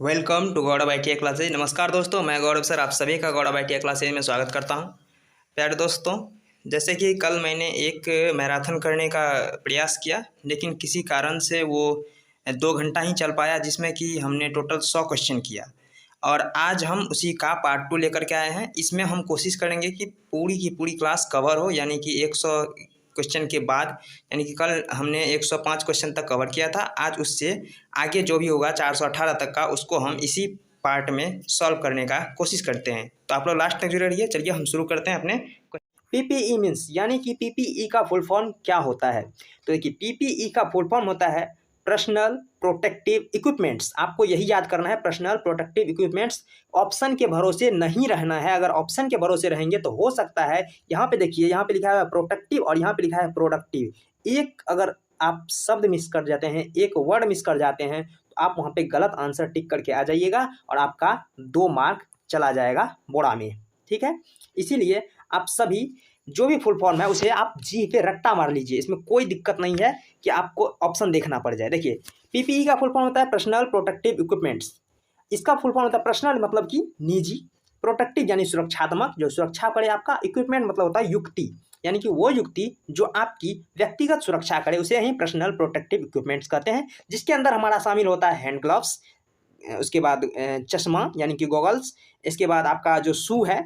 Welcome to Gaurav ITI classes. नमस्कार दोस्तों, मैं गौरव सर आप सभी का गौरव ITI क्लासेज में स्वागत करता हूं। प्यारे दोस्तों, जैसे कि कल मैंने एक मैराथन करने का प्रयास किया, लेकिन किसी कारण से वो 2 घंटा ही चल पाया, जिसमें कि हमने टोटल 100 क्वेश्चन किया। और आज हम उसी का पार्ट 2 लेकर के आए हैं। इसमें हम कोशिश करेंगे कि पूरी की पूरी क्लास कवर हो, यानी कि 100 क्वेश्चन के बाद, यानी कि कल हमने 105 क्वेश्चन तक कवर किया था। आज उससे आगे जो भी होगा 418 तक का, उसको हम इसी पार्ट में सॉल्व करने का कोशिश करते हैं। तो आप लोग लास्ट तक जुड़े रहिए। चलिए हम शुरू करते हैं अपने। पीपीई मीन्स यानी कि पीपीई का फुल फॉर्म क्या होता है। तो देखिए, पीपीई का फुल फॉर्म होता है पर्सनल प्रोटेक्टिव इक्विपमेंट्स। आपको यही याद करना है, पर्सनल प्रोटेक्टिव इक्विपमेंट्स। ऑप्शन के भरोसे नहीं रहना है। अगर ऑप्शन के भरोसे रहेंगे तो हो सकता है, यहाँ पे देखिए, यहाँ पे लिखा है प्रोटेक्टिव और यहाँ पे लिखा है प्रोडक्टिव। एक अगर आप शब्द मिस कर जाते हैं, एक वर्ड मिस कर जाते हैं, तो आप वहाँ पे गलत आंसर टिक करके आ जाइएगा और आपका 2 मार्क चला जाएगा बोड़ा में। ठीक है, इसीलिए आप सभी जो भी फुल फॉर्म है उसे आप जी पे रट्टा मार लीजिए। इसमें कोई दिक्कत नहीं है कि आपको ऑप्शन देखना पड़ जाए। देखिए, पीपीई का फुल फॉर्म होता है पर्सनल प्रोटेक्टिव इक्विपमेंट्स। इसका फुल फॉर्म होता है पर्सनल मतलब कि निजी, प्रोटेक्टिव यानी सुरक्षात्मक, जो सुरक्षा करे आपका, इक्विपमेंट मतलब होता है युक्ति, यानी कि वो युक्ति जो आपकी व्यक्तिगत सुरक्षा करे, उसे ही पर्सनल प्रोटेक्टिव इक्विपमेंट्स कहते हैं। जिसके अंदर हमारा शामिल होता है हैंड ग्लव्स, उसके बाद चश्मा यानी कि गॉगल्स, इसके बाद आपका जो शू है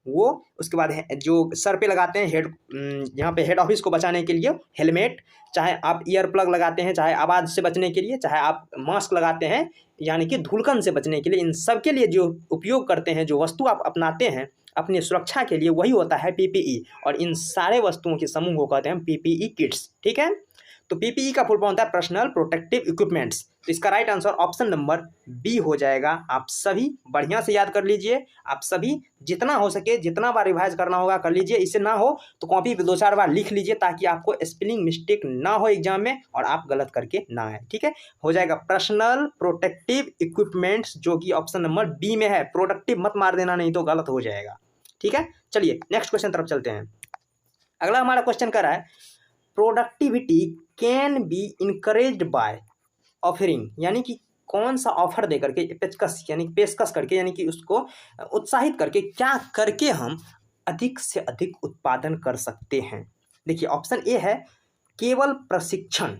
वो, उसके बाद जो सर पे लगाते हैं हेड, यहाँ पे हेड ऑफिस को बचाने के लिए हेलमेट, चाहे आप ईयर प्लग लगाते हैं, चाहे आवाज़ से बचने के लिए, चाहे आप मास्क लगाते हैं यानी कि धूलकन से बचने के लिए, इन सब के लिए जो उपयोग करते हैं, जो वस्तु आप अपनाते हैं अपनी सुरक्षा के लिए, वही होता है पीपीई। और इन सारे वस्तुओं के समूह को कहते हैं पीपीई किट्स। ठीक है, तो पीपीई का फुल फॉर्म होता है पर्सनल प्रोटेक्टिव इक्विपमेंट्स। तो इसका right answer option number B हो जाएगा। आप सभी बढ़िया से याद कर लीजिए। आप सभी जितना हो सके, जितना बार रिवाइज करना होगा कर लीजिए। इससे ना हो तो कॉपी पे 2-4 बार लिख लीजिए, ताकि आपको स्पेलिंग मिस्टेक ना हो एग्जाम में और आप गलत करके ना आए। ठीक है, हो जाएगा पर्सनल प्रोटेक्टिव इक्विपमेंट्स, जो कि ऑप्शन नंबर बी में है। प्रोडक्टिव मत मार देना, नहीं तो गलत हो जाएगा। ठीक है, चलिए नेक्स्ट क्वेश्चन तरफ चलते हैं। अगला हमारा क्वेश्चन कर रहा है productivity can be encouraged by offering, यानी कि कौन सा ऑफर दे करके, पेशकश यानी पेशकश करके, यानी कि उसको उत्साहित करके, क्या करके हम अधिक से अधिक उत्पादन कर सकते हैं। देखिए, ऑप्शन ए है केवल प्रशिक्षण।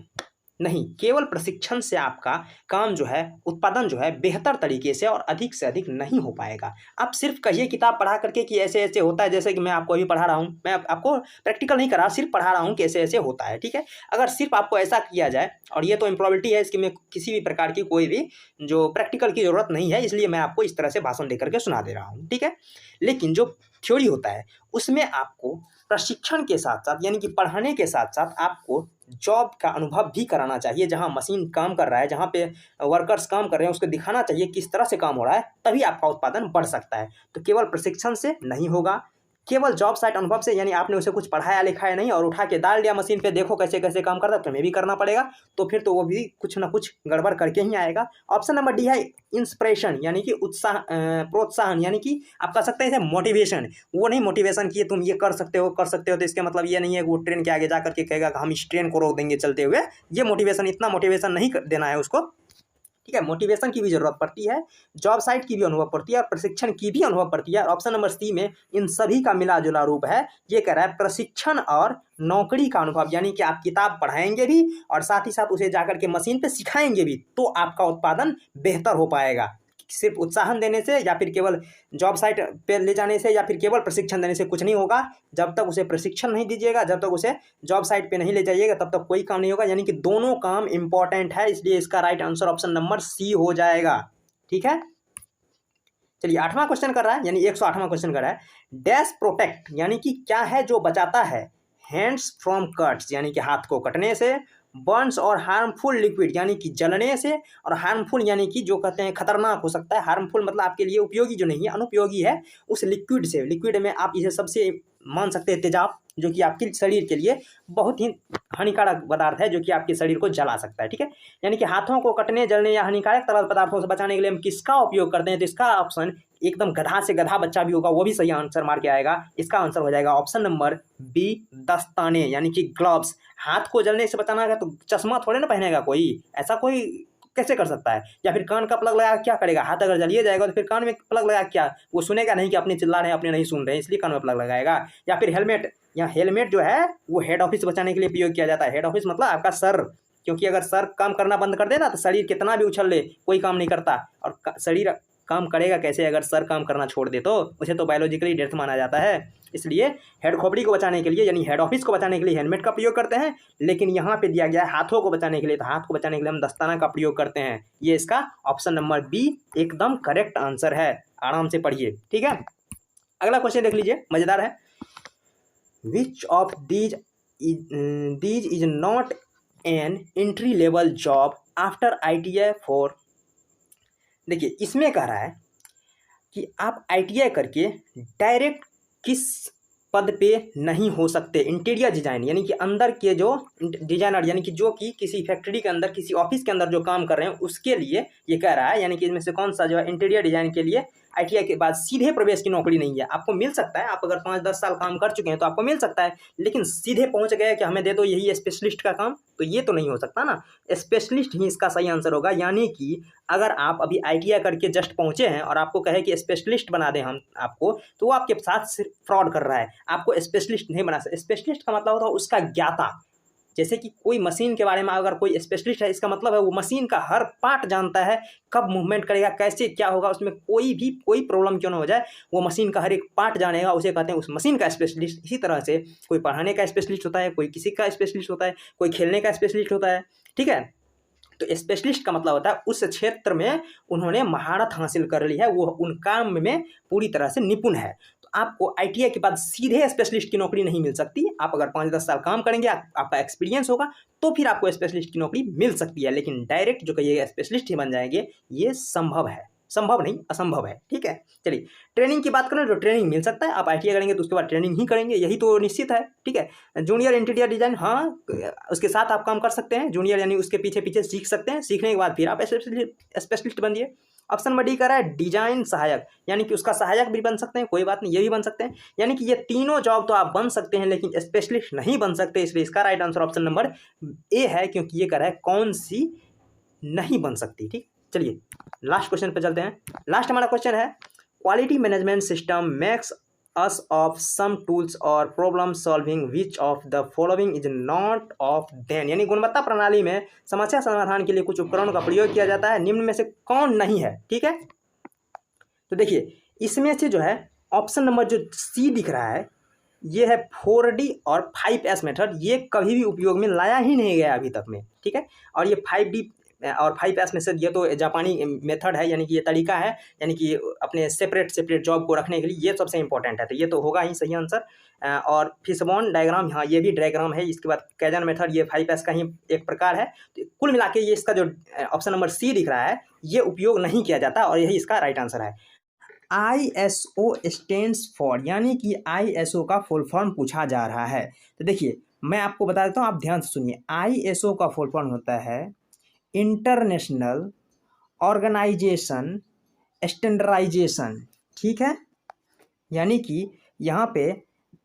नहीं, केवल प्रशिक्षण से आपका काम जो है, उत्पादन जो है, बेहतर तरीके से और अधिक से अधिक नहीं हो पाएगा। आप सिर्फ कहिए किताब पढ़ा करके कि ऐसे ऐसे होता है, जैसे कि मैं आपको अभी पढ़ा रहा हूँ, मैं आपको प्रैक्टिकल नहीं करा, सिर्फ पढ़ा रहा हूँ कि ऐसे ऐसे होता है। ठीक है, अगर सिर्फ आपको ऐसा किया जाए, और ये तो इम्प्रॉबिलिटी है, इसकी में किसी भी प्रकार की कोई भी जो प्रैक्टिकल की ज़रूरत नहीं है, इसलिए मैं आपको इस तरह से भाषण दे करके सुना दे रहा हूँ। ठीक है, लेकिन जो थ्योरी होता है उसमें आपको प्रशिक्षण के साथ साथ, यानी कि पढ़ाने के साथ साथ, आपको जॉब का अनुभव भी कराना चाहिए। जहां मशीन काम कर रहा है, जहां पे वर्कर्स काम कर रहे हैं, उसको दिखाना चाहिए किस तरह से काम हो रहा है, तभी आपका उत्पादन बढ़ सकता है। तो केवल प्रशिक्षण से नहीं होगा, केवल जॉब साइट अनुभव से, यानी आपने उसे कुछ पढ़ाया लिखाया नहीं और उठा के डाल दिया मशीन पे, देखो कैसे कैसे काम करता है, तुम्हें भी करना पड़ेगा, तो फिर तो वो भी कुछ ना कुछ गड़बड़ करके ही आएगा। ऑप्शन नंबर डी है इंस्पिरेशन, यानी कि उत्साह, प्रोत्साहन, यानी कि आप कह सकते हैं इसे मोटिवेशन। वो नहीं मोटिवेशन कि तुम ये कर सकते हो कर सकते हो, तो इसका मतलब ये नहीं है कि वो ट्रेन के आगे जा करके कहेगा कि हम इस ट्रेन को रोक देंगे चलते हुए। ये मोटिवेशन, इतना मोटिवेशन नहीं देना है उसको। ठीक है, मोटिवेशन की भी जरूरत पड़ती है, जॉब साइट की भी अनुभव पड़ती है और प्रशिक्षण की भी अनुभव पड़ती है। ऑप्शन नंबर सी में इन सभी का मिला जुला रूप है। ये कह रहा है प्रशिक्षण और नौकरी का अनुभव, यानी कि आप किताब पढ़ाएंगे भी और साथ ही साथ उसे जाकर के मशीन पे सिखाएंगे भी, तो आपका उत्पादन बेहतर हो पाएगा। सिर्फ उत्साहन देने से या फिर केवल जॉब साइट पे ले जाने से या फिर केवल प्रशिक्षण देने से कुछ नहीं होगा। जब तक उसे प्रशिक्षण नहीं दीजिएगा, जब तक उसे जॉब साइट पे नहीं ले जाइएगा, तब तक कोई काम नहीं होगा। यानी कि दोनों काम इंपॉर्टेंट है, इसलिए इसका right answer option number C हो जाएगा। ठीक है, चलिए 8वां क्वेश्चन कर रहा है, यानी 108वां क्वेश्चन कर रहा है डैश प्रोटेक्ट, यानी कि क्या है जो बचाता है हैंड्स फ्रॉम कट्स, यानी कि हाथ को कटने से, बर्न्स और हार्मफुल लिक्विड, यानी कि जलने से, और हार्मफुल यानी कि जो कहते हैं खतरनाक हो सकता है, हार्मफुल मतलब आपके लिए उपयोगी जो नहीं है, अनुपयोगी है, उस लिक्विड से। लिक्विड में आप इसे सबसे मान सकते हैं तेजाब, जो कि आपके शरीर के लिए बहुत ही हानिकारक पदार्थ है, जो कि आपके शरीर को जला सकता है। ठीक है, यानी कि हाथों को कटने, जलने या हानिकारक तरल पदार्थों से बचाने के लिए हम किसका उपयोग करते हैं, तो इसका ऑप्शन एकदम गधा से गधा बच्चा भी होगा वो भी सही आंसर मार के आएगा। इसका आंसर हो जाएगा ऑप्शन नंबर बी, दस्ताने, यानी कि ग्लव्स। हाथ को जलने से बचाना है तो चश्मा थोड़े ना पहनेगा कोई, ऐसा कोई कैसे कर सकता है? या फिर कान का प्लग लगा क्या करेगा? हाथ अगर जलिए जाएगा तो फिर कान में प्लग लगा क्या वो सुनेगा नहीं कि अपने चिल्ला रहे हैं, अपने नहीं सुन रहे हैं, इसलिए कान में प्लग लगाएगा। या फिर हेलमेट, या हेलमेट जो है वो हेड ऑफिस बचाने के लिए प्रयोग किया जाता है। हेड ऑफिस मतलब आपका सर, क्योंकि अगर सर काम करना बंद कर देना तो शरीर कितना भी उछल ले कोई काम नहीं करता। और शरीर काम करेगा कैसे अगर सर काम करना छोड़ दे? तो उसे तो बायोलॉजिकली डेथ माना जाता है। इसलिए हेड खोपड़ी को बचाने के लिए यानी हेड ऑफिस को बचाने के लिए हेलमेट का प्रयोग करते हैं। लेकिन यहाँ पे दिया गया है हाथों को बचाने के लिए, तो हाथ को बचाने के लिए हम दस्ताना का प्रयोग करते हैं। ये इसका ऑप्शन नंबर बी एकदम करेक्ट आंसर है। आराम से पढ़िए, ठीक है। अगला क्वेश्चन देख लीजिए, मजेदार है। Which of these is not an entry level job after ITI for. देखिए इसमें कह रहा है कि आप ITI करके डायरेक्ट किस पद पे नहीं हो सकते। इंटीरियर डिजाइन यानी कि अंदर के जो डिजाइनर, यानी कि जो कि किसी फैक्ट्री के अंदर किसी ऑफिस के अंदर जो काम कर रहे हैं उसके लिए ये कह रहा है। यानी कि इनमें से कौन सा जो है इंटीरियर डिजाइन के लिए ITI के बाद सीधे प्रवेश की नौकरी नहीं है। आपको मिल सकता है, आप अगर 5-10 साल काम कर चुके हैं तो आपको मिल सकता है, लेकिन सीधे पहुंच गए कि हमें दे दो यही स्पेशलिस्ट का काम, तो ये तो नहीं हो सकता ना। स्पेशलिस्ट ही इसका सही आंसर होगा। यानी कि अगर आप अभी ITI करके जस्ट पहुंचे हैं और आपको कहे कि स्पेशलिस्ट बना दें हम आपको, तो वो आपके साथ फ्रॉड कर रहा है। आपको स्पेशलिस्ट नहीं बना सकता। स्पेशलिस्ट का मतलब होता है उसका ज्ञाता। जैसे कि कोई मशीन के बारे में अगर कोई स्पेशलिस्ट है, इसका मतलब है वो मशीन का हर पार्ट जानता है, कब मूवमेंट करेगा, कैसे क्या होगा, उसमें कोई प्रॉब्लम क्यों ना हो जाए, वो मशीन का हर एक पार्ट जानेगा, उसे कहते हैं उस मशीन का स्पेशलिस्ट। इसी तरह से कोई पढ़ाने का स्पेशलिस्ट होता है, कोई किसी का स्पेशलिस्ट होता है, कोई खेलने का स्पेशलिस्ट होता है, ठीक है। तो स्पेशलिस्ट का मतलब होता है उस क्षेत्र में उन्होंने महारत हासिल कर ली है, वो उन काम में पूरी तरह से निपुण है। तो आपको ITI के बाद सीधे स्पेशलिस्ट की नौकरी नहीं मिल सकती। आप अगर 5-10 साल काम करेंगे, आपका एक्सपीरियंस होगा, तो फिर आपको स्पेशलिस्ट की नौकरी मिल सकती है। लेकिन डायरेक्ट जो कहिएगा स्पेशलिस्ट ही बन जाएंगे, ये संभव है। संभव नहीं, असंभव है, ठीक है। चलिए ट्रेनिंग की बात करें तो ट्रेनिंग मिल सकता है। आप ITI करेंगे तो उसके बाद ट्रेनिंग ही करेंगे, यही तो निश्चित है, ठीक है। जूनियर इंटीरियर डिजाइन, हाँ उसके साथ आप काम कर सकते हैं। जूनियर यानी उसके पीछे पीछे सीख सकते हैं, सीखने के बाद फिर आप स्पेशलिस्ट बनिए। ऑप्शन नंबर डी कर रहा है डिजाइन सहायक, यानी कि उसका सहायक भी बन सकते हैं, कोई बात नहीं, ये भी बन सकते हैं। यानी कि ये तीनों जॉब तो आप बन सकते हैं लेकिन स्पेशलिस्ट नहीं बन सकते। इसलिए इसका राइट आंसर ऑप्शन नंबर ए है, क्योंकि ये कर रहा है कौन सी नहीं बन सकती, ठीक। चलिए लास्ट क्वेश्चन पे चलते हैं। लास्ट हमारा क्वेश्चन है quality management system makes us of some tools और problem solving which of the following is not of then. यानी गुणवत्ता प्रणाली में समस्या समाधान के लिए कुछ उपकरणों का प्रयोग किया जाता है, निम्न में से कौन नहीं है, ठीक है। तो देखिए इसमें से जो है ऑप्शन नंबर जो सी दिख रहा है, ये है 4D और 5S मेथड। ये कभी भी उपयोग में लाया ही नहीं गया अभी तक में, ठीक है। और ये 5D और 5S में से ये तो जापानी मेथड है, यानी कि ये तरीका है, यानी कि अपने सेपरेट जॉब को रखने के लिए ये सबसे इंपॉर्टेंट है, तो ये तो होगा ही सही आंसर। और फिशबोन डायग्राम, हाँ ये भी डायग्राम है। इसके बाद कैजन मेथड, ये 5S का ही एक प्रकार है। तो कुल मिला के ये इसका जो ऑप्शन नंबर सी दिख रहा है, ये उपयोग नहीं किया जाता और यही इसका राइट आंसर है। ISO स्टैंड्स फॉर, यानी कि ISO का फुल फॉर्म पूछा जा रहा है। तो देखिए मैं आपको बता देता हूँ, आप ध्यान से सुनिए। ISO का फुल फॉर्म होता है इंटरनेशनल ऑर्गेनाइजेशन स्टैंडर्डाइजेशन, ठीक है। यानी कि यहाँ पे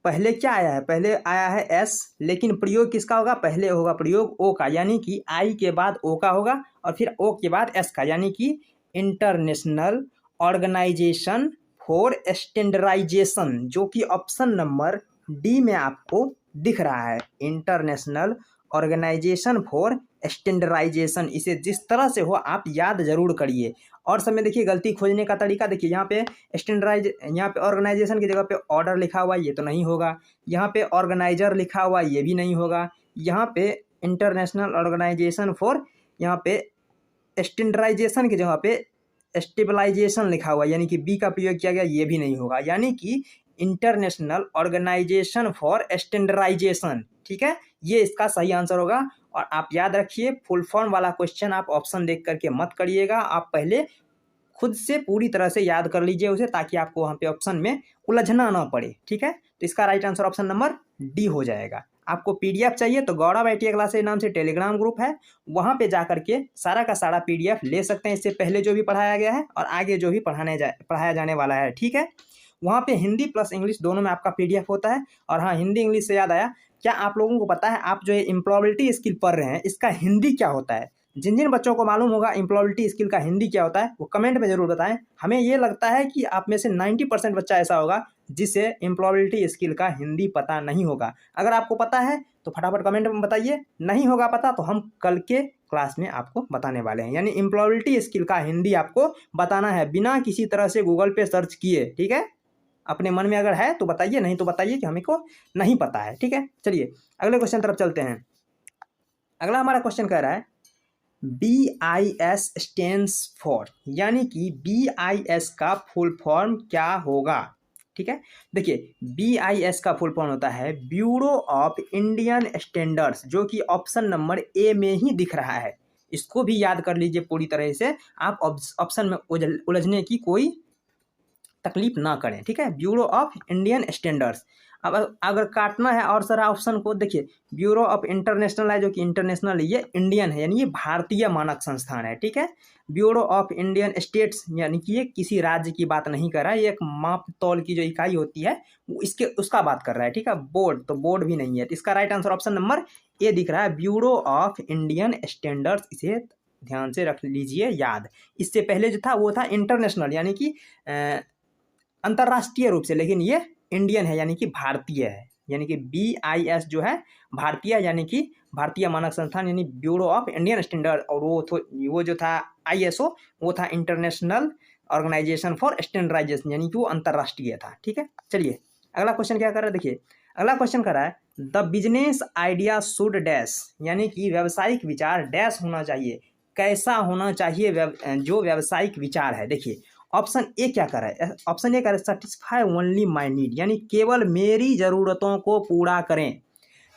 पहले क्या आया है, पहले आया है S, लेकिन प्रयोग किसका होगा, पहले होगा प्रयोग O का, यानी कि I के बाद O का होगा और फिर O के बाद S का, यानी कि इंटरनेशनल ऑर्गेनाइजेशन फॉर स्टैंडर्डाइजेशन, जो कि ऑप्शन नंबर डी में आपको दिख रहा है। इंटरनेशनल ऑर्गेनाइजेशन फॉर स्टैंडर्डाइजेशन, इसे जिस तरह से हो आप याद जरूर करिए। और समय देखिए गलती खोजने का तरीका देखिए, यहाँ पे स्टैंडर्डाइज, यहाँ पे ऑर्गेनाइजेशन की जगह पे ऑर्डर लिखा हुआ है, ये तो नहीं होगा। यहाँ पे ऑर्गेनाइजर लिखा हुआ है, ये भी नहीं होगा। यहाँ पे इंटरनेशनल ऑर्गेनाइजेशन फॉर, यहाँ पे स्टैंडर्डाइजेशन की जगह पे स्टेबलाइजेशन लिखा हुआ है, यानी कि बी का प्रयोग किया गया, ये भी नहीं होगा। यानी कि इंटरनेशनल ऑर्गेनाइजेशन फॉर स्टैंडर्डाइजेशन, ठीक है, ये इसका सही आंसर होगा। और आप याद रखिए फुल फॉर्म वाला क्वेश्चन आप ऑप्शन देख करके मत करिएगा, आप पहले खुद से पूरी तरह से याद कर लीजिए उसे, ताकि आपको वहाँ पे ऑप्शन में उलझना ना पड़े, ठीक है। तो इसका right answer option number D हो जाएगा। आपको PDF चाहिए तो गौरव ITI क्लासेज नाम से टेलीग्राम ग्रुप है, वहाँ पे जा करके सारा का सारा PDF ले सकते हैं। इससे पहले जो भी पढ़ाया गया है और आगे जो भी पढ़ाया जाने वाला है, ठीक है। वहाँ पे हिंदी प्लस इंग्लिश दोनों में आपका PDF होता है। और हाँ, हिंदी इंग्लिश से याद आया, क्या आप लोगों को पता है, आप जो ये एम्प्लॉयबिलिटी स्किल पढ़ रहे हैं इसका हिंदी क्या होता है? जिन जिन बच्चों को मालूम होगा एम्प्लॉयबिलिटी स्किल का हिंदी क्या होता है वो कमेंट में ज़रूर बताएं। हमें ये लगता है कि आप में से 90% बच्चा ऐसा होगा जिसे एम्प्लॉयबिलिटी स्किल का हिंदी पता नहीं होगा। अगर आपको पता है तो फटाफट कमेंट में बताइए, नहीं होगा पता तो हम कल के क्लास में आपको बताने वाले हैं। यानी एम्प्लॉयबिलिटी स्किल का हिंदी आपको बताना है बिना किसी तरह से गूगल पे सर्च किए, ठीक है। अपने मन में अगर है तो बताइए, नहीं तो बताइए कि हमें को नहीं पता है, ठीक है। चलिए अगले क्वेश्चन तरफ चलते हैं। अगला हमारा क्वेश्चन कह रहा है BIS स्टैंड्स फॉर, यानी कि BIS का फुल फॉर्म क्या होगा, ठीक है। देखिए BIS का फुल फॉर्म होता है ब्यूरो ऑफ इंडियन स्टैंडर्ड्स, जो कि ऑप्शन नंबर ए में ही दिख रहा है। इसको भी याद कर लीजिए पूरी तरह से, आप ऑप्शन में उलझने की कोई तकलीफ ना करें, ठीक है। Bureau of Indian standards. अब अगर काटना है और सारा ऑप्शन को, देखिए ब्यूरो ऑफ इंटरनेशनल है जो कि इंटरनेशनल है, ये इंडियन है यानी ये भारतीय मानक संस्थान है, ठीक है। ब्यूरो ऑफ इंडियन स्टेट्स यानी कि ये किसी राज्य की बात नहीं कर रहा है, ये एक माप तौल की जो इकाई होती है वो इसके उसका बात कर रहा है, ठीक है। बोर्ड तो बोर्ड भी नहीं है, तो इसका राइट आंसर ऑप्शन नंबर ए दिख रहा है, ब्यूरो ऑफ इंडियन स्टैंडर्ड्स। इसे ध्यान से रख लीजिए याद। इससे पहले जो था वो था इंटरनेशनल यानी कि अंतर्राष्ट्रीय रूप से, लेकिन ये इंडियन है यानी कि भारतीय है। यानी कि BIS जो है भारतीय यानी कि भारतीय मानक संस्थान यानी ब्यूरो ऑफ इंडियन स्टैंडर्ड, और वो जो था ISO वो था इंटरनेशनल ऑर्गेनाइजेशन फॉर स्टैंडर्डाइजेशन यानी कि वो अंतर्राष्ट्रीय था, ठीक है। चलिए अगला क्वेश्चन क्या कर रहा है, देखिए अगला क्वेश्चन कर रहा है the business idea should dash, यानी कि व्यावसायिक विचार डैश होना चाहिए, कैसा होना चाहिए जो व्यावसायिक विचार है। देखिए ऑप्शन ए क्या कर रहा है, ऑप्शन ए कर रहा है सेटिस्फाई ओनली माई नीड, यानी केवल मेरी ज़रूरतों को पूरा करें।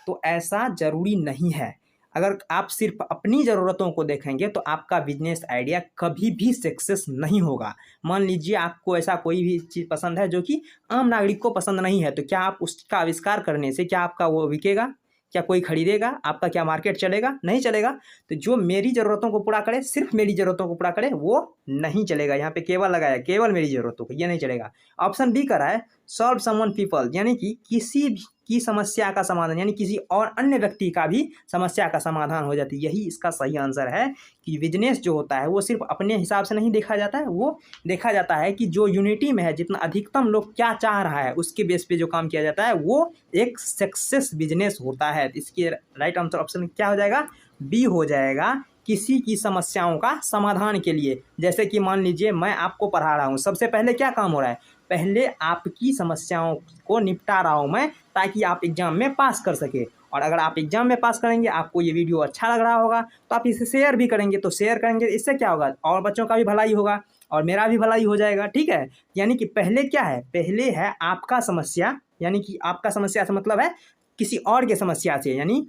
तो ऐसा ज़रूरी नहीं है। अगर आप सिर्फ अपनी ज़रूरतों को देखेंगे तो आपका बिजनेस आइडिया कभी भी सक्सेस नहीं होगा। मान लीजिए आपको ऐसा कोई भी चीज़ पसंद है जो कि आम नागरिक को पसंद नहीं है, तो क्या आप उसका आविष्कार करने से क्या आपका वो बिकेगा, क्या कोई खरीदेगा, आपका क्या मार्केट चलेगा, नहीं चलेगा। तो जो मेरी ज़रूरतों को पूरा करे, सिर्फ मेरी ज़रूरतों को पूरा करे, वो नहीं चलेगा। यहाँ पे केवल लगाया, केवल मेरी ज़रूरतों को, ये नहीं चलेगा। ऑप्शन बी करा है सॉल्व समवन पीपल, यानी कि किसी भी की समस्या का समाधान, यानी किसी और अन्य व्यक्ति का भी समस्या का समाधान हो जाती है। यही इसका सही आंसर है कि बिजनेस जो होता है वो सिर्फ अपने हिसाब से नहीं देखा जाता है, वो देखा जाता है कि जो यूनिटी में है, जितना अधिकतम लोग क्या चाह रहा है उसके बेस पे जो काम किया जाता है वो एक सक्सेस बिजनेस होता है। इसके राइट आंसर ऑप्शन क्या हो जाएगा, बी हो जाएगा, किसी की समस्याओं का समाधान के लिए। जैसे कि मान लीजिए मैं आपको पढ़ा रहा हूँ, सबसे पहले क्या काम हो रहा है, पहले आपकी समस्याओं को निपटा रहा हूँ मैं, ताकि आप एग्जाम में पास कर सके। और अगर आप एग्जाम में पास करेंगे, आपको ये वीडियो अच्छा लग रहा होगा तो आप इसे शेयर भी करेंगे, तो शेयर करेंगे इससे क्या होगा, और बच्चों का भी भलाई होगा और मेरा भी भलाई हो जाएगा, ठीक है। यानी कि पहले क्या है, पहले है आपका समस्या, यानी कि आपका समस्या से मतलब है किसी और के समस्या से, यानी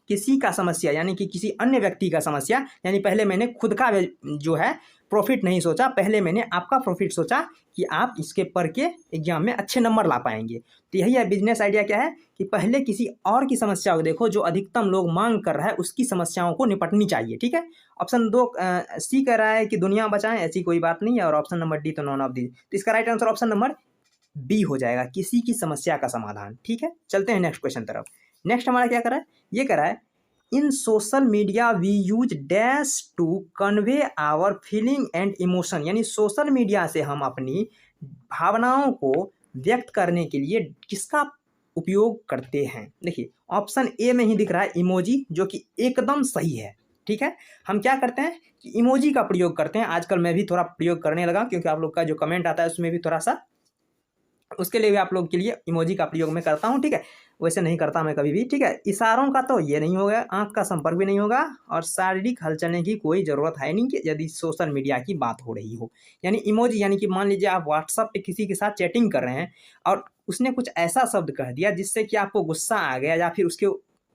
किसी का समस्या यानी कि किसी अन्य व्यक्ति का समस्या, यानी पहले मैंने खुद का जो है प्रॉफिट नहीं सोचा, पहले मैंने आपका प्रॉफिट सोचा कि आप इसके पढ़ के एग्जाम में अच्छे नंबर ला पाएंगे। तो यही है बिजनेस आइडिया, क्या है कि पहले किसी और की समस्या को देखो, जो अधिकतम लोग मांग कर रहा है उसकी समस्याओं को निपटनी चाहिए, ठीक है। ऑप्शन 2 सी कह रहा है कि दुनिया बचाएं, ऐसी कोई बात नहीं है, और ऑप्शन नंबर डी तो नॉन ऑफ दी। तो इसका right answer option number B हो जाएगा, किसी की समस्या का समाधान, ठीक है। चलते हैं नेक्स्ट क्वेश्चन तरफ। नेक्स्ट हमारा क्या करा है, ये करा है in social media we use dash to convey our feeling and emotion, यानी सोशल मीडिया से हम अपनी भावनाओं को व्यक्त करने के लिए किसका उपयोग करते हैं। देखिए ऑप्शन ए में ही दिख रहा है इमोजी, जो कि एकदम सही है, ठीक है। हम क्या करते हैं कि इमोजी का प्रयोग करते हैं। आजकल मैं भी थोड़ा प्रयोग करने लगा, क्योंकि आप लोग का जो कमेंट आता है उसमें भी थोड़ा सा, उसके लिए भी आप लोग के लिए इमोजी का प्रयोग मैं करता हूँ, ठीक है। वैसे नहीं करता मैं कभी भी, ठीक है। इशारों का तो ये नहीं होगा, आंख का संपर्क भी नहीं होगा, और शारीरिक हलचलने की कोई ज़रूरत है नहीं कि यदि सोशल मीडिया की बात हो रही हो। यानी इमोजी, यानी कि मान लीजिए आप व्हाट्सएप पे किसी के साथ चैटिंग कर रहे हैं और उसने कुछ ऐसा शब्द कह दिया जिससे कि आपको गुस्सा आ गया, या फिर उसके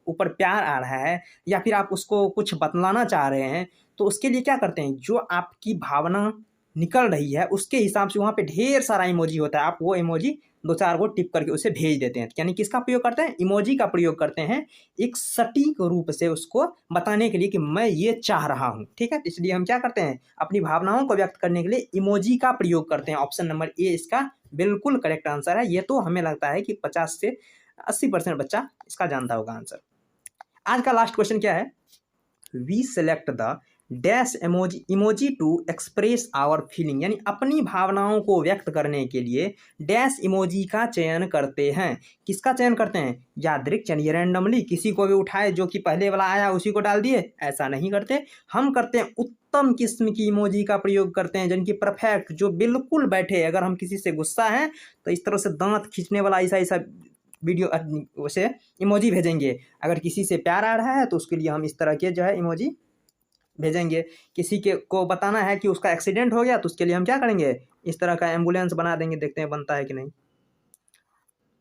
ऊपर प्यार आ रहा है, या फिर आप उसको कुछ बतलाना चाह रहे हैं, तो उसके लिए क्या करते हैं, जो आपकी भावना निकल रही है उसके हिसाब से वहाँ पे ढेर सारा इमोजी होता है, आप वो इमोजी 2-4 को टिप करके उसे भेज देते हैं। यानी किसका प्रयोग करते हैं, इमोजी का प्रयोग करते हैं, एक सटीक रूप से उसको बताने के लिए कि मैं ये चाह रहा हूँ, ठीक है। इसलिए हम क्या करते हैं, अपनी भावनाओं को व्यक्त करने के लिए इमोजी का प्रयोग करते हैं। ऑप्शन नंबर ए इसका बिल्कुल करेक्ट आंसर है। ये तो हमें लगता है कि 50 से 80% बच्चा इसका जानता होगा आंसर। आज का लास्ट क्वेश्चन क्या है, we select the dash emoji to express our feeling, यानी अपनी भावनाओं को व्यक्त करने के लिए डैश इमोजी का चयन करते हैं। किसका चयन करते हैं? यादृच्छिक, यानी रैंडमली, किसी को भी उठाए जो कि पहले वाला आया उसी को डाल दिए, ऐसा नहीं करते। हम करते हैं उत्तम किस्म की इमोजी का प्रयोग करते हैं, जिनकी परफेक्ट, जो बिल्कुल बैठे। अगर हम किसी से गुस्सा हैं तो इस तरह से दांत खींचने वाला ऐसा ऐसा वीडियो उसे इमोजी भेजेंगे। अगर किसी से प्यार आ रहा है तो उसके लिए हम इस तरह के जो है इमोजी भेजेंगे। किसी के को बताना है कि उसका एक्सीडेंट हो गया तो उसके लिए हम क्या करेंगे? इस तरह का एम्बुलेंस बना देंगे। देखते हैं बनता है कि नहीं।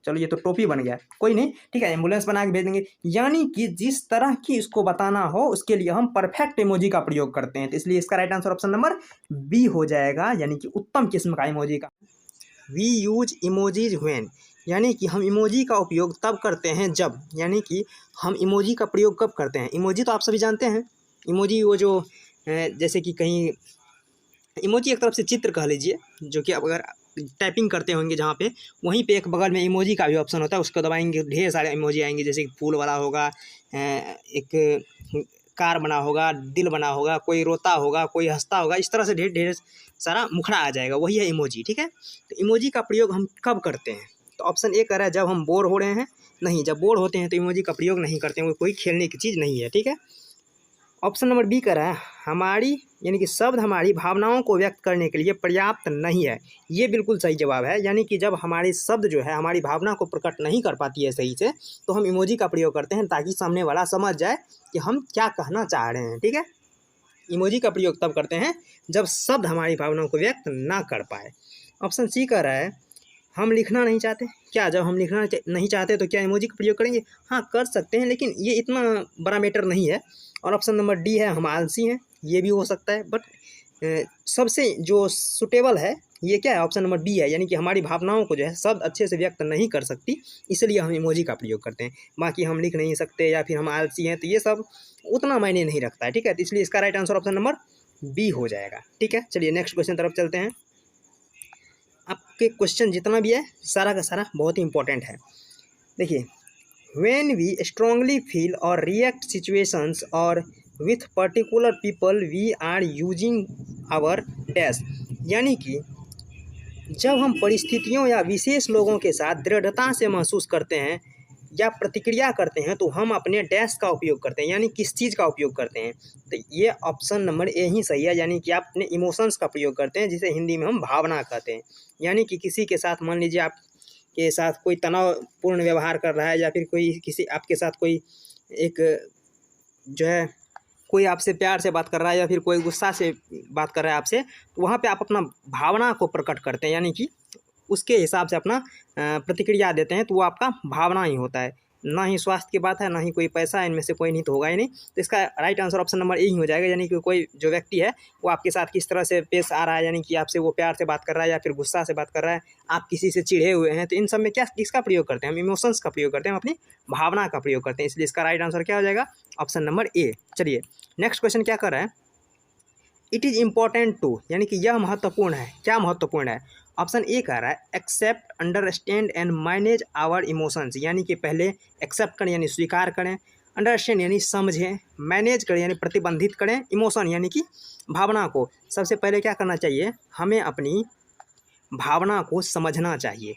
चलो ये तो टोपी बन गया, कोई नहीं, ठीक है, एम्बुलेंस बना के भेज देंगे। यानी कि जिस तरह की इसको बताना हो उसके लिए हम परफेक्ट इमोजी का प्रयोग करते हैं। तो इसलिए इसका right answer option number B हो जाएगा, यानी कि उत्तम किस्म का इमोजी का। वी यूज इमोजीज व्हेन, यानी कि हम इमोजी का उपयोग तब करते हैं जब, यानी कि हम इमोजी का प्रयोग कब करते हैं? इमोजी तो आप सभी जानते हैं। इमोजी वो जो जैसे कि कहीं इमोजी एक तरफ से चित्र कह लीजिए, जो कि अब अगर टाइपिंग करते होंगे जहाँ पे, वहीं पे एक बगल में इमोजी का भी ऑप्शन होता है, उसको दबाएंगे ढेर सारे इमोजी आएंगे। जैसे कि फूल वाला होगा, एक कार बना होगा, दिल बना होगा, कोई रोता होगा, कोई हंसता होगा, इस तरह से ढेर ढेर सारा मुखड़ा आ जाएगा, वही है इमोजी, ठीक है। तो इमोजी का प्रयोग हम कब करते हैं? तो ऑप्शन ए कह रहा है जब हम बोर हो रहे हैं। नहीं, जब बोर होते हैं तो इमोजी का प्रयोग नहीं करते हैं, वो कोई खेलने की चीज़ नहीं है, ठीक है। ऑप्शन नंबर बी कह रहा है हमारी, यानी कि शब्द हमारी भावनाओं को व्यक्त करने के लिए पर्याप्त नहीं है। ये बिल्कुल सही जवाब है, यानी कि जब हमारे शब्द जो है हमारी भावना को प्रकट नहीं कर पाती है सही से, तो हम इमोजी का प्रयोग करते हैं ताकि सामने वाला समझ जाए कि हम क्या कहना चाह रहे हैं, ठीक है। इमोजी का प्रयोग तब करते हैं जब शब्द हमारी भावनाओं को व्यक्त ना कर पाए। ऑप्शन सी कह रहा है हम लिखना नहीं चाहते। क्या जब हम लिखना नहीं चाहते तो क्या इमोजी का प्रयोग करेंगे? हाँ, कर सकते हैं, लेकिन ये इतना बड़ा मैटर नहीं है। और ऑप्शन नंबर डी है हम आलसी हैं, ये भी हो सकता है, बट सबसे जो सुटेबल है ये क्या है? ऑप्शन नंबर बी है, यानी कि हमारी भावनाओं को जो है शब्द अच्छे से व्यक्त नहीं कर सकती, इसलिए हम इमोजी का प्रयोग करते हैं। बाकी हम लिख नहीं सकते या फिर हम आलसी हैं, तो ये सब उतना मायने नहीं रखता है, ठीक है। तो इसलिए इसका right answer option number B हो जाएगा, ठीक है। चलिए नेक्स्ट क्वेश्चन तरफ चलते हैं। आपके क्वेश्चन जितना भी है सारा का सारा बहुत ही इंपॉर्टेंट है। देखिए, व्हेन वी स्ट्रांगली फील और रिएक्ट सिचुएशंस और with particular people we are using our dash, यानी कि जब हम परिस्थितियों या विशेष लोगों के साथ दृढ़ता से महसूस करते हैं या प्रतिक्रिया करते हैं तो हम अपने डैश का उपयोग करते हैं, यानी किस चीज़ का उपयोग करते हैं? तो ये ऑप्शन नंबर ए ही सही है, यानी कि आप अपने इमोशंस का प्रयोग करते हैं, जिसे हिंदी में हम भावना कहते हैं। यानी कि किसी के साथ, मान लीजिए आप के साथ कोई तनावपूर्ण व्यवहार कर रहा है, या फिर कोई किसी आपके साथ कोई एक जो है कोई आपसे प्यार से बात कर रहा है या फिर कोई गुस्सा से बात कर रहा है आपसे, तो वहाँ पे आप अपना भावना को प्रकट करते हैं, यानी कि उसके हिसाब से अपना प्रतिक्रिया देते हैं, तो वो आपका भावना ही होता है। ना ही स्वास्थ्य की बात है, ना ही कोई पैसा है, इनमें से कोई नहीं तो होगा ही नहीं। तो इसका right answer option number A ही हो जाएगा, यानी कि कोई जो व्यक्ति है वो आपके साथ किस तरह से पेश आ रहा है, यानी कि आपसे वो प्यार से बात कर रहा है या फिर गुस्सा से बात कर रहा है, आप किसी से चिढ़े हुए हैं, तो इन सब में क्या किसका प्रयोग करते हैं? हम इमोशंस का प्रयोग करते हैं, हम अपनी भावना का प्रयोग करते हैं। इसलिए इसका राइट आंसर क्या हो जाएगा? ऑप्शन नंबर ए। चलिए नेक्स्ट क्वेश्चन क्या कर रहा है? इट इज़ इम्पॉर्टेंट टू, यानी कि यह महत्वपूर्ण है। क्या महत्वपूर्ण है? ऑप्शन ए कह रहा है accept, understand and manage our emotions, यानी कि पहले एक्सेप्ट करें यानी स्वीकार करें, अंडरस्टैंड यानी समझें, मैनेज करें यानी प्रतिबंधित करें, इमोशन यानी कि भावना को। सबसे पहले क्या करना चाहिए? हमें अपनी भावना को समझना चाहिए,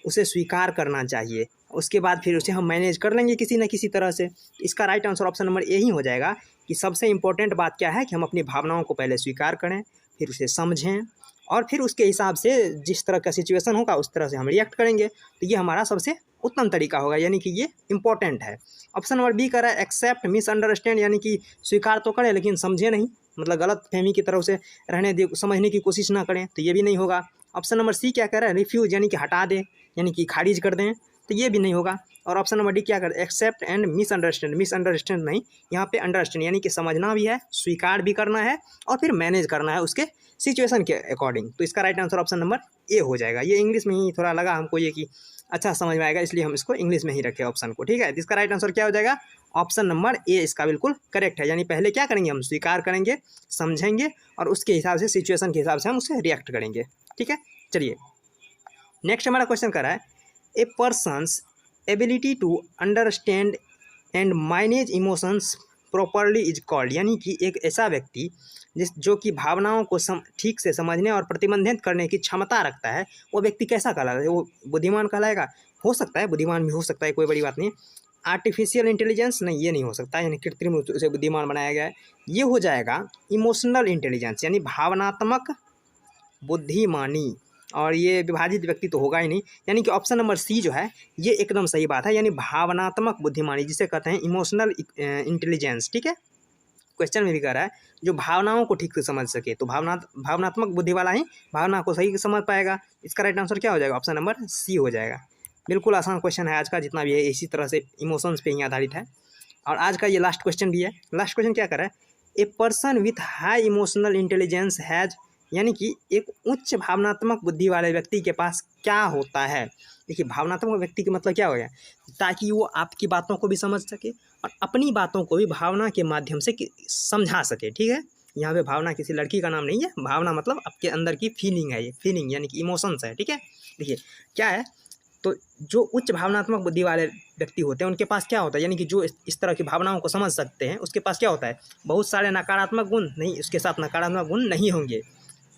उसे स्वीकार करना चाहिए, उसके बाद फिर उसे हम मैनेज कर लेंगे किसी न किसी तरह से। इसका right answer option number A ही हो जाएगा कि सबसे इम्पोर्टेंट बात क्या है कि हम अपनी भावनाओं को पहले स्वीकार करें, फिर उसे समझें, और फिर उसके हिसाब से जिस तरह का सिचुएशन होगा उस तरह से हम रिएक्ट करेंगे। तो ये हमारा सबसे उत्तम तरीका होगा, यानी कि ये इंपॉर्टेंट है। ऑप्शन नंबर बी कह रहा है एक्सेप्ट मिसअंडरस्टैंड, यानी कि स्वीकार तो करें लेकिन समझे नहीं, मतलब गलत फहमी की तरफ से रहने दे, समझने की कोशिश ना करें, तो ये भी नहीं होगा। ऑप्शन नंबर सी क्या कह रहा है? रिफ्यूज, यानी कि हटा दें, यानी कि खारिज कर दें, तो ये भी नहीं होगा। और ऑप्शन नंबर डी क्या कर एक्सेप्ट एंड मिसअंडरस्टैंड, मिसअंडरस्टैंड नहीं, यहाँ पे अंडरस्टैंड, यानी कि समझना भी है, स्वीकार भी करना है, और फिर मैनेज करना है उसके सिचुएशन के अकॉर्डिंग। तो इसका right answer option number A हो जाएगा। ये इंग्लिश में ही थोड़ा लगा हमको ये कि अच्छा समझ में आएगा, इसलिए हम इसको इंग्लिश में ही रखें ऑप्शन को, ठीक है। इसका राइट आंसर क्या हो जाएगा? ऑप्शन नंबर ए इसका बिल्कुल करेक्ट है। यानी पहले क्या करेंगे? हम स्वीकार करेंगे, समझेंगे, और उसके हिसाब से सिचुएशन के हिसाब से हम उसे रिएक्ट करेंगे, ठीक है। चलिए नेक्स्ट हमारा क्वेश्चन कर रहा है a person's ability to understand and manage emotions properly is called, यानी कि एक ऐसा व्यक्ति जो कि भावनाओं को ठीक से समझने और प्रतिबंधित करने की क्षमता रखता है, वो व्यक्ति कैसा कहलाएगा? वो बुद्धिमान कहलाएगा। हो सकता है बुद्धिमान भी हो सकता है, कोई बड़ी बात नहीं। आर्टिफिशियल इंटेलिजेंस नहीं, ये नहीं हो सकता, यानी कृत्रिम रूप से बुद्धिमान बनाया गया है। ये हो जाएगा इमोशनल इंटेलिजेंस, यानी भावनात्मक बुद्धिमानी। और ये विभाजित व्यक्ति तो होगा ही नहीं, यानी कि ऑप्शन नंबर सी जो है ये एकदम सही बात है, यानी भावनात्मक बुद्धिमानी जिसे कहते हैं इमोशनल इंटेलिजेंस। ठीक है, क्वेश्चन में भी कह रहा है जो भावनाओं को ठीक से समझ सके, तो भावनात्मक बुद्धि वाला ही भावना को सही समझ पाएगा। इसका राइट आंसर क्या हो जाएगा? ऑप्शन नंबर सी हो जाएगा। बिल्कुल आसान क्वेश्चन है आज का, जितना भी है इसी तरह से इमोशंस पे ही आधारित है। और आज का ये लास्ट क्वेश्चन भी है। लास्ट क्वेश्चन क्या कर रहा है? A person with high emotional intelligence has, यानी कि एक उच्च भावनात्मक बुद्धि वाले व्यक्ति के पास क्या होता है? देखिए, भावनात्मक व्यक्ति का मतलब क्या हो गया? ताकि वो आपकी बातों को भी समझ सके और अपनी बातों को भी भावना के माध्यम से समझा सके। ठीक है, यहाँ पे भावना किसी लड़की का नाम नहीं है, भावना मतलब आपके अंदर की फीलिंग है, ये फीलिंग यानी कि इमोशंस है। ठीक है, देखिए क्या है, तो जो उच्च भावनात्मक बुद्धि वाले व्यक्ति होते हैं उनके पास क्या होता है, यानी कि जो इस तरह की भावनाओं को समझ सकते हैं उसके पास क्या होता है? बहुत सारे नकारात्मक गुण नहीं, उसके साथ नकारात्मक गुण नहीं होंगे।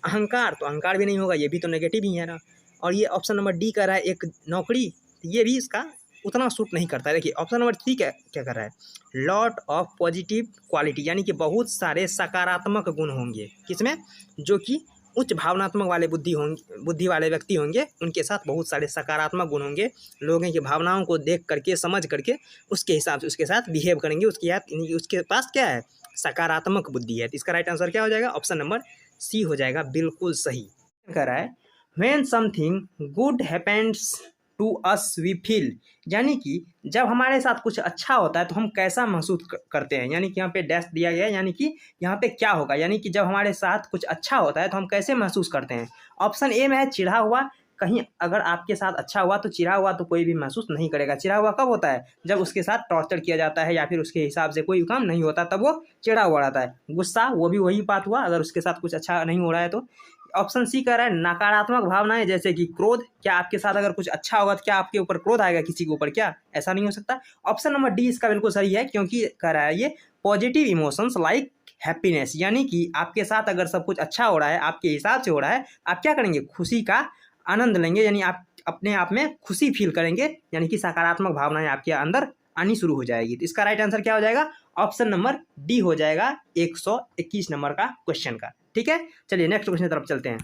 अहंकार, तो अहंकार भी नहीं होगा, ये भी तो नेगेटिव ही है ना। और ये ऑप्शन नंबर डी कर रहा है एक नौकरी, ये भी इसका उतना सूट नहीं करता है। देखिए ऑप्शन नंबर सी क्या क्या कर रहा है? लॉट ऑफ पॉजिटिव क्वालिटी, यानी कि बहुत सारे सकारात्मक गुण होंगे किसमें? जो कि उच्च भावनात्मक वाले बुद्धि वाले व्यक्ति होंगे, उनके साथ बहुत सारे सकारात्मक गुण होंगे। लोगों की भावनाओं को देख करके, समझ करके उसके हिसाब से उसके साथ बिहेव करेंगे। उसके पास क्या है? सकारात्मक बुद्धि है। तो इसका राइट आंसर क्या हो जाएगा? ऑप्शन नंबर सी हो जाएगा, बिल्कुल सही। कह रहा है when something good happens to us we feel, यानी कि जब हमारे साथ कुछ अच्छा होता है तो हम कैसा महसूस करते हैं। यानी कि यहाँ पे डैश दिया गया है, यानी कि यहाँ पे क्या होगा, यानी कि जब हमारे साथ कुछ अच्छा होता है तो हम कैसे महसूस करते हैं। ऑप्शन ए में है चिढ़ा हुआ। कहीं अगर आपके साथ अच्छा हुआ तो चिढ़ा हुआ तो कोई भी महसूस नहीं करेगा। चिढ़ा हुआ कब होता है? जब उसके साथ टॉर्चर किया जाता है या फिर उसके हिसाब से कोई काम नहीं होता, तब वो चिढ़ा हुआ रहता है। गुस्सा, वो भी वही बात हुआ अगर उसके साथ कुछ अच्छा नहीं हो रहा है तो। ऑप्शन सी कह रहा है नकारात्मक भावनाएं, जैसे कि क्रोध। क्या आपके साथ अगर कुछ अच्छा होगा तो क्या आपके ऊपर क्रोध आएगा किसी के ऊपर? क्या ऐसा नहीं हो सकता। ऑप्शन नंबर डी इसका बिल्कुल सही है, क्योंकि कह रहा है ये पॉजिटिव इमोशंस लाइक हैप्पीनेस, यानी कि आपके साथ अगर सब कुछ अच्छा हो रहा है, आपके हिसाब से हो रहा है, आप क्या करेंगे? खुशी का आनंद लेंगे, यानी आप अपने आप में खुशी फील करेंगे, यानी कि सकारात्मक भावनाएं आपके अंदर आनी शुरू हो जाएगी। तो इसका राइट आंसर क्या हो जाएगा? ऑप्शन नंबर डी हो जाएगा 121 नंबर का क्वेश्चन का। ठीक है, चलिए नेक्स्ट क्वेश्चन की तरफ चलते हैं।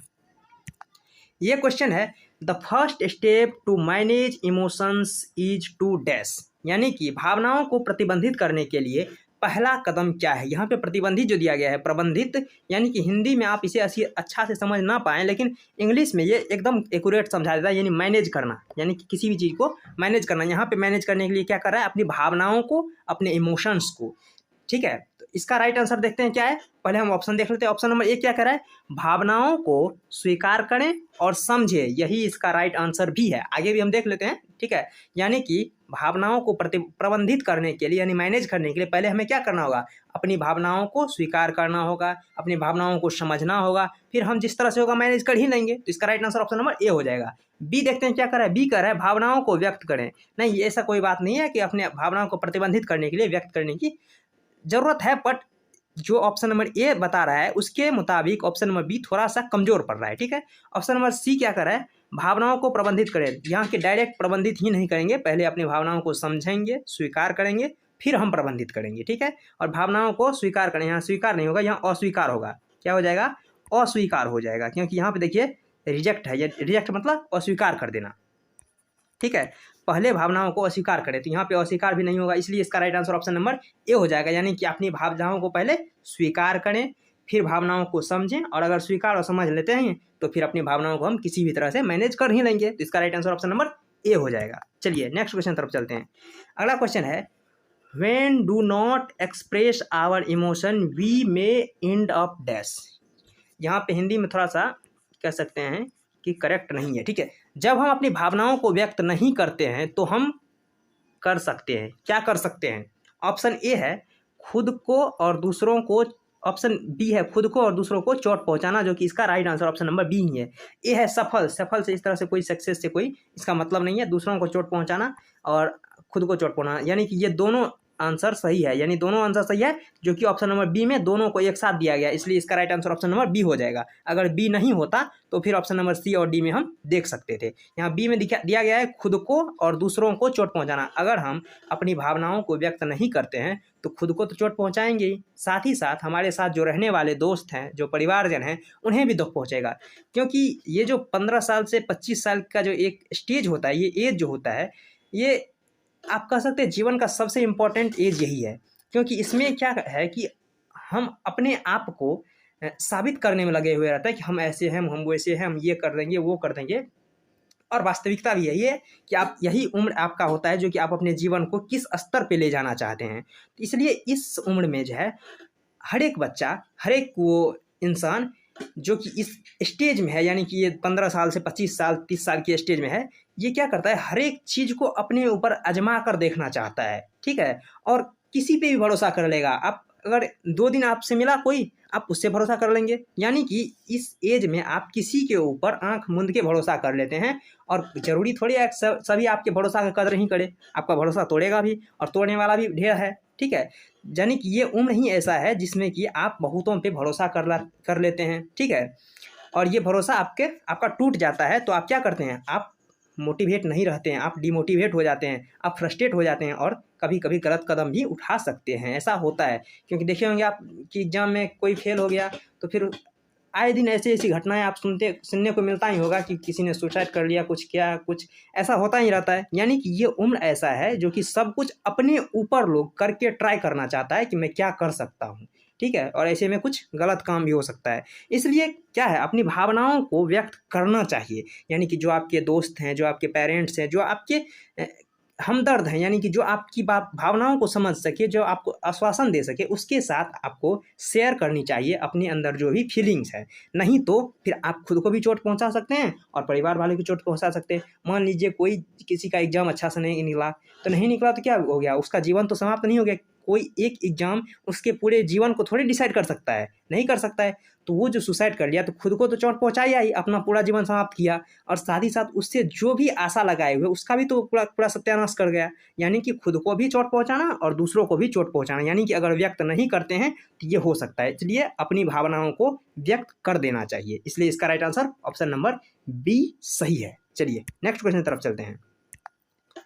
ये क्वेश्चन है the first step to manage emotions is to dash, यानी कि भावनाओं को प्रतिबंधित करने के लिए पहला कदम क्या है। यहाँ पे प्रतिबंधित जो दिया गया है, प्रबंधित, यानी कि हिंदी में आप इसे अच्छा से समझ ना पाएँ, लेकिन इंग्लिश में ये एकदम एक्यूरेट समझा देता है, यानी मैनेज करना, यानी कि किसी भी चीज़ को मैनेज करना। यहाँ पे मैनेज करने के लिए क्या कर रहा है? अपनी भावनाओं को, अपने इमोशंस को। ठीक है, तो इसका राइट आंसर देखते हैं क्या है। पहले हम ऑप्शन देख लेते हैं। ऑप्शन नंबर ए क्या कर रहा है? भावनाओं को स्वीकार करें और समझे, यही इसका राइट आंसर भी है। आगे भी हम देख लेते हैं। ठीक है, यानी कि भावनाओं को प्रबंधित करने के लिए, यानी मैनेज करने के लिए पहले हमें क्या करना होगा? अपनी भावनाओं को स्वीकार करना होगा, अपनी भावनाओं को समझना होगा, फिर हम जिस तरह से होगा मैनेज कर ही लेंगे। तो इसका right answer option number A हो जाएगा। बी देखते हैं क्या कर रहा है। बी कर रहा है भावनाओं को व्यक्त करें। नहीं, ऐसा कोई बात नहीं है कि अपने भावनाओं को प्रतिबंधित करने के लिए व्यक्त करने की जरूरत है, बट जो ऑप्शन नंबर ए बता रहा है उसके मुताबिक ऑप्शन नंबर बी थोड़ा सा कमजोर पड़ रहा है। ठीक है, ऑप्शन नंबर सी क्या कर रहा है? भावनाओं को प्रबंधित करें। यहाँ के डायरेक्ट प्रबंधित ही नहीं करेंगे, पहले अपनी भावनाओं को समझेंगे, स्वीकार करेंगे, फिर हम प्रबंधित करेंगे। ठीक है, और भावनाओं को स्वीकार करें, यहाँ स्वीकार नहीं होगा, यहाँ अस्वीकार होगा। क्या हो जाएगा? अस्वीकार हो जाएगा, क्योंकि यहाँ पे देखिए रिजेक्ट है, ये रिजेक्ट मतलब अस्वीकार कर देना। ठीक है, पहले भावनाओं को अस्वीकार करें, तो यहाँ पे अस्वीकार भी नहीं होगा, इसलिए इसका right answer option number A हो जाएगा। यानी कि अपनी भावनाओं को पहले स्वीकार करें, फिर भावनाओं को समझें, और अगर स्वीकार और समझ लेते हैं तो फिर अपनी भावनाओं को हम किसी भी तरह से मैनेज कर ही लेंगे। तो इसका right answer option number A हो जाएगा। चलिए नेक्स्ट क्वेश्चन तरफ चलते हैं। अगला क्वेश्चन है when do not express our emotion we may end up dash. यहाँ पे हिंदी में थोड़ा सा कह सकते हैं कि करेक्ट नहीं है। ठीक है, जब हम अपनी भावनाओं को व्यक्त नहीं करते हैं तो हम कर सकते हैं, क्या कर सकते हैं? ऑप्शन ए है खुद को और दूसरों को, ऑप्शन बी है खुद को और दूसरों को चोट पहुंचाना, जो कि इसका right answer option number B ही है। ए है सफल, सफल से इस तरह से कोई सक्सेस से कोई इसका मतलब नहीं है। दूसरों को चोट पहुंचाना और खुद को चोट पहुंचाना, यानी कि ये दोनों आंसर सही है, यानी दोनों आंसर सही है, जो कि ऑप्शन नंबर बी में दोनों को एक साथ दिया गया, इसलिए इसका right answer option number B हो जाएगा। अगर बी नहीं होता तो फिर ऑप्शन नंबर सी और डी में हम देख सकते थे। यहाँ बी में दिया गया है खुद को और दूसरों को चोट पहुंचाना। अगर हम अपनी भावनाओं को व्यक्त नहीं करते हैं तो खुद को तो चोट पहुंचाएंगे ही, साथ ही साथ हमारे साथ जो रहने वाले दोस्त हैं, जो परिवारजन हैं, उन्हें भी दुख पहुंचेगा। क्योंकि ये जो 15 साल से 25 साल का जो एक स्टेज होता है, ये एज जो होता है, ये आप कह सकते हैं जीवन का सबसे इम्पोर्टेंट एज यही है। क्योंकि इसमें क्या है कि हम अपने आप को साबित करने में लगे हुए रहता है कि हम ऐसे हैं, हम वैसे हैं, हम ये कर देंगे, वो कर देंगे। और वास्तविकता भी यही है कि आप यही उम्र आपका होता है जो कि आप अपने जीवन को किस स्तर पे ले जाना चाहते हैं। तो इसलिए इस उम्र में जो है हर एक बच्चा, हर एक वो इंसान जो कि इस स्टेज में है, यानी कि ये 15 साल से 25 साल 30 साल की स्टेज में है, ये क्या करता है, हर एक चीज़ को अपने ऊपर आजमा कर देखना चाहता है, ठीक है। और किसी पे भी भरोसा कर लेगा। आप अगर 2 दिन आपसे मिला कोई, आप उससे भरोसा कर लेंगे। यानी कि इस एज में आप किसी के ऊपर आंख मूंद के भरोसा कर लेते हैं। और ज़रूरी थोड़ी है सभी आपके भरोसा का कदर ही करे, आपका भरोसा तोड़ेगा भी और तोड़ने वाला भी ढेर है, ठीक है। यानी कि ये उम्र ही ऐसा है जिसमें कि आप बहुतों पे भरोसा कर लेते हैं, ठीक है। और ये भरोसा आपका टूट जाता है तो आप क्या करते हैं, आप मोटिवेट नहीं रहते हैं, आप डिमोटिवेट हो जाते हैं, आप फ्रस्ट्रेट हो जाते हैं और कभी कभी गलत कदम भी उठा सकते हैं। ऐसा होता है, क्योंकि देखे होंगे आप कि एग्जाम में कोई फेल हो गया तो फिर आए दिन ऐसी ऐसी घटनाएं आप सुनने को मिलता ही होगा कि किसी ने सुसाइड कर लिया, कुछ किया, कुछ ऐसा होता ही रहता है। यानी कि ये उम्र ऐसा है जो कि सब कुछ अपने ऊपर लोग करके ट्राई करना चाहता है कि मैं क्या कर सकता हूँ, ठीक है। और ऐसे में कुछ गलत काम भी हो सकता है। इसलिए क्या है, अपनी भावनाओं को व्यक्त करना चाहिए। यानी कि जो आपके दोस्त हैं, जो आपके पेरेंट्स हैं, जो आपके हमदर्द हैं, यानी कि जो आपकी भावनाओं को समझ सके, जो आपको आश्वासन दे सके, उसके साथ आपको शेयर करनी चाहिए अपने अंदर जो भी फीलिंग्स है। नहीं तो फिर आप खुद को भी चोट पहुंचा सकते हैं और परिवार वाले को चोट पहुंचा सकते हैं। मान लीजिए कोई किसी का एग्जाम अच्छा से नहीं निकला, तो नहीं निकला तो क्या हो गया, उसका जीवन तो समाप्त नहीं हो गया। कोई एक एग्जाम उसके पूरे जीवन को थोड़ी डिसाइड कर सकता है, नहीं कर सकता है। तो वो जो सुसाइड कर लिया तो खुद को तो चोट पहुंचाई ही, अपना पूरा जीवन समाप्त किया और साथ ही साथ उससे जो भी आशा लगाए हुए उसका भी तो पूरा पूरा सत्यानाश कर गया। यानी कि खुद को भी चोट पहुंचाना और दूसरों को भी चोट पहुंचाना। यानी कि अगर व्यक्त नहीं करते हैं तो ये हो सकता है। इसलिए अपनी भावनाओं को व्यक्त कर देना चाहिए। इसलिए इसका right answer option number B सही है। चलिए नेक्स्ट क्वेश्चन की तरफ चलते हैं।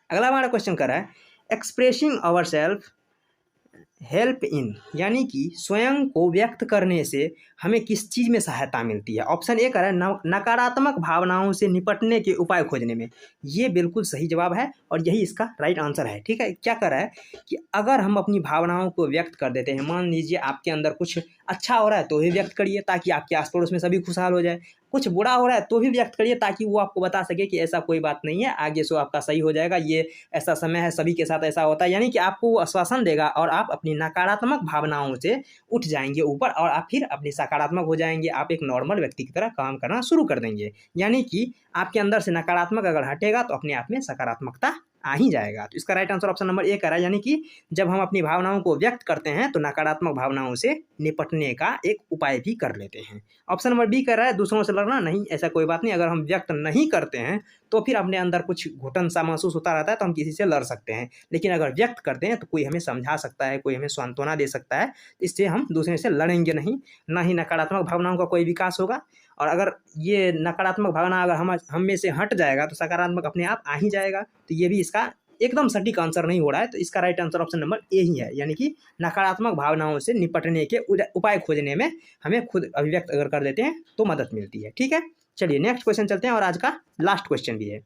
अगला हमारा क्वेश्चन कर रहा है expressing our self help in, यानी कि स्वयं को व्यक्त करने से हमें किस चीज़ में सहायता मिलती है। ऑप्शन ए कर रहा है नकारात्मक भावनाओं से निपटने के उपाय खोजने में। ये बिल्कुल सही जवाब है और यही इसका राइट आंसर है, ठीक है। क्या कर रहा है कि अगर हम अपनी भावनाओं को व्यक्त कर देते हैं, मान लीजिए आपके अंदर कुछ अच्छा हो रहा है तो भी व्यक्त करिए ताकि आपके आस पड़ोस में सभी खुशहाल हो जाए। कुछ बुरा हो रहा है तो भी व्यक्त करिए ताकि वो आपको बता सके कि ऐसा कोई बात नहीं है, आगे से आपका सही हो जाएगा, ये ऐसा समय है, सभी के साथ ऐसा होता है। यानी कि आपको वो आश्वासन देगा और आप अपनी नकारात्मक भावनाओं से उठ जाएंगे ऊपर और आप फिर अपने सकारात्मक हो जाएंगे। आप एक नॉर्मल व्यक्ति की तरह काम करना शुरू कर देंगे। यानी कि आपके अंदर से नकारात्मक अगर हटेगा तो अपने आप में सकारात्मकता आ ही जाएगा। तो इसका राइट आंसर ऑप्शन नंबर ए का है। यानी कि जब हम अपनी भावनाओं को व्यक्त करते हैं तो नकारात्मक भावनाओं से निपटने का एक उपाय भी कर लेते हैं। ऑप्शन नंबर बी कह रहा है दूसरों से लड़ना, नहीं ऐसा कोई बात नहीं। अगर हम व्यक्त नहीं करते हैं तो फिर अपने अंदर कुछ घुटन सा महसूस होता रहता है तो हम किसी से लड़ सकते हैं। लेकिन अगर व्यक्त करते हैं तो कोई हमें समझा सकता है, कोई हमें सांत्वना दे सकता है, इससे हम दूसरे से लड़ेंगे नहीं, ना ही नकारात्मक भावनाओं का कोई विकास होगा। और अगर ये नकारात्मक भावना अगर हम में से हट जाएगा तो सकारात्मक अपने आप आ ही जाएगा। तो ये भी इसका एकदम सटीक आंसर नहीं हो रहा है। तो इसका right answer option number A ही है। यानी कि नकारात्मक भावनाओं से निपटने के उपाय खोजने में हमें खुद अभिव्यक्त अगर कर देते हैं तो मदद मिलती है, ठीक है। चलिए नेक्स्ट क्वेश्चन चलते हैं और आज का लास्ट क्वेश्चन भी है।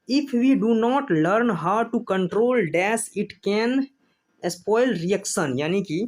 If we do not learn how to control dash it can spoil reaction, यानी कि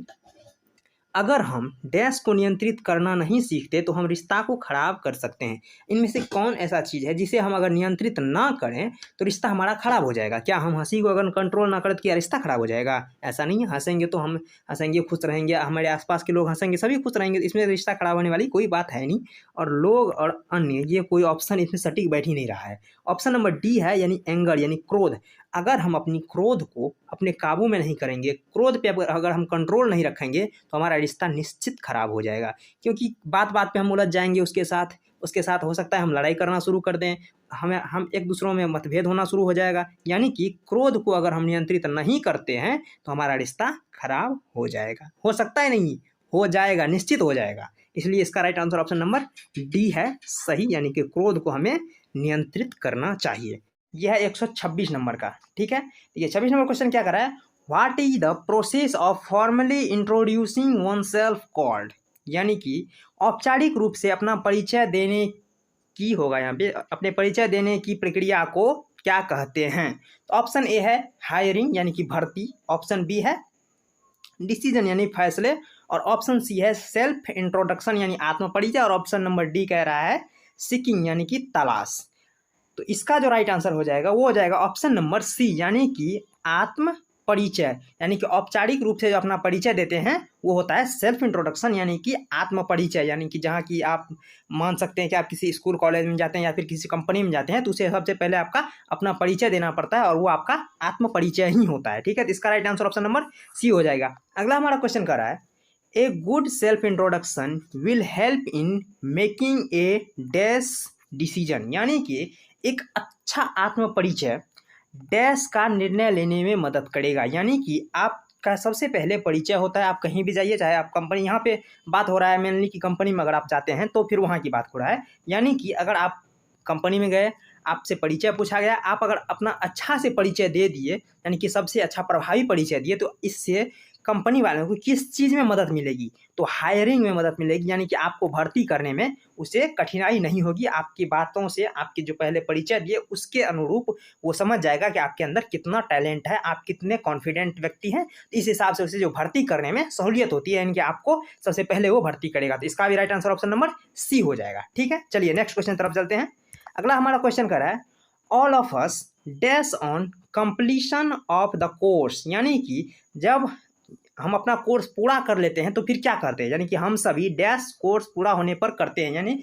अगर हम डैश को नियंत्रित करना नहीं सीखते तो हम रिश्ता को खराब कर सकते हैं। इनमें से कौन ऐसा चीज़ है जिसे हम अगर नियंत्रित ना करें तो रिश्ता हमारा खराब हो जाएगा। क्या हम हंसी को अगर कंट्रोल ना करें तो क्या रिश्ता खराब हो जाएगा? ऐसा नहीं है। हंसेंगे तो हम हंसेंगे, खुश रहेंगे, हमारे आसपास के लोग हंसेंगे, सभी खुश रहेंगे, इसमें रिश्ता खराब होने वाली कोई बात है नहीं। और लोग और अन्य ये कोई ऑप्शन इसमें सटीक बैठ ही नहीं रहा है। ऑप्शन नंबर डी है, यानी एंगर यानी क्रोध। अगर हम अपनी क्रोध को अपने काबू में नहीं करेंगे, क्रोध पे अगर हम कंट्रोल नहीं रखेंगे तो हमारा रिश्ता निश्चित खराब हो जाएगा, क्योंकि बात बात पे हम उलझ जाएंगे उसके साथ हो सकता है हम लड़ाई करना शुरू कर दें, हम एक दूसरों में मतभेद होना शुरू हो जाएगा। यानी कि क्रोध को अगर हम नियंत्रित नहीं करते हैं तो हमारा रिश्ता खराब हो जाएगा। हो सकता है नहीं, हो जाएगा, निश्चित हो जाएगा। इसलिए इसका right answer option number D है सही, यानी कि क्रोध को हमें नियंत्रित करना चाहिए। यह है 126 नंबर का। ठीक है, ये 26 नंबर क्वेश्चन क्या कर रहा है, what is the process of formally introducing one self called, यानी कि औपचारिक रूप से अपना परिचय देने की होगा, यहाँ पे अपने परिचय देने की प्रक्रिया को क्या कहते हैं। तो ऑप्शन ए है हायरिंग यानी कि भर्ती, ऑप्शन बी है डिसीजन यानी फैसले, और ऑप्शन सी है सेल्फ इंट्रोडक्शन यानी आत्म परिचय, और ऑप्शन नंबर डी कह रहा है सीकिंग यानी कि तलाश। तो इसका जो राइट आंसर हो जाएगा वो हो जाएगा ऑप्शन नंबर सी, यानी कि आत्म परिचय, यानी कि औपचारिक रूप से जो अपना परिचय देते हैं वो होता है सेल्फ इंट्रोडक्शन यानी कि आत्म परिचय। यानी कि जहाँ की आप मान सकते हैं कि आप किसी स्कूल कॉलेज में जाते हैं या फिर किसी कंपनी में जाते हैं तो उसे सबसे पहले आपका अपना परिचय देना पड़ता है और वो आपका आत्म परिचय ही होता है। ठीक है, तो इसका right answer option number C हो जाएगा। अगला हमारा क्वेश्चन कर रहा है, a good self introduction will help in making a dash decision, यानी कि एक अच्छा आत्म परिचय डैश का निर्णय लेने में मदद करेगा। यानी कि आपका सबसे पहले परिचय होता है, आप कहीं भी जाइए, चाहे आप कंपनी, यहाँ पे बात हो रहा है मेनली कि कंपनी में अगर आप जाते हैं तो फिर वहाँ की बात हो रहा है। यानी कि अगर आप कंपनी में गए, आपसे परिचय पूछा गया, आप अगर अपना अच्छा से परिचय दे दिए, यानी कि सबसे अच्छा प्रभावी परिचय दिए, तो इससे कंपनी वालों को किस चीज़ में मदद मिलेगी, तो हायरिंग में मदद मिलेगी। यानी कि आपको भर्ती करने में उसे कठिनाई नहीं होगी। आपकी बातों से, आपके जो पहले परिचय दिए उसके अनुरूप वो समझ जाएगा कि आपके अंदर कितना टैलेंट है, आप कितने कॉन्फिडेंट व्यक्ति हैं। तो इस हिसाब से उसे जो भर्ती करने में सहूलियत होती है, यानी कि आपको सबसे पहले वो भर्ती करेगा। तो इसका भी right answer option number C हो जाएगा। ठीक है, चलिए नेक्स्ट क्वेश्चन तरफ चलते हैं। अगला हमारा क्वेश्चन कर रहा है, all of us dash on completion of the course, यानी कि जब हम अपना कोर्स पूरा कर लेते हैं तो फिर क्या करते हैं, यानी कि हम सभी डैश कोर्स पूरा होने पर करते हैं। यानी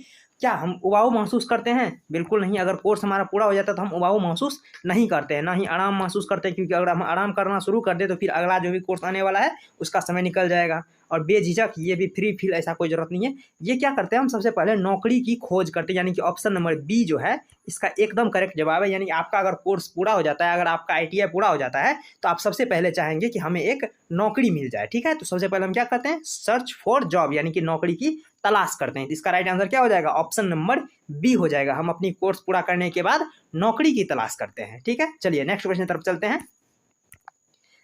क्या हम उबाऊ महसूस करते हैं? बिल्कुल नहीं। अगर कोर्स हमारा पूरा हो जाता है तो हम उबाऊ महसूस नहीं करते हैं, ना ही आराम महसूस करते हैं, क्योंकि अगर हम आराम करना शुरू कर दें तो फिर अगला जो भी कोर्स आने वाला है उसका समय निकल जाएगा। और बेझिझक ये भी फ्री फील, ऐसा कोई ज़रूरत नहीं है। ये क्या करते हैं, हम सबसे पहले नौकरी की खोज करते हैं, यानी कि ऑप्शन नंबर बी जो है इसका एकदम करेक्ट जवाब है। यानी आपका अगर कोर्स पूरा हो जाता है, अगर आपका ITI पूरा हो जाता है तो आप सबसे पहले चाहेंगे कि हमें एक नौकरी मिल जाए। ठीक है, तो सबसे पहले हम क्या करते हैं, सर्च फॉर जॉब, यानी कि नौकरी की तलाश करते हैं। तो इसका राइट आंसर क्या हो जाएगा, ऑप्शन नंबर बी हो जाएगा। हम अपनी कोर्स पूरा करने के बाद नौकरी की तलाश करते हैं। ठीक है, चलिए नेक्स्ट क्वेश्चन तरफ चलते हैं।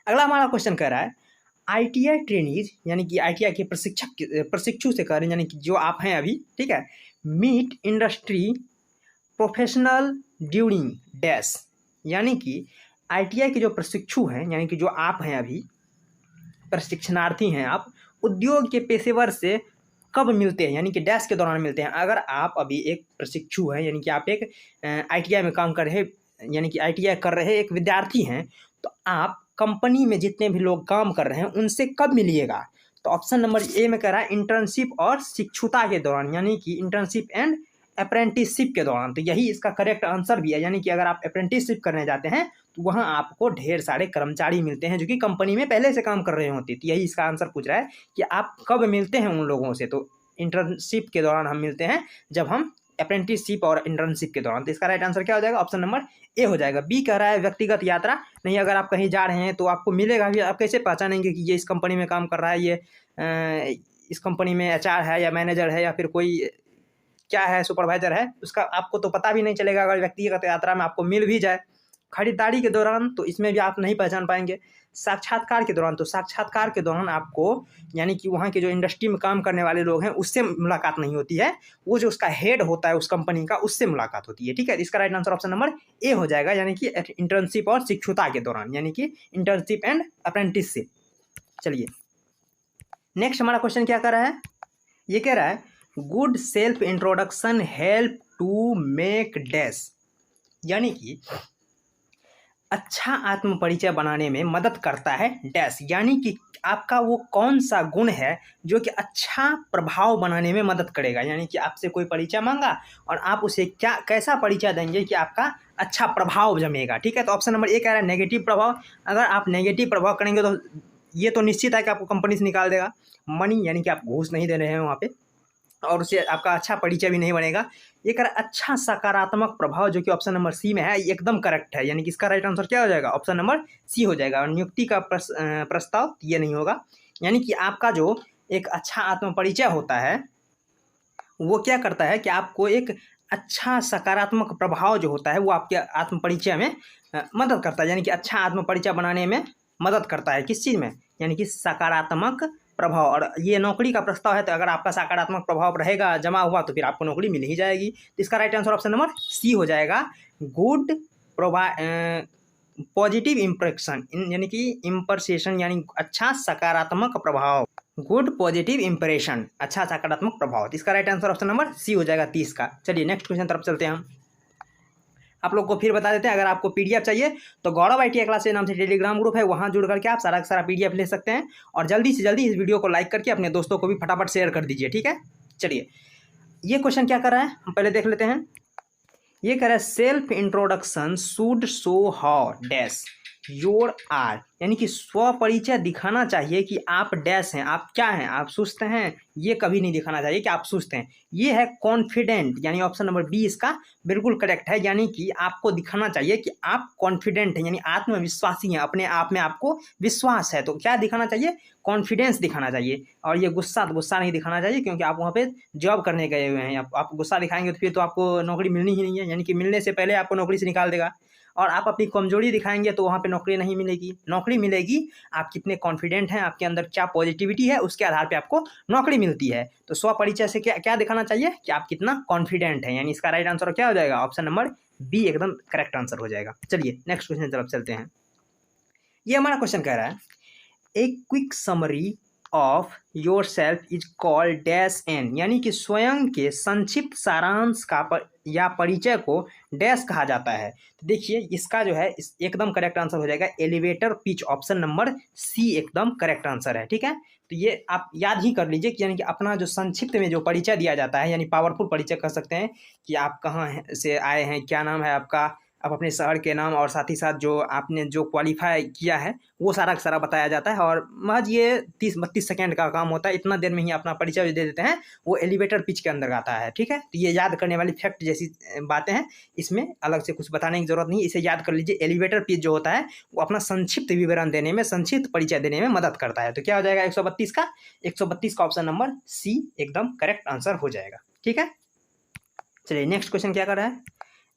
अगला हमारा क्वेश्चन कह रहा है, ITI ट्रेनीज, यानी कि ITI के प्रशिक्षु से कह रहे हैं, यानी कि जो आप हैं अभी, ठीक है, meat industry professional during dash, यानी कि ITI के जो प्रशिक्षु हैं, यानी कि जो आप हैं अभी प्रशिक्षणार्थी हैं, आप उद्योग के पेशेवर से कब मिलते हैं, यानी कि डैश के दौरान मिलते हैं। अगर आप अभी एक प्रशिक्षु हैं, यानी कि आप एक ITI में काम कर रहे, यानी कि ITI कर रहे एक विद्यार्थी हैं, तो आप कंपनी में जितने भी लोग काम कर रहे हैं उनसे कब मिलिएगा। तो ऑप्शन नंबर ए में कह रहा है इंटर्नशिप और शिक्षुता के दौरान, यानी कि इंटर्नशिप एंड अप्रेंटिसशिप के दौरान। तो यही इसका करेक्ट आंसर भी है। यानी कि अगर आप अप्रेंटिसशिप करने जाते हैं तो वहाँ आपको ढेर सारे कर्मचारी मिलते हैं जो कि कंपनी में पहले से काम कर रहे होते हैं। तो यही इसका आंसर पूछ रहा है कि आप कब मिलते हैं उन लोगों से। तो इंटर्नशिप के दौरान हम मिलते हैं, जब हम अप्रेंटिसशिप और इंटर्नशिप के दौरान। तो इसका राइट आंसर क्या हो जाएगा, ऑप्शन नंबर ए हो जाएगा। बी कह रहा है व्यक्तिगत यात्रा नहीं, अगर आप कहीं जा रहे हैं तो आपको मिलेगा भी, आप कैसे पहचानेंगे कि ये इस कंपनी में काम कर रहा है, ये इस कंपनी में HR है या मैनेजर है या फिर कोई क्या है, सुपरवाइजर है, उसका आपको तो पता भी नहीं चलेगा अगर व्यक्तिगत यात्रा में आपको मिल भी जाए। खरीदारी के दौरान तो इसमें भी आप नहीं पहचान पाएंगे। साक्षात्कार के दौरान, तो साक्षात्कार के दौरान आपको, यानी कि वहाँ के जो इंडस्ट्री में काम करने वाले लोग हैं उससे मुलाकात नहीं होती है, वो जो उसका हेड होता है उस कंपनी का, उससे मुलाकात होती है। ठीक है, इसका right answer option number A हो जाएगा, यानी कि इंटर्नशिप और शिक्षुता के दौरान, यानी कि इंटर्नशिप एंड अप्रेंटिसशिप। चलिए नेक्स्ट हमारा क्वेश्चन क्या कर रहा है, ये कह रहा है good self introduction help to make dash, यानी कि अच्छा आत्म परिचय बनाने में मदद करता है डैश, यानी कि आपका वो कौन सा गुण है जो कि अच्छा प्रभाव बनाने में मदद करेगा। यानी कि आपसे कोई परिचय मांगा और आप उसे क्या कैसा परिचय देंगे कि आपका अच्छा प्रभाव जमेगा। ठीक है, तो ऑप्शन नंबर ए कह रहा है नेगेटिव प्रभाव। अगर आप नेगेटिव प्रभाव करेंगे तो ये तो निश्चित है कि आपको कंपनी से निकाल देगा। मनी यानी कि आप घूस नहीं दे रहे हैं वहाँ पे, और उससे आपका अच्छा परिचय भी नहीं बनेगा। ये कर अच्छा सकारात्मक प्रभाव, जो कि ऑप्शन नंबर सी में है, ये एकदम करेक्ट है। यानी कि इसका राइट आंसर क्या हो जाएगा, ऑप्शन नंबर सी हो जाएगा। और नियुक्ति का प्रस्ताव ये नहीं होगा। यानी कि आपका जो एक अच्छा आत्म परिचय होता है वो क्या करता है कि आपको एक अच्छा सकारात्मक प्रभाव जो होता है वो आपके आत्म परिचय में मदद करता है। यानी कि अच्छा आत्म परिचय बनाने में मदद करता है। किस चीज़ में, यानी कि सकारात्मक प्रभाव। और ये नौकरी का प्रस्ताव है, तो अगर आपका सकारात्मक प्रभाव रहेगा जमा हुआ तो फिर आपको नौकरी मिल ही जाएगी। तो इसका right answer option number C हो जाएगा। गुड पॉजिटिव इम्प्रेशन, यानी कि इम्प्रेशन यानी अच्छा सकारात्मक प्रभाव। गुड पॉजिटिव इम्प्रेशन, अच्छा सकारात्मक प्रभाव। इसका right answer option number C हो जाएगा 30 का। चलिए नेक्स्ट क्वेश्चन तरफ चलते हैं हम। आप लोग को फिर बता देते हैं, अगर आपको पीडीएफ चाहिए तो गौरव आईटीआई क्लास के नाम से टेलीग्राम ग्रुप है, वहाँ जुड़ करके आप सारा का सारा पीडीएफ ले सकते हैं। और जल्दी से जल्दी इस वीडियो को लाइक करके अपने दोस्तों को भी फटाफट शेयर कर दीजिए। ठीक है, चलिए ये क्वेश्चन क्या कर रहा है हम पहले देख लेते हैं। ये कह रहा है self introduction should show how dash your are, यानी कि स्व परिचय दिखाना चाहिए कि आप डैश हैं, आप क्या हैं, आप सुस्त हैं। ये कभी नहीं दिखाना चाहिए कि आप सुस्त हैं। ये है कॉन्फिडेंट, यानी ऑप्शन नंबर बी इसका बिल्कुल करेक्ट है। यानी कि आपको दिखाना चाहिए कि आप कॉन्फिडेंट हैं, यानी आत्मविश्वासी हैं, अपने आप में आपको विश्वास है। तो क्या दिखाना चाहिए, कॉन्फिडेंस दिखाना चाहिए। और ये गुस्सा नहीं दिखाना चाहिए, क्योंकि आप वहाँ पे जॉब करने गए हुए हैं। आप गुस्सा दिखाएंगे तो फिर तो आपको नौकरी मिलनी ही नहीं है, यानी कि मिलने से पहले आपको नौकरी से निकाल देगा। और आप अपनी कमजोरी दिखाएंगे तो वहाँ पे नौकरी नहीं मिलेगी। नौकरी मिलेगी आप कितने कॉन्फिडेंट हैं, आपके अंदर क्या पॉजिटिविटी है, उसके आधार पे आपको नौकरी मिलती है। तो स्व परिचय से क्या क्या दिखाना चाहिए कि आप कितना कॉन्फिडेंट हैं। यानी इसका राइट आंसर क्या हो जाएगा, ऑप्शन नंबर बी एकदम करेक्ट आंसर हो जाएगा। चलिए नेक्स्ट क्वेश्चन तरफ चलते हैं। ये हमारा क्वेश्चन कह रहा है a quick summary of yourself is called dash an, यानी कि स्वयं के संक्षिप्त सारांश का या परिचय को डैश कहा जाता है। तो देखिए इसका जो है एकदम करेक्ट आंसर हो जाएगा elevator pitch, option number C एकदम करेक्ट आंसर है। ठीक है, तो ये आप याद ही कर लीजिए कि यानी कि अपना जो संक्षिप्त में जो परिचय दिया जाता है, यानी पावरफुल परिचय कर सकते हैं कि आप कहाँ से आए हैं, क्या नाम है आपका, आप अपने शहर के नाम और साथ ही साथ जो आपने जो क्वालिफाई किया है वो सारा का सारा बताया जाता है। और महज ये 30-32 सेकेंड का काम होता है, इतना देर में ही अपना परिचय दे देते हैं। वो एलिवेटर पिच के अंदर आता है। ठीक है, तो ये याद करने वाली फैक्ट जैसी बातें हैं, इसमें अलग से कुछ बताने की जरूरत नहीं, इसे याद कर लीजिए। एलिवेटर पिच जो होता है वो अपना संक्षिप्त विवरण देने में, संक्षिप्त परिचय देने में मदद करता है। तो क्या हो जाएगा 132 का, 132 का ऑप्शन नंबर सी एकदम करेक्ट आंसर हो जाएगा। ठीक है, चलिए नेक्स्ट क्वेश्चन क्या कर रहा है।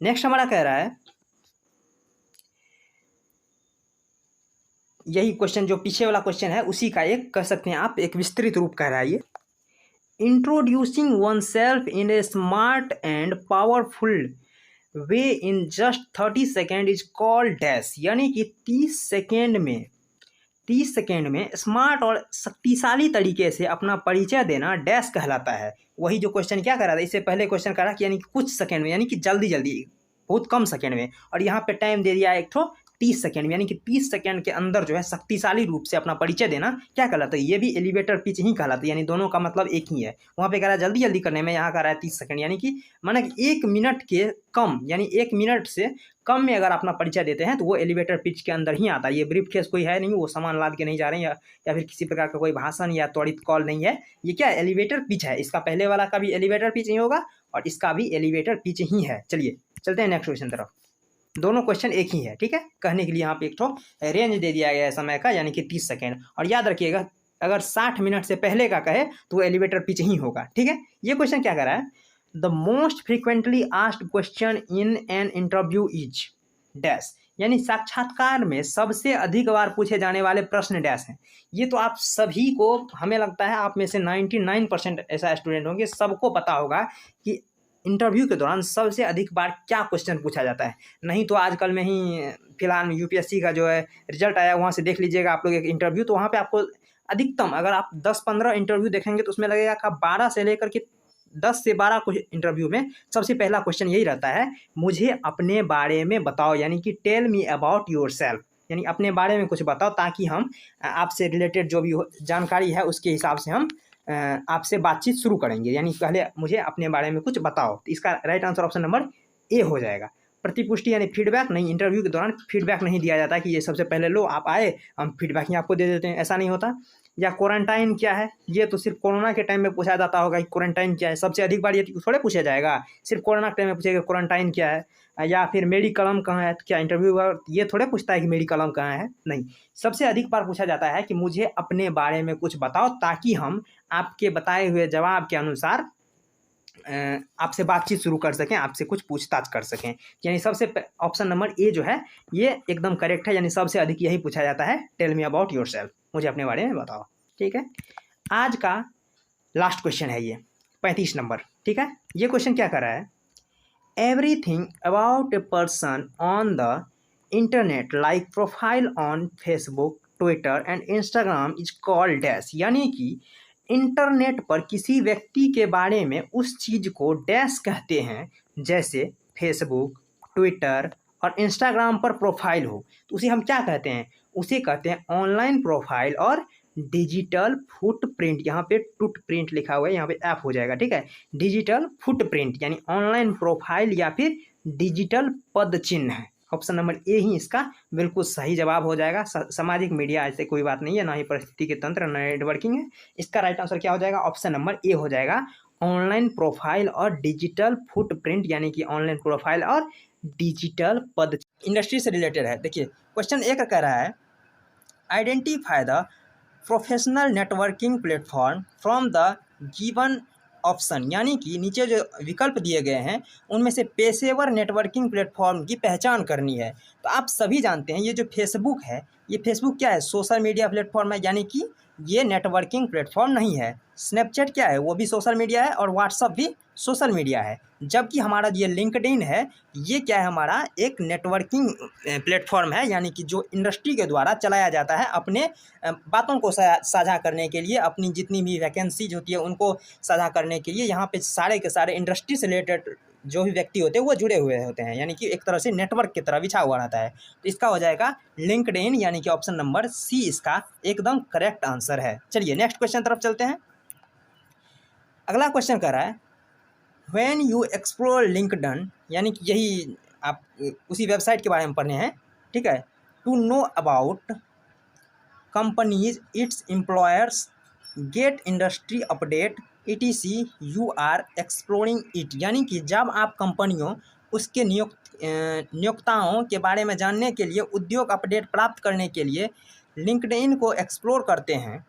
नेक्स्ट हमारा कह रहा है, यही क्वेश्चन जो पीछे वाला क्वेश्चन है उसी का एक कह सकते हैं आप एक विस्तृत रूप कह रहा है। ये introducing one self in A smart and powerful way in just 30 second is called dash, यानी कि 30 सेकेंड में स्मार्ट और शक्तिशाली तरीके से अपना परिचय देना डैश कहलाता है। वही जो क्वेश्चन क्या कर रहा था, इससे पहले क्वेश्चन कर रहा कि यानी कि कुछ सेकेंड में, यानी कि जल्दी जल्दी बहुत कम सेकेंड में, और यहाँ पे टाइम दे दिया एक 30 सेकेंड में, यानी कि 30 सेकेंड के अंदर जो है शक्तिशाली रूप से अपना परिचय देना क्या कहलाता है, ये भी एलिवेटर पिच ही कहलाता है। यानी दोनों का मतलब एक ही है। वहाँ पे कह रहा है जल्दी जल्दी करने में, यहाँ कह रहा है 30 सेकेंड, यानी कि माना कि 1 मिनट के कम, यानी 1 मिनट से कम में अगर अपना परिचय देते हैं तो वो एलिवेटर पिच के अंदर ही आता है। ये ब्रीफ केस कोई है नहीं, वो सामान लाद के नहीं जा रहे हैं या फिर किसी प्रकार का कोई भाषण या त्वरित कॉल नहीं है। ये क्या है, एलिवेटर पिच है। इसका पहले वाला का भी एलिवेटर पिच ही होगा और इसका भी एलिवेटर पिच ही है। चलिए चलते हैं नेक्स्ट क्वेश्चन तरफ। दोनों क्वेश्चन एक ही है। ठीक है, कहने के लिए यहाँ पे एक रेंज दे दिया गया है समय का, यानी कि 30 सेकेंड। और याद रखिएगा अगर 60 मिनट से पहले का कहे तो वो एलिवेटर पिच ही होगा। ठीक है, ये क्वेश्चन क्या कर रहा है, the most frequently asked question in an interview is dash, यानी साक्षात्कार में सबसे अधिक बार पूछे जाने वाले प्रश्न डैश हैं। ये तो आप सभी को, हमें लगता है आप में से 99% ऐसा स्टूडेंट होंगे, सबको पता होगा कि इंटरव्यू के दौरान सबसे अधिक बार क्या क्वेश्चन पूछा जाता है। नहीं तो आजकल में ही फिलहाल में यूपीएससी का जो है रिजल्ट आया, वहाँ से देख लीजिएगा आप लोग एक इंटरव्यू, तो वहाँ पे आपको अधिकतम अगर आप 10-15 इंटरव्यू देखेंगे तो उसमें लगेगा कि 12 से लेकर के 10 से 12 इंटरव्यू में सबसे पहला क्वेश्चन यही रहता है, मुझे अपने बारे में बताओ, यानी कि tell me about yourself, यानी अपने बारे में कुछ बताओ ताकि हम आपसे रिलेटेड जो भी जानकारी है उसके हिसाब से हम आपसे बातचीत शुरू करेंगे। यानी पहले मुझे अपने बारे में कुछ बताओ। तो इसका right answer option number A हो जाएगा। प्रतिपुष्टि यानी फीडबैक नहीं, इंटरव्यू के दौरान फीडबैक नहीं दिया जाता कि ये सबसे पहले लो आप आए हम फीडबैक ही आपको दे देते हैं, ऐसा नहीं होता। या क्वारंटाइन क्या है, ये तो सिर्फ कोरोना के टाइम में पूछा जाता होगा कि क्वारंटाइन क्या है, सबसे अधिक बार ये थोड़े पूछा जाएगा, सिर्फ कोरोना के टाइम में पूछेगा क्वारंटाइन क्या है। या फिर मेरी कलम कहाँ है, तो क्या इंटरव्यू ये थोड़े पूछता है कि मेरी कलम कहाँ है, नहीं। सबसे अधिक बार पूछा जाता है कि मुझे अपने बारे में कुछ बताओ ताकि हम आपके बताए हुए जवाब के अनुसार आपसे बातचीत शुरू कर सकें, आपसे कुछ पूछताछ कर सकें। यानी सबसे ऑप्शन नंबर ए जो है ये एकदम करेक्ट है, यानी सबसे अधिक यही पूछा जाता है, टेल मी अबाउट योरसेल्फ, मुझे अपने बारे में बताओ। ठीक है, आज का लास्ट क्वेश्चन है ये 35 नंबर। ठीक है, ये क्वेश्चन क्या कर रहा है, everything about a person on the internet like profile on Facebook, Twitter and Instagram is called dash, यानी कि इंटरनेट पर किसी व्यक्ति के बारे में उस चीज़ को डैश कहते हैं, जैसे फेसबुक, ट्विटर और इंस्टाग्राम पर प्रोफाइल हो, तो उसे हम क्या कहते हैं, उसे कहते हैं ऑनलाइन प्रोफाइल और डिजिटल फुटप्रिंट। यहाँ पे टूटप्रिंट लिखा हुआ है, यहाँ पे ऐप हो जाएगा। ठीक है, डिजिटल फुटप्रिंट यानी ऑनलाइन प्रोफाइल या फिर डिजिटल पद चिन्ह है। ऑप्शन नंबर ए ही इसका बिल्कुल सही जवाब हो जाएगा। सामाजिक मीडिया ऐसे कोई बात नहीं है, ना ही परिस्थिति के तंत्र, ना नेटवर्किंग है। इसका राइट आंसर क्या हो जाएगा, ऑप्शन नंबर ए हो जाएगा, ऑनलाइन प्रोफाइल और डिजिटल फुटप्रिंट, यानी कि ऑनलाइन प्रोफाइल और डिजिटल पद। इंडस्ट्री से रिलेटेड है। देखिए क्वेश्चन एक कह रहा है, identify the professional networking platform from the given option, यानी कि नीचे जो विकल्प दिए गए हैं उनमें से पेशेवर नेटवर्किंग प्लेटफॉर्म की पहचान करनी है। तो आप सभी जानते हैं ये जो फेसबुक है, ये फेसबुक क्या है, सोशल मीडिया प्लेटफॉर्म है, यानी कि ये नेटवर्किंग प्लेटफॉर्म नहीं है। स्नैपचैट क्या है, वो भी सोशल मीडिया है और व्हाट्सअप भी सोशल मीडिया है। जबकि हमारा ये लिंक्डइन है, ये क्या है, हमारा एक नेटवर्किंग प्लेटफॉर्म है, यानी कि जो इंडस्ट्री के द्वारा चलाया जाता है अपने बातों को साझा करने के लिए, अपनी जितनी भी वैकेंसीज होती है उनको साझा करने के लिए यहाँ पे सारे के सारे इंडस्ट्री से रिलेटेड जो भी व्यक्ति होते हैं वो जुड़े हुए होते हैं, यानी कि एक तरह से नेटवर्क की तरह बिछा हुआ रहता है। तो इसका हो जाएगा लिंक्डइन, यानी कि ऑप्शन नंबर सी इसका एकदम करेक्ट आंसर है। चलिए नेक्स्ट क्वेश्चन तरफ चलते हैं। अगला क्वेश्चन कह रहा है, व्हेन यू एक्सप्लोर लिंक्डइन, यानी कि यही आप उसी वेबसाइट के बारे में पढ़ने हैं। ठीक है, to know about companies, its employers, get industry update ETC, you are exploring it, यानी कि जब आप कंपनियों उसके नियोक्ताओं के बारे में जानने के लिए, उद्योग अपडेट प्राप्त करने के लिए लिंक्डइन को एक्सप्लोर करते हैं,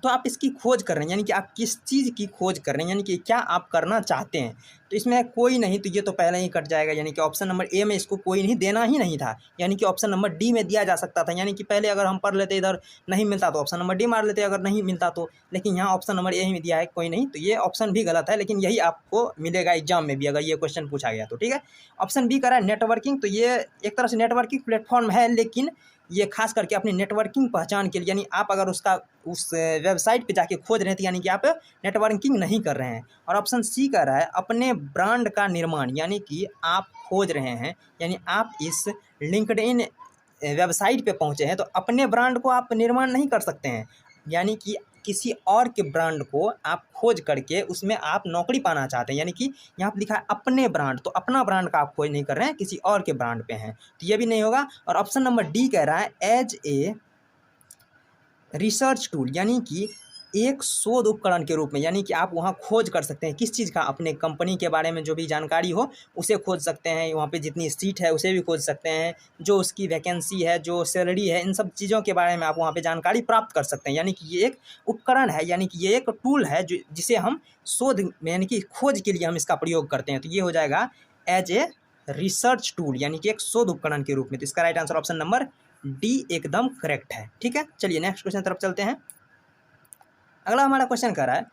तो आप इसकी खोज कर रहे हैं, यानी कि आप किस चीज़ की खोज कर रहे हैं, यानी कि क्या आप करना चाहते हैं। तो इसमें कोई नहीं, तो ये तो पहले ही कट जाएगा, यानी कि ऑप्शन नंबर ए में इसको कोई नहीं देना ही नहीं था, यानी कि ऑप्शन नंबर डी में दिया जा सकता था। यानी कि पहले अगर हम पढ़ लेते इधर नहीं मिलता तो ऑप्शन नंबर डी मार लेते, अगर नहीं मिलता तो, लेकिन यहाँ ऑप्शन नंबर ए ही में दिया है कोई नहीं, तो ये ऑप्शन भी गलत है, लेकिन यही आपको मिलेगा एग्जाम में भी अगर ये क्वेश्चन पूछा गया तो। ठीक है, ऑप्शन बी कह रहा है नेटवर्किंग, तो ये एक तरह से नेटवर्किंग प्लेटफॉर्म है, लेकिन ये खास करके अपनी नेटवर्किंग पहचान के लिए, यानी आप अगर उस वेबसाइट पे जाके खोज रहे थे, यानी कि आप नेटवर्किंग नहीं कर रहे हैं। और ऑप्शन सी कह रहा है अपने ब्रांड का निर्माण, यानी कि आप खोज रहे हैं, यानी आप इस लिंक्डइन वेबसाइट पे पहुंचे हैं तो अपने ब्रांड को आप निर्माण नहीं कर सकते हैं, यानी कि किसी और के ब्रांड को आप खोज करके उसमें आप नौकरी पाना चाहते हैं, यानी कि यहाँ पर लिखा है अपने ब्रांड, तो अपना ब्रांड का आप खोज नहीं कर रहे हैं, किसी और के ब्रांड पे हैं, तो ये भी नहीं होगा। और ऑप्शन नंबर डी कह रहा है एज ए रिसर्च टूल, यानी कि एक शोध उपकरण के रूप में, यानी कि आप वहाँ खोज कर सकते हैं किस चीज़ का, अपने कंपनी के बारे में जो भी जानकारी हो उसे खोज सकते हैं, वहाँ पे जितनी सीट है उसे भी खोज सकते हैं, जो उसकी वैकेंसी है, जो सैलरी है, इन सब चीज़ों के बारे में आप वहाँ पे जानकारी प्राप्त कर सकते हैं। यानी कि ये एक उपकरण है, यानी कि ये एक टूल है जो जिसे हम शोध में यानी कि खोज के लिए हम इसका प्रयोग करते हैं, तो ये हो जाएगा एज ए रिसर्च टूल, यानी कि एक शोध उपकरण के रूप में। तो इसका right answer option number D एकदम करेक्ट है। ठीक है, चलिए नेक्स्ट क्वेश्चन तरफ चलते हैं। अगला हमारा क्वेश्चन कह रहा है,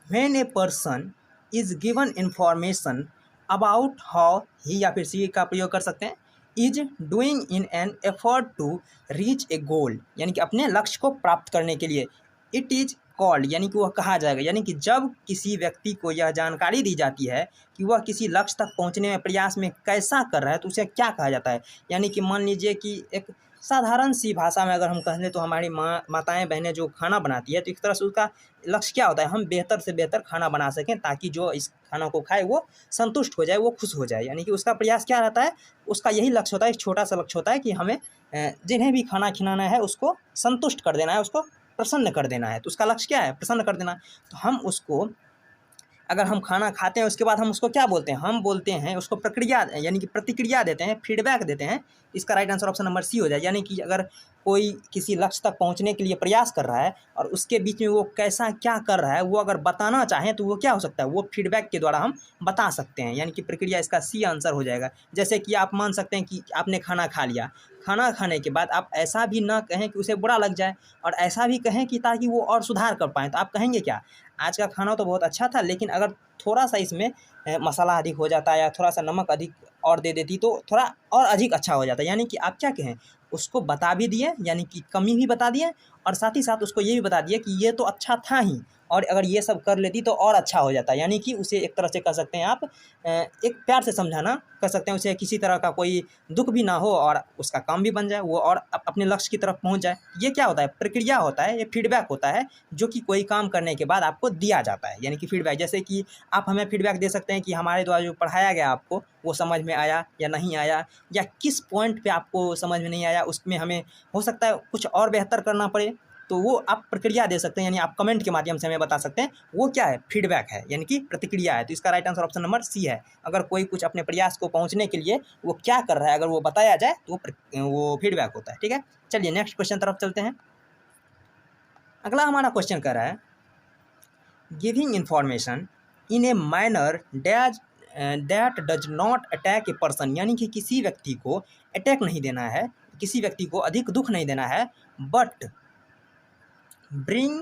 when a person is given information about how he, या फिर सी का प्रयोग कर सकते हैं, is doing in an effort to reach a goal, यानी कि अपने लक्ष्य को प्राप्त करने के लिए, इट इज कॉल्ड, यानी कि वह कहा जाएगा। यानी कि जब किसी व्यक्ति को यह जानकारी दी जाती है कि वह किसी लक्ष्य तक पहुंचने में प्रयास में कैसा कर रहा है तो उसे क्या कहा जाता है। यानी कि मान लीजिए कि एक साधारण सी भाषा में अगर हम कह लें तो हमारी माताएं बहनें जो खाना बनाती है तो एक तरह से उसका लक्ष्य क्या होता है, हम बेहतर से बेहतर खाना बना सकें ताकि जो इस खाना को खाए वो संतुष्ट हो जाए, वो खुश हो जाए। यानी कि उसका प्रयास क्या रहता है, उसका यही लक्ष्य होता है, एक छोटा सा लक्ष्य होता है कि हमें जिन्हें भी खाना खिलाना है उसको संतुष्ट कर देना है, उसको प्रसन्न कर देना है। तो उसका लक्ष्य क्या है, प्रसन्न कर देना। तो हम उसको, अगर हम खाना खाते हैं उसके बाद हम उसको क्या बोलते हैं, हम बोलते हैं उसको प्रक्रिया, यानी कि प्रतिक्रिया देते हैं, फीडबैक देते हैं। इसका right answer option number C हो जाए। यानी कि अगर कोई किसी लक्ष्य तक पहुंचने के लिए प्रयास कर रहा है और उसके बीच में वो कैसा क्या कर रहा है वो अगर बताना चाहें तो वो क्या हो सकता है, वो फीडबैक के द्वारा हम बता सकते हैं। यानी कि प्रक्रिया, इसका सी आंसर हो जाएगा। जैसे कि आप मान सकते हैं कि आपने खाना खा लिया, खाना खाने के बाद आप ऐसा भी ना कहें कि उसे बुरा लग जाए और ऐसा भी कहें कि ताकि वो और सुधार कर पाएँ। तो आप कहेंगे क्या, आज का खाना तो बहुत अच्छा था लेकिन अगर थोड़ा सा इसमें मसाला अधिक हो जाता या थोड़ा सा नमक अधिक और दे देती तो थोड़ा और अधिक अच्छा हो जाता। यानी कि आप क्या कहें, उसको बता भी दिए, यानी कि कमी भी बता दिए और साथ ही साथ उसको ये भी बता दिए कि ये तो अच्छा था ही और अगर ये सब कर लेती तो और अच्छा हो जाता। यानी कि उसे एक तरह से कह सकते हैं आप, एक प्यार से समझाना कर सकते हैं, उसे किसी तरह का कोई दुख भी ना हो और उसका काम भी बन जाए, वो और अपने लक्ष्य की तरफ पहुंच जाए। ये क्या होता है, प्रक्रिया होता है, ये फीडबैक होता है जो कि कोई काम करने के बाद आपको दिया जाता है। यानी कि फीडबैक, जैसे कि आप हमें फीडबैक दे सकते हैं कि हमारे द्वारा जो पढ़ाया गया आपको वो समझ में आया या नहीं आया, या किस पॉइंट पे आपको समझ में नहीं आया, उसमें हमें हो सकता है कुछ और बेहतर करना पड़े, तो वो आप प्रक्रिया दे सकते हैं। यानी आप कमेंट के माध्यम से हमें बता सकते हैं, वो क्या है, फीडबैक है, यानी कि प्रतिक्रिया है। तो इसका right answer option number C है। अगर कोई कुछ अपने प्रयास को पहुंचने के लिए वो क्या कर रहा है अगर वो बताया जाए तो वो फीडबैक होता है। ठीक है, चलिए नेक्स्ट क्वेश्चन तरफ चलते हैं। अगला हमारा क्वेश्चन कह रहा है, giving information in a manner that does not attack a person, यानी कि किसी व्यक्ति को अटैक नहीं देना है, किसी व्यक्ति को अधिक दुख नहीं देना है, but bring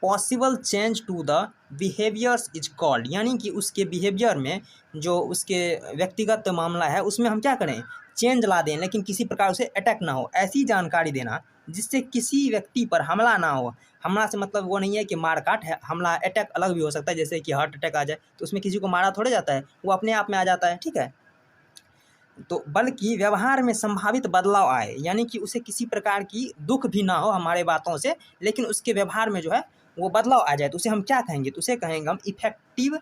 possible change to the behaviours is called, यानी कि उसके बिहेवियर में जो उसके व्यक्तिगत मामला है उसमें हम क्या करें, चेंज ला दें लेकिन किसी प्रकार उसे अटैक ना हो, ऐसी जानकारी देना जिससे किसी व्यक्ति पर हमला ना हो। हमला से मतलब वो नहीं है कि मार काट है, हमला अटैक अलग भी हो सकता है, जैसे कि हार्ट अटैक आ जाए तो उसमें किसी को मारा थोड़े जाता है, वो अपने आप में आ जाता है। ठीक है, तो बल्कि व्यवहार में संभावित बदलाव आए, यानी कि उसे किसी प्रकार की दुख भी ना हो हमारे बातों से लेकिन उसके व्यवहार में जो है वो बदलाव आ जाए, तो उसे हम क्या कहेंगे, तो उसे कहेंगे हम इफेक्टिव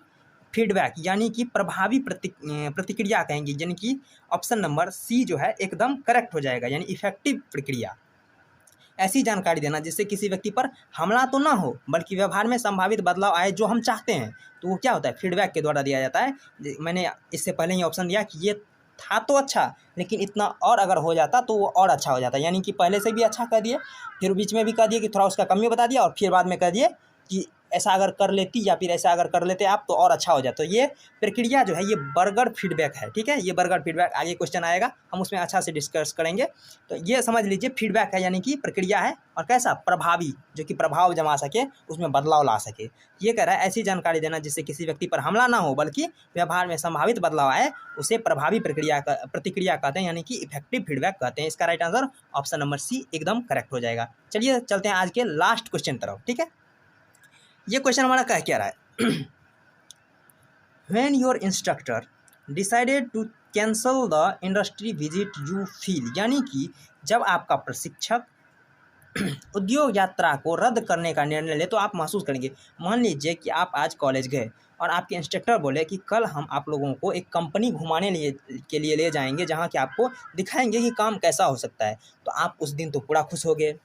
फीडबैक, यानी कि प्रभावी प्रतिक्रिया कहेंगे। यानी कि ऑप्शन नंबर सी जो है एकदम करेक्ट हो जाएगा, यानी इफेक्टिव प्रक्रिया। ऐसी जानकारी देना जिससे किसी व्यक्ति पर हमला तो ना हो बल्कि व्यवहार में संभावित बदलाव आए जो हम चाहते हैं, तो वो क्या होता है, फीडबैक के द्वारा दिया जाता है। मैंने इससे पहले ही ऑप्शन दिया कि ये था तो अच्छा लेकिन इतना और अगर हो जाता तो वो और अच्छा हो जाता, यानी कि पहले से भी अच्छा कर दिए, फिर बीच में भी कह दिए कि थोड़ा उसका कमी बता दिया और फिर बाद में कह दिए कि ऐसा अगर कर लेती या फिर ऐसा अगर कर लेते आप तो और अच्छा हो जाता। तो ये प्रक्रिया जो है ये बर्गर फीडबैक है। ठीक है, ये बर्गर फीडबैक, आगे क्वेश्चन आएगा हम उसमें अच्छा से डिस्कस करेंगे। तो ये समझ लीजिए फीडबैक है, यानी कि प्रक्रिया है और कैसा, प्रभावी, जो कि प्रभाव जमा सके, उसमें बदलाव ला सके। ये कह रहा है ऐसी जानकारी देना जिससे किसी व्यक्ति पर हमला ना हो बल्कि व्यवहार में संभावित बदलाव आए, उसे प्रभावी प्रतिक्रिया कहते हैं, यानी कि इफेक्टिव फीडबैक कहते हैं। इसका right answer option number C एकदम करेक्ट हो जाएगा। चलिए चलते हैं आज के लास्ट क्वेश्चन तरफ। ठीक है, ये क्वेश्चन हमारा क्या रहा है, when your instructor decided to cancel the industry visit you feel, यानी कि जब आपका प्रशिक्षक उद्योग यात्रा को रद्द करने का निर्णय ले तो आप महसूस करेंगे। मान लीजिए कि आप आज कॉलेज गए और आपके इंस्ट्रक्टर बोले कि कल हम आप लोगों को एक कंपनी घुमाने के लिए ले जाएंगे जहाँ कि आपको दिखाएंगे कि काम कैसा हो सकता है। तो आप उस दिन तो पूरा खुश हो गए,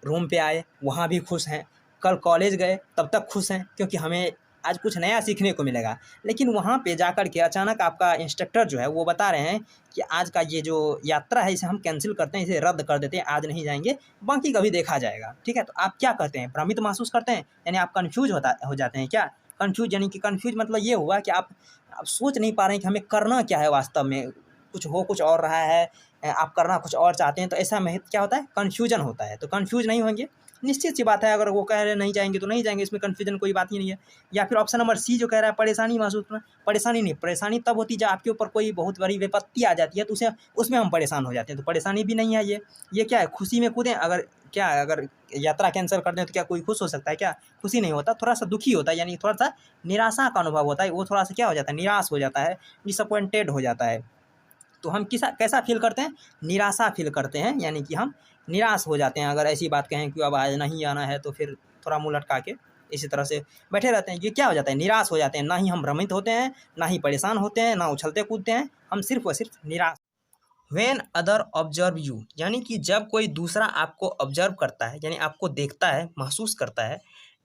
रूम पे आए वहाँ भी खुश हैं, कल कॉलेज गए तब तक खुश हैं क्योंकि हमें आज कुछ नया सीखने को मिलेगा। लेकिन वहाँ पे जाकर के अचानक आपका इंस्ट्रक्टर जो है वो बता रहे हैं कि आज का ये जो यात्रा है इसे हम कैंसिल करते हैं, इसे रद्द कर देते हैं, आज नहीं जाएंगे, बाकी कभी देखा जाएगा। ठीक है, तो आप क्या करते हैं, भ्रमित महसूस करते हैं, यानी आप कन्फ्यूज हो जाते हैं क्या। कन्फ्यूज यानी कि कन्फ्यूज मतलब ये हुआ कि आप सोच नहीं पा रहे हैं कि हमें करना क्या है, वास्तव में कुछ और रहा है, आप करना कुछ और चाहते हैं, तो ऐसा में क्या होता है, कन्फ्यूजन होता है। तो कन्फ्यूज नहीं होंगे, निश्चित सी बात है, अगर वो कह रहे नहीं जाएंगे तो नहीं जाएंगे, इसमें कन्फ्यूजन कोई बात ही नहीं है। या फिर ऑप्शन नंबर सी जो कह रहा है परेशानी महसूस करना, परेशानी नहीं, परेशानी तब होती है जब आपके ऊपर कोई बहुत बड़ी विपत्ति आ जाती है तो उसे उसमें हम परेशान हो जाते हैं, तो परेशानी भी नहीं है ये क्या है, खुशी में कूदें। अगर क्या है, अगर यात्रा कैंसिल कर दें तो क्या कोई खुश हो सकता है? क्या खुशी नहीं होता, थोड़ा सा दुखी होता है, यानी थोड़ा सा निराशा का अनुभव होता है, वो थोड़ा सा क्या हो जाता है, निराश हो जाता है, डिसअपॉइंटेड हो जाता है। तो हम कैसा फील करते हैं, निराशा फील करते हैं, यानी कि हम निराश हो जाते हैं। अगर ऐसी बात कहें कि अब आज नहीं आना है तो फिर थोड़ा मुँह लटका के इसी तरह से बैठे रहते हैं, ये क्या हो जाता है, निराश हो जाते हैं। ना ही हम भ्रमित होते हैं, ना ही परेशान होते हैं, ना उछलते कूदते हैं, हम सिर्फ व सिर्फ निराश। व्हेन अदर ऑब्जर्व यू, यानी कि जब कोई दूसरा आपको ऑब्जर्व करता है, यानी आपको देखता है, महसूस करता है,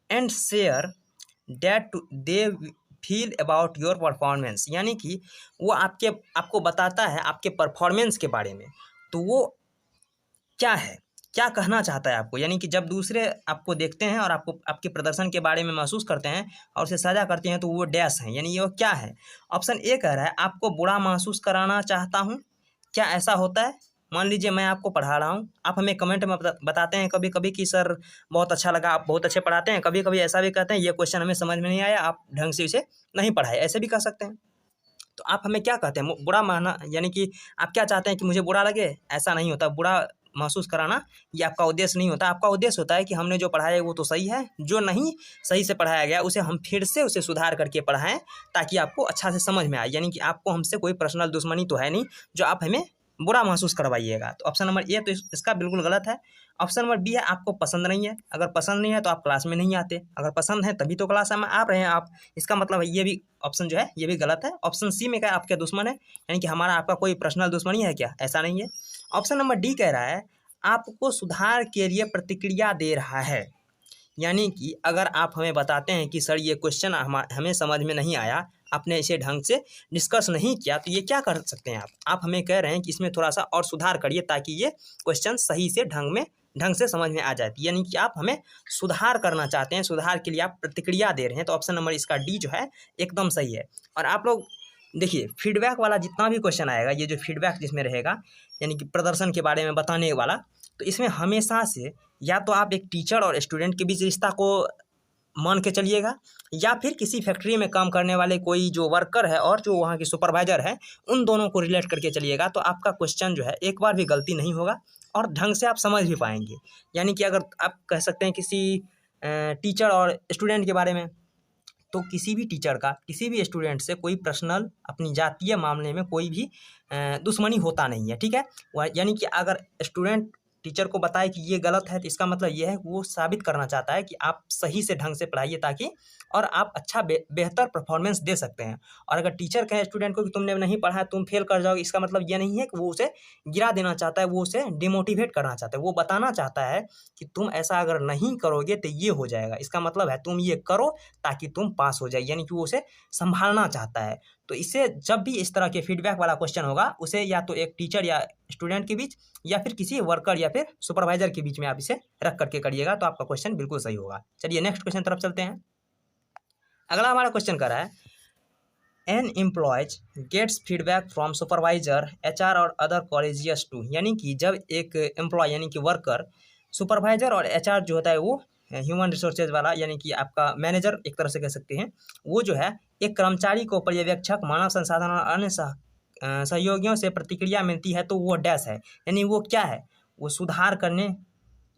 and share that they feel about your performance, यानी कि वो आपको बताता है आपके परफॉर्मेंस के बारे में, तो वो क्या है, क्या कहना चाहता है आपको। यानी कि जब दूसरे आपको देखते हैं और आपको आपके प्रदर्शन के बारे में महसूस करते हैं और उसे साझा करते हैं तो वो डैश हैं, यानी ये क्या है। ऑप्शन ए कह रहा है आपको बुरा महसूस कराना चाहता हूँ, क्या ऐसा होता है। मान लीजिए मैं आपको पढ़ा रहा हूँ, आप हमें कमेंट में बताते हैं कभी कभी कि सर बहुत अच्छा लगा, आप बहुत अच्छे पढ़ाते हैं, कभी कभी ऐसा भी कहते हैं ये क्वेश्चन हमें समझ में नहीं आया, आप ढंग से इसे नहीं पढ़ाए, ऐसे भी कह सकते हैं। तो आप हमें क्या कहते हैं, बुरा माना, यानी कि आप क्या चाहते हैं कि मुझे बुरा लगे, ऐसा नहीं होता। बुरा महसूस कराना ये आपका उद्देश्य नहीं होता, आपका उद्देश्य होता है कि हमने जो पढ़ाया है वो तो सही है, जो नहीं सही से पढ़ाया गया उसे हम फिर से उसे सुधार करके पढ़ाएं ताकि आपको अच्छा से समझ में आए। यानी कि आपको हमसे कोई पर्सनल दुश्मनी तो है नहीं जो आप हमें बुरा महसूस करवाइएगा। तो ऑप्शन नंबर ए तो इसका बिल्कुल गलत है। ऑप्शन नंबर बी है आपको पसंद नहीं है, अगर पसंद नहीं है तो आप क्लास में नहीं आते, अगर पसंद है तभी तो क्लास में आ रहे हैं आप, इसका मतलब है ये भी ऑप्शन जो है ये भी गलत है। ऑप्शन सी में क्या आपके दुश्मन है, यानी कि हमारा आपका कोई पर्सनल दुश्मनी है क्या, ऐसा नहीं है। ऑप्शन नंबर डी कह रहा है आपको सुधार के लिए प्रतिक्रिया दे रहा है, यानी कि अगर आप हमें बताते हैं कि सर ये क्वेश्चन हमें समझ में नहीं आया, आपने इसे ढंग से डिस्कस नहीं किया, तो ये क्या कर सकते हैं आप हमें कह रहे हैं कि इसमें थोड़ा सा और सुधार करिए ताकि ये क्वेश्चन सही से ढंग से समझ में आ जाए, यानी कि आप हमें सुधार करना चाहते हैं, सुधार के लिए आप प्रतिक्रिया दे रहे हैं। तो ऑप्शन नंबर इसका डी जो है एकदम सही है। और आप लोग देखिए फीडबैक वाला जितना भी क्वेश्चन आएगा, ये जो फीडबैक जिसमें रहेगा यानी कि प्रदर्शन के बारे में बताने वाला, तो इसमें हमेशा से या तो आप एक टीचर और स्टूडेंट के बीच रिश्ता को मान के चलिएगा, या फिर किसी फैक्ट्री में काम करने वाले कोई जो वर्कर है और जो वहाँ की सुपरवाइजर है उन दोनों को रिलेट करके चलिएगा, तो आपका क्वेश्चन जो है एक बार भी गलती नहीं होगा और ढंग से आप समझ भी पाएंगे। यानी कि अगर आप कह सकते हैं किसी टीचर और स्टूडेंट के बारे में, तो किसी भी टीचर का किसी भी स्टूडेंट से कोई पर्सनल अपनी जातीय मामले में कोई भी दुश्मनी होता नहीं है, ठीक है। यानी कि अगर स्टूडेंट टीचर को बताए कि ये गलत है तो इसका मतलब ये है कि वो साबित करना चाहता है कि आप सही से ढंग से पढ़ाइए ताकि और आप अच्छा बेहतर परफॉर्मेंस दे सकते हैं। और अगर टीचर कहे स्टूडेंट को कि तुमने नहीं पढ़ा है तुम फेल कर जाओगे, इसका मतलब ये नहीं है कि वो उसे गिरा देना चाहता है, वो उसे डिमोटिवेट करना चाहता है, वो बताना चाहता है कि तुम ऐसा अगर नहीं करोगे तो ये हो जाएगा, इसका मतलब है तुम ये करो ताकि तुम पास हो जाए, यानी कि वो उसे संभालना चाहता है। तो इसे जब भी इस तरह के फीडबैक वाला क्वेश्चन होगा उसे या तो एक टीचर या स्टूडेंट के बीच या फिर किसी वर्कर या फिर सुपरवाइजर के बीच में आप इसे रख करके करिएगा, तो आपका क्वेश्चन बिल्कुल सही होगा। चलिए नेक्स्ट क्वेश्चन तरफ चलते हैं। अगला हमारा क्वेश्चन कर रहा है an employees gets feedback from supervisor HR और अदर कॉलेजियस टू, यानी कि जब एक एम्प्लॉय यानी कि वर्कर सुपरवाइजर और HR जो होता है वो ह्यूमन रिसोर्सेज वाला यानी कि आपका मैनेजर एक तरह से कह सकते हैं, वो जो है एक कर्मचारी को पर्यवेक्षक मानव संसाधन और अन्य सहयोगियों से प्रतिक्रिया मिलती है तो वो डैश है, यानी वो क्या है, वो सुधार करने,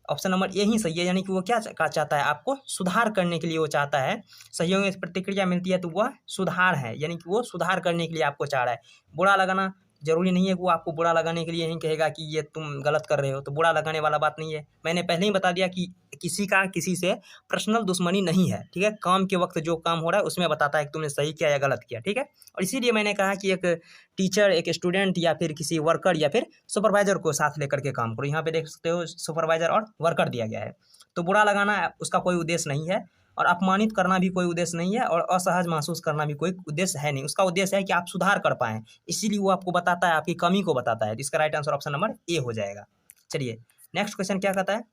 ऑप्शन नंबर ए ही सही है, यानी कि वो क्या चाहता है, आपको सुधार करने के लिए वो चाहता है। सहयोगियों से प्रतिक्रिया मिलती है तो वह सुधार है, यानी कि वो सुधार करने के लिए आपको चाह रहा है। बुरा लगाना जरूरी नहीं है कि वो आपको बुरा लगाने के लिए नहीं कहेगा कि ये तुम गलत कर रहे हो, तो बुरा लगाने वाला बात नहीं है। मैंने पहले ही बता दिया कि किसी का किसी से पर्सनल दुश्मनी नहीं है, ठीक है। काम के वक्त जो काम हो रहा है उसमें बताता है कि तुमने सही किया या गलत किया, ठीक है। और इसीलिए मैंने कहा कि एक टीचर एक स्टूडेंट या फिर किसी वर्कर या फिर सुपरवाइजर को साथ लेकर के काम करो। यहाँ पे देख सकते हो सुपरवाइजर और वर्कर दिया गया है। तो बुरा लगाना उसका कोई उद्देश्य नहीं है और अपमानित करना भी कोई उद्देश्य नहीं है और असहज महसूस करना भी कोई उद्देश्य है नहीं। उसका उद्देश्य है कि आप सुधार कर पाएँ, इसीलिए वो आपको बताता है, आपकी कमी को बताता है। इसका right answer option number A हो जाएगा। चलिए नेक्स्ट क्वेश्चन क्या कहता है,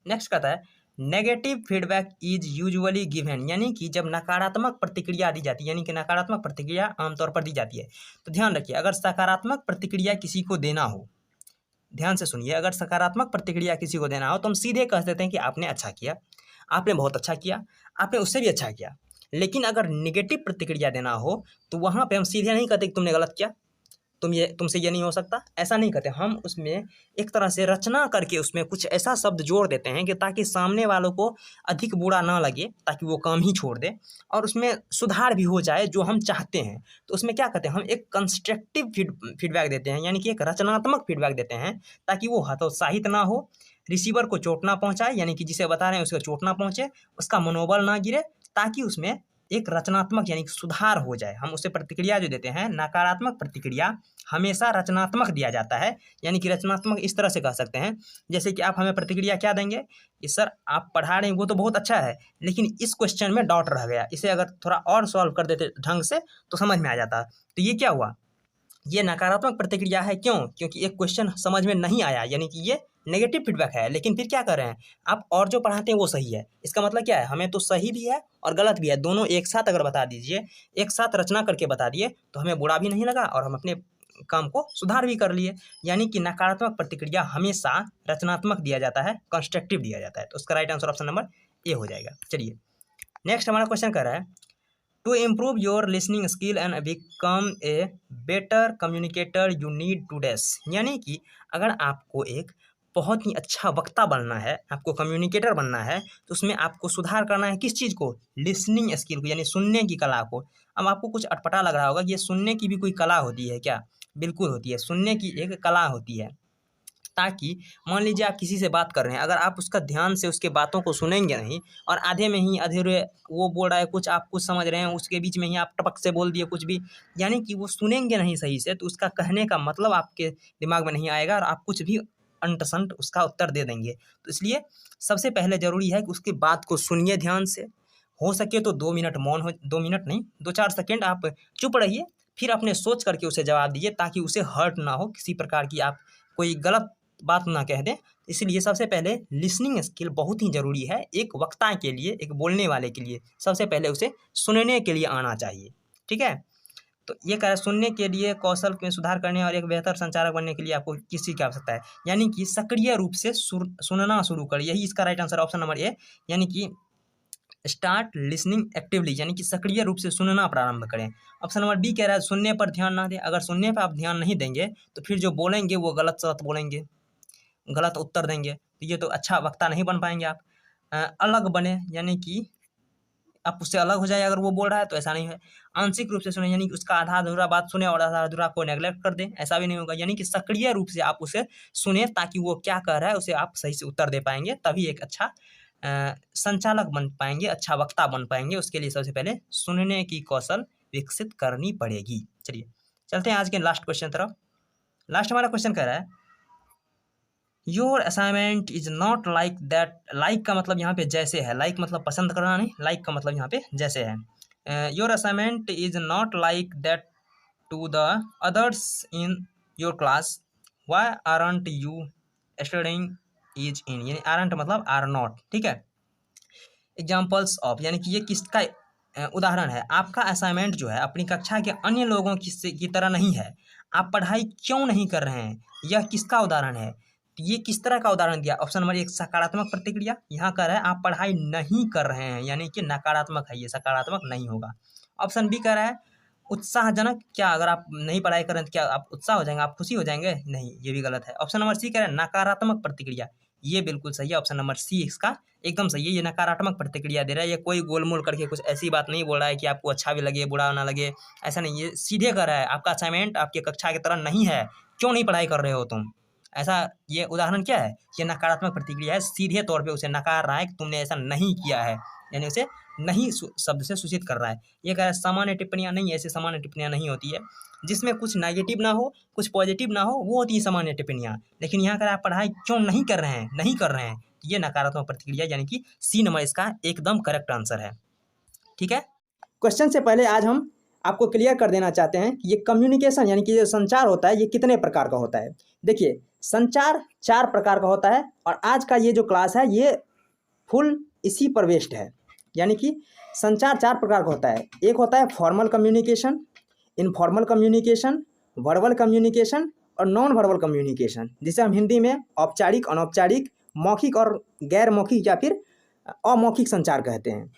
नेक्स्ट कहता है negative feedback is usually given, यानी कि जब नकारात्मक प्रतिक्रिया दी जाती है, यानी कि नकारात्मक प्रतिक्रिया आमतौर पर दी जाती है, तो ध्यान रखिए अगर सकारात्मक प्रतिक्रिया किसी को देना हो, ध्यान से सुनिए, अगर सकारात्मक प्रतिक्रिया किसी को देना हो तो हम सीधे कह देते हैं कि आपने अच्छा किया, आपने बहुत अच्छा किया, आपने उससे भी अच्छा किया। लेकिन अगर नेगेटिव प्रतिक्रिया देना हो तो वहाँ पे हम सीधे नहीं कहते कि तुमने गलत किया, तुमसे ये नहीं हो सकता, ऐसा नहीं कहते। हम उसमें एक तरह से रचना करके उसमें कुछ ऐसा शब्द जोड़ देते हैं कि ताकि सामने वालों को अधिक बुरा ना लगे, ताकि वो काम ही छोड़ दे और उसमें सुधार भी हो जाए जो हम चाहते हैं। तो उसमें क्या कहते हैं, हम एक कंस्ट्रक्टिव फीडबैक देते हैं, यानी कि एक रचनात्मक फीडबैक देते हैं, ताकि वो हतोत्साहित ना हो, रिसीवर को चोट ना पहुंचाए, यानी कि जिसे बता रहे हैं उसको चोट ना पहुंचे, उसका मनोबल ना गिरे, ताकि उसमें एक रचनात्मक यानी कि सुधार हो जाए। हम उसे प्रतिक्रिया जो देते हैं, नकारात्मक प्रतिक्रिया हमेशा रचनात्मक दिया जाता है, यानी कि रचनात्मक इस तरह से कह सकते हैं, जैसे कि आप हमें प्रतिक्रिया क्या देंगे कि सर आप पढ़ा रहे हैं वो तो बहुत अच्छा है, लेकिन इस क्वेश्चन में डाउट रह गया, इसे अगर थोड़ा और सॉल्व कर देते ढंग से तो समझ में आ जाता। तो ये क्या हुआ, ये नकारात्मक प्रतिक्रिया है। क्यों? क्योंकि एक क्वेश्चन समझ में नहीं आया, यानी कि ये नेगेटिव फीडबैक है। लेकिन फिर क्या कर रहे हैं आप, और जो पढ़ाते हैं वो सही है, इसका मतलब क्या है, हमें तो सही भी है और गलत भी है, दोनों एक साथ अगर बता दीजिए, एक साथ रचना करके बता दिए तो हमें बुरा भी नहीं लगा और हम अपने काम को सुधार भी कर लिए। यानी कि नकारात्मक प्रतिक्रिया हमेशा रचनात्मक दिया जाता है, कंस्ट्रक्टिव दिया जाता है। तो उसका right answer option number A हो जाएगा। चलिए नेक्स्ट हमारा क्वेश्चन कर रहा है, to improve your listening skill and become a better communicator you need to dash. यानी कि अगर आपको एक बहुत ही अच्छा वक्ता बनना है, आपको कम्युनिकेटर बनना है, तो उसमें आपको सुधार करना है किस चीज़ को, लिसनिंग स्किल को, यानी सुनने की कला को। अब आपको कुछ अटपटा लग रहा होगा कि ये सुनने की भी कोई कला होती है क्या? बिल्कुल होती है, सुनने की एक कला होती है। ताकि मान लीजिए आप किसी से बात कर रहे हैं, अगर आप उसका ध्यान से उसके बातों को सुनेंगे नहीं और आधे में ही अधूरे वो बोल रहा है कुछ, आप कुछ समझ रहे हैं, उसके बीच में ही आप टपक से बोल दिए कुछ भी, यानी कि वो सुनेंगे नहीं सही से, तो उसका कहने का मतलब आपके दिमाग में नहीं आएगा और आप कुछ भी अंट-संट उसका उत्तर दे देंगे। तो इसलिए सबसे पहले ज़रूरी है कि उसकी बात को सुनिए ध्यान से, हो सके तो 2 मिनट मौन हो, 2 मिनट नहीं 2-4 सेकंड आप चुप रहिए, फिर अपने सोच करके उसे जवाब दीजिए, ताकि उसे हर्ट ना हो, किसी प्रकार की आप कोई गलत बात ना कह दें। इसलिए सबसे पहले लिसनिंग स्किल बहुत ही ज़रूरी है एक वक्ता के लिए, एक बोलने वाले के लिए। सबसे पहले उसे सुनने के लिए आना चाहिए, ठीक है? तो ये कह रहा है, सुनने के लिए कौशल में सुधार करने और एक बेहतर संचारक बनने के लिए आपको किस चीज़ की आवश्यकता है? यानी कि सक्रिय रूप से सुनना शुरू करें, यही इसका राइट आंसर ऑप्शन नंबर ए, यानी कि स्टार्ट लिसनिंग एक्टिवली, यानी कि सक्रिय रूप से सुनना प्रारंभ करें। ऑप्शन नंबर बी कह रहा है सुनने पर ध्यान ना दें। अगर सुनने पर आप ध्यान नहीं देंगे तो फिर जो बोलेंगे वो गलत सलत बोलेंगे, गलत उत्तर देंगे, तो ये तो अच्छा वक्ता नहीं बन पाएंगे आप। अलग बने, यानी कि आप उससे अलग हो जाए, अगर वो बोल रहा है तो ऐसा नहीं है। आंशिक रूप से सुने, यानी कि उसका आधा अधूरा बात सुने और आधा अधूरा को नेगलेक्ट कर दें, ऐसा भी नहीं होगा। यानी कि सक्रिय रूप से आप उसे सुने, ताकि वो क्या कह रहा है उसे आप सही से उत्तर दे पाएंगे, तभी एक अच्छा संचालक बन पाएंगे, अच्छा वक्ता बन पाएंगे। उसके लिए सबसे पहले सुनने की कौशल विकसित करनी पड़ेगी। चलिए चलते हैं आज के लास्ट क्वेश्चन तरफ। लास्ट हमारा क्वेश्चन कह रहा है, your assignment is not like that. Like का मतलब यहाँ पे जैसे है, लाइक मतलब पसंद करना नहीं, लाइक का मतलब यहाँ पे जैसे है। Your assignment is not like that to the others in your class, why aren't you studing is in, यानी आरंट मतलब आर नॉट, ठीक है। एग्जाम्पल्स ऑफ, यानी कि ये किसका उदाहरण है, आपका असाइनमेंट जो है अपनी कक्षा के अन्य लोगों की तरह नहीं है, आप पढ़ाई क्यों नहीं कर रहे हैं, यह किसका उदाहरण है? ये किस तरह का उदाहरण दिया? ऑप्शन नंबर एक सकारात्मक प्रतिक्रिया, यहाँ कह रहा है आप पढ़ाई नहीं कर रहे हैं, यानी कि नकारात्मक है, ये सकारात्मक नहीं होगा। ऑप्शन बी कह रहा है उत्साहजनक, क्या अगर आप नहीं पढ़ाई करें तो क्या आप उत्साह हो जाएंगे, आप खुशी हो जाएंगे? नहीं, ये भी गलत है। ऑप्शन नंबर सी कह रहा है नकारात्मक प्रतिक्रिया, ये बिल्कुल सही है। ऑप्शन नंबर सी इसका एकदम सही है, ये नकारात्मक प्रतिक्रिया दे रहा है, ये कोई गोलमोल करके कुछ ऐसी बात नहीं बोल रहा है कि आपको अच्छा भी लगे बुरा ना लगे, ऐसा नहीं, ये सीधे कह रहा है आपका असाइनमेंट आपके कक्षा की तरह नहीं है, क्यों नहीं पढ़ाई कर रहे हो तुम, ऐसा। ये उदाहरण क्या है, ये नकारात्मक प्रतिक्रिया है, सीधे तौर पे उसे नकार रहा है कि तुमने ऐसा नहीं किया है, यानी उसे नहीं शब्द से सूचित कर रहा है। ये कह रहा है सामान्य टिप्पणियाँ नहीं, ऐसी सामान्य टिप्पणियाँ नहीं होती है जिसमें कुछ नेगेटिव ना हो कुछ पॉजिटिव ना हो, वो होती है सामान्य टिप्पणियाँ। लेकिन यहाँ कर आप पढ़ाई क्यों नहीं कर रहे हैं, नहीं कर रहे हैं, ये नकारात्मक प्रतिक्रिया, यानी कि सी नंबर इसका एकदम करेक्ट आंसर है, ठीक है। क्वेश्चन से पहले आज हम आपको क्लियर कर देना चाहते हैं कि ये कम्युनिकेशन यानी कि जो संचार होता है ये कितने प्रकार का होता है। देखिए संचार 4 प्रकार का होता है और आज का ये जो क्लास है ये फुल इसी पर बेस्ड है। यानी कि संचार 4 प्रकार का होता है। एक होता है formal communication, informal communication, verbal communication और नॉन वर्बल कम्युनिकेशन, जिसे हम हिंदी में औपचारिक, अनौपचारिक, मौखिक और गैर मौखिक या फिर अमौखिक संचार कहते हैं।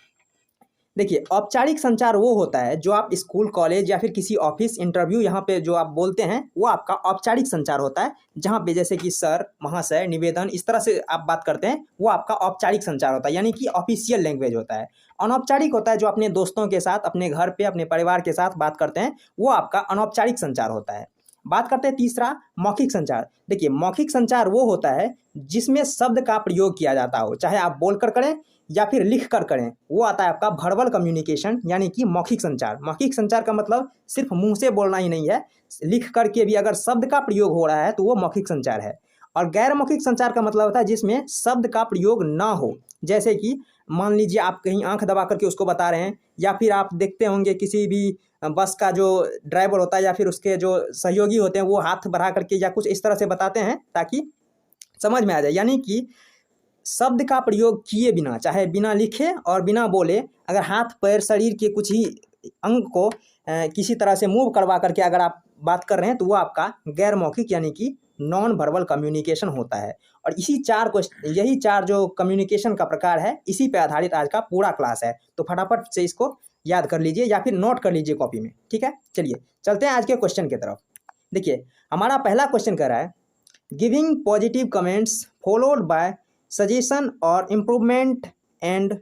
देखिए, औपचारिक संचार वो होता है जो आप स्कूल, कॉलेज या फिर किसी ऑफिस, इंटरव्यू यहाँ पे जो आप बोलते हैं वो आपका औपचारिक संचार होता है, जहाँ पे जैसे कि सर, महाशय, निवेदन, इस तरह से आप बात करते हैं, वो आपका औपचारिक संचार होता है, यानी कि ऑफिशियल लैंग्वेज होता है। अनौपचारिक होता है जो अपने दोस्तों के साथ, अपने घर पे, अपने परिवार के साथ बात करते हैं, वो आपका अनौपचारिक संचार होता है। बात करते हैं तीसरा, मौखिक संचार। देखिए, मौखिक संचार वो होता है जिसमें शब्द का प्रयोग किया जाता हो, चाहे आप बोलकर करें या फिर लिख कर करें, वो आता है आपका वर्बल कम्युनिकेशन, यानी कि मौखिक संचार। मौखिक संचार का मतलब सिर्फ मुंह से बोलना ही नहीं है, लिख करके भी अगर शब्द का प्रयोग हो रहा है तो वो मौखिक संचार है। और गैर मौखिक संचार का मतलब होता है जिसमें शब्द का प्रयोग ना हो, जैसे कि मान लीजिए आप कहीं आंख दबा करके उसको बता रहे हैं, या फिर आप देखते होंगे किसी भी बस का जो ड्राइवर होता है या फिर उसके जो सहयोगी होते हैं वो हाथ बढ़ा करके या कुछ इस तरह से बताते हैं ताकि समझ में आ जाए। यानी कि शब्द का प्रयोग किए बिना, चाहे बिना लिखे और बिना बोले, अगर हाथ पैर शरीर के कुछ ही अंग को किसी तरह से मूव करवा करके अगर आप बात कर रहे हैं तो वो आपका गैर मौखिक यानी कि नॉन वर्बल कम्युनिकेशन होता है। और यही चार जो कम्युनिकेशन का प्रकार है, इसी पे आधारित आज का पूरा क्लास है। तो फटाफट से इसको याद कर लीजिए या फिर नोट कर लीजिए कॉपी में, ठीक है। चलिए चलते हैं आज के क्वेश्चन की तरफ। देखिए, हमारा पहला क्वेश्चन कह रहा है, giving positive comments followed by suggestion और improvement and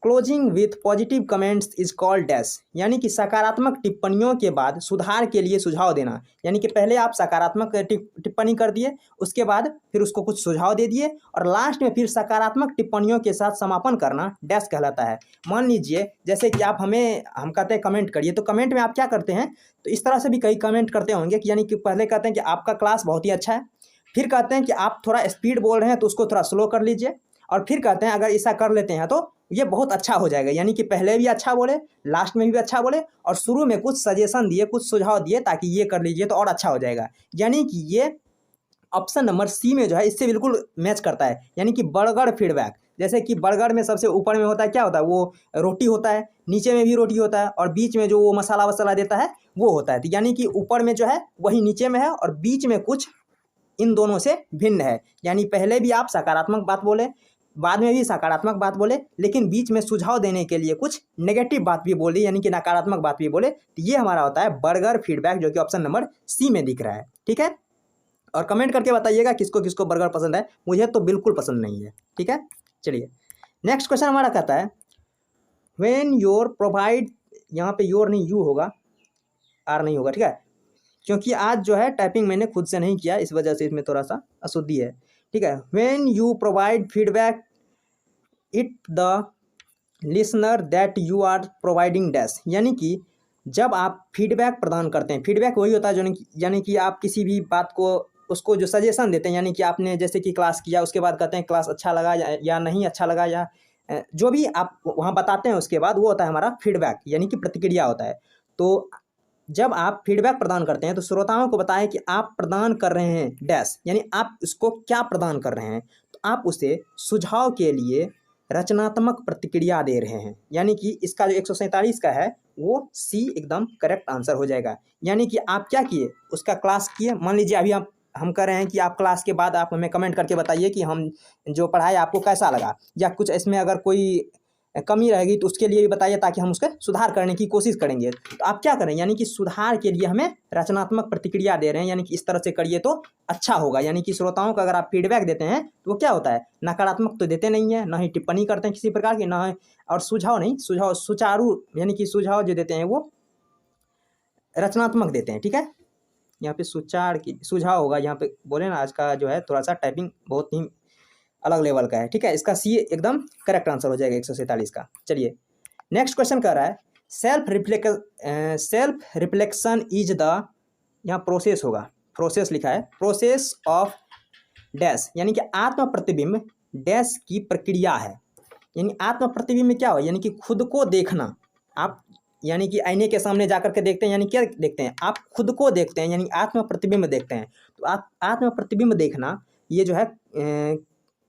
closing with positive comments is called dash. यानी कि सकारात्मक टिप्पणियों के बाद सुधार के लिए सुझाव देना, यानी कि पहले आप सकारात्मक टिप्पणी कर दिए, उसके बाद फिर उसको कुछ सुझाव दे दिए और लास्ट में फिर सकारात्मक टिप्पणियों के साथ समापन करना डैश कहलाता है। मान लीजिए जैसे कि हम कहते हैं कमेंट करिए, तो कमेंट में आप क्या करते हैं, तो इस तरह से भी कई कमेंट करते होंगे कि यानी कि पहले कहते हैं कि आपका क्लास बहुत ही अच्छा है, फिर कहते हैं कि आप थोड़ा स्पीड बोल रहे हैं तो उसको थोड़ा स्लो कर लीजिए, और फिर कहते हैं अगर ऐसा कर लेते हैं तो ये बहुत अच्छा हो जाएगा। यानी कि पहले भी अच्छा बोले, लास्ट में भी अच्छा बोले और शुरू में कुछ सजेशन दिए, कुछ सुझाव दिए ताकि ये कर लीजिए तो और अच्छा हो जाएगा। यानी कि ये ऑप्शन नंबर सी में जो है इससे बिल्कुल मैच करता है, यानी कि बर्गर फीडबैक। जैसे कि बर्गर में सबसे ऊपर में होता है, क्या होता है, वो रोटी होता है, नीचे में भी रोटी होता है और बीच में जो वो मसाला वसाला देता है वो होता है। तो यानी कि ऊपर में जो है वही नीचे में है और बीच में कुछ इन दोनों से भिन्न है। यानी पहले भी आप सकारात्मक बात बोले, बाद में भी सकारात्मक बात बोले, लेकिन बीच में सुझाव देने के लिए कुछ नेगेटिव बात भी बोली, यानी कि नकारात्मक बात भी बोले, तो ये हमारा होता है बर्गर फीडबैक, जो कि ऑप्शन नंबर सी में दिख रहा है, ठीक है। और कमेंट करके बताइएगा किसको किसको बर्गर पसंद है, मुझे तो बिल्कुल पसंद नहीं है, ठीक है। चलिए नेक्स्ट क्वेश्चन हमारा कहता है, व्हेन योर प्रोवाइड, यहाँ पे योर नहीं यू होगा, आर नहीं होगा, ठीक है, क्योंकि आज जो है टाइपिंग मैंने खुद से नहीं किया, इस वजह से इसमें थोड़ा सा अशुद्धि है, ठीक है। When you provide feedback it the listener that you are providing dash. यानी कि जब आप फीडबैक प्रदान करते हैं, फीडबैक वही होता है जो यानी कि आप किसी भी बात को उसको जो सजेशन देते हैं, यानी कि आपने जैसे कि क्लास किया, उसके बाद कहते हैं क्लास अच्छा लगा या नहीं अच्छा लगा, या जो भी आप वहाँ बताते हैं उसके बाद वो होता है हमारा फीडबैक, यानी कि प्रतिक्रिया होता है। तो जब आप फीडबैक प्रदान करते हैं तो श्रोताओं को बताएं कि आप प्रदान कर रहे हैं डैश, यानी आप इसको क्या प्रदान कर रहे हैं, तो आप उसे सुझाव के लिए रचनात्मक प्रतिक्रिया दे रहे हैं। यानी कि इसका जो 147 का है वो सी एकदम करेक्ट आंसर हो जाएगा। यानी कि आप क्या किए, उसका क्लास किए, मान लीजिए अभी हम कह रहे हैं कि आप क्लास के बाद आप हमें कमेंट करके बताइए कि हम जो पढ़ाए आपको कैसा लगा, या कुछ इसमें अगर कोई कमी रहेगी तो उसके लिए भी बताइए ताकि हम उसके सुधार करने की कोशिश करेंगे। तो आप क्या करें, यानी कि सुधार के लिए हमें रचनात्मक प्रतिक्रिया दे रहे हैं, यानी कि इस तरह से करिए तो अच्छा होगा। यानी कि श्रोताओं को अगर आप फीडबैक देते हैं तो वो क्या होता है, नकारात्मक तो देते नहीं है, ना ही टिप्पणी करते हैं किसी प्रकार की, ना है और सुझाव नहीं, सुझाव सुचारू, यानी कि सुझाव जो देते हैं वो रचनात्मक देते हैं, ठीक है। यहाँ पे सुझाव होगा, यहाँ पे बोले ना, आज का जो है थोड़ा सा टाइपिंग बहुत ही अलग लेवल का है, ठीक है। इसका सी एकदम करेक्ट आंसर हो जाएगा 147 का। चलिए नेक्स्ट क्वेश्चन कर रहा है, सेल्फ रिफ्लेक्शन इज द, यहाँ प्रोसेस होगा, प्रोसेस लिखा है, प्रोसेस ऑफ डैश, यानी कि आत्म प्रतिबिंब डैश की प्रक्रिया है। यानी आत्म प्रतिबिंब में क्या हो, यानी कि खुद को देखना। आप यानी कि आईने के सामने जाकर के देखते हैं, यानी क्या देखते हैं, आप खुद को देखते हैं, यानी आत्म प्रतिबिंब देखते हैं। तो आत्म प्रतिबिंब देखना, ये जो है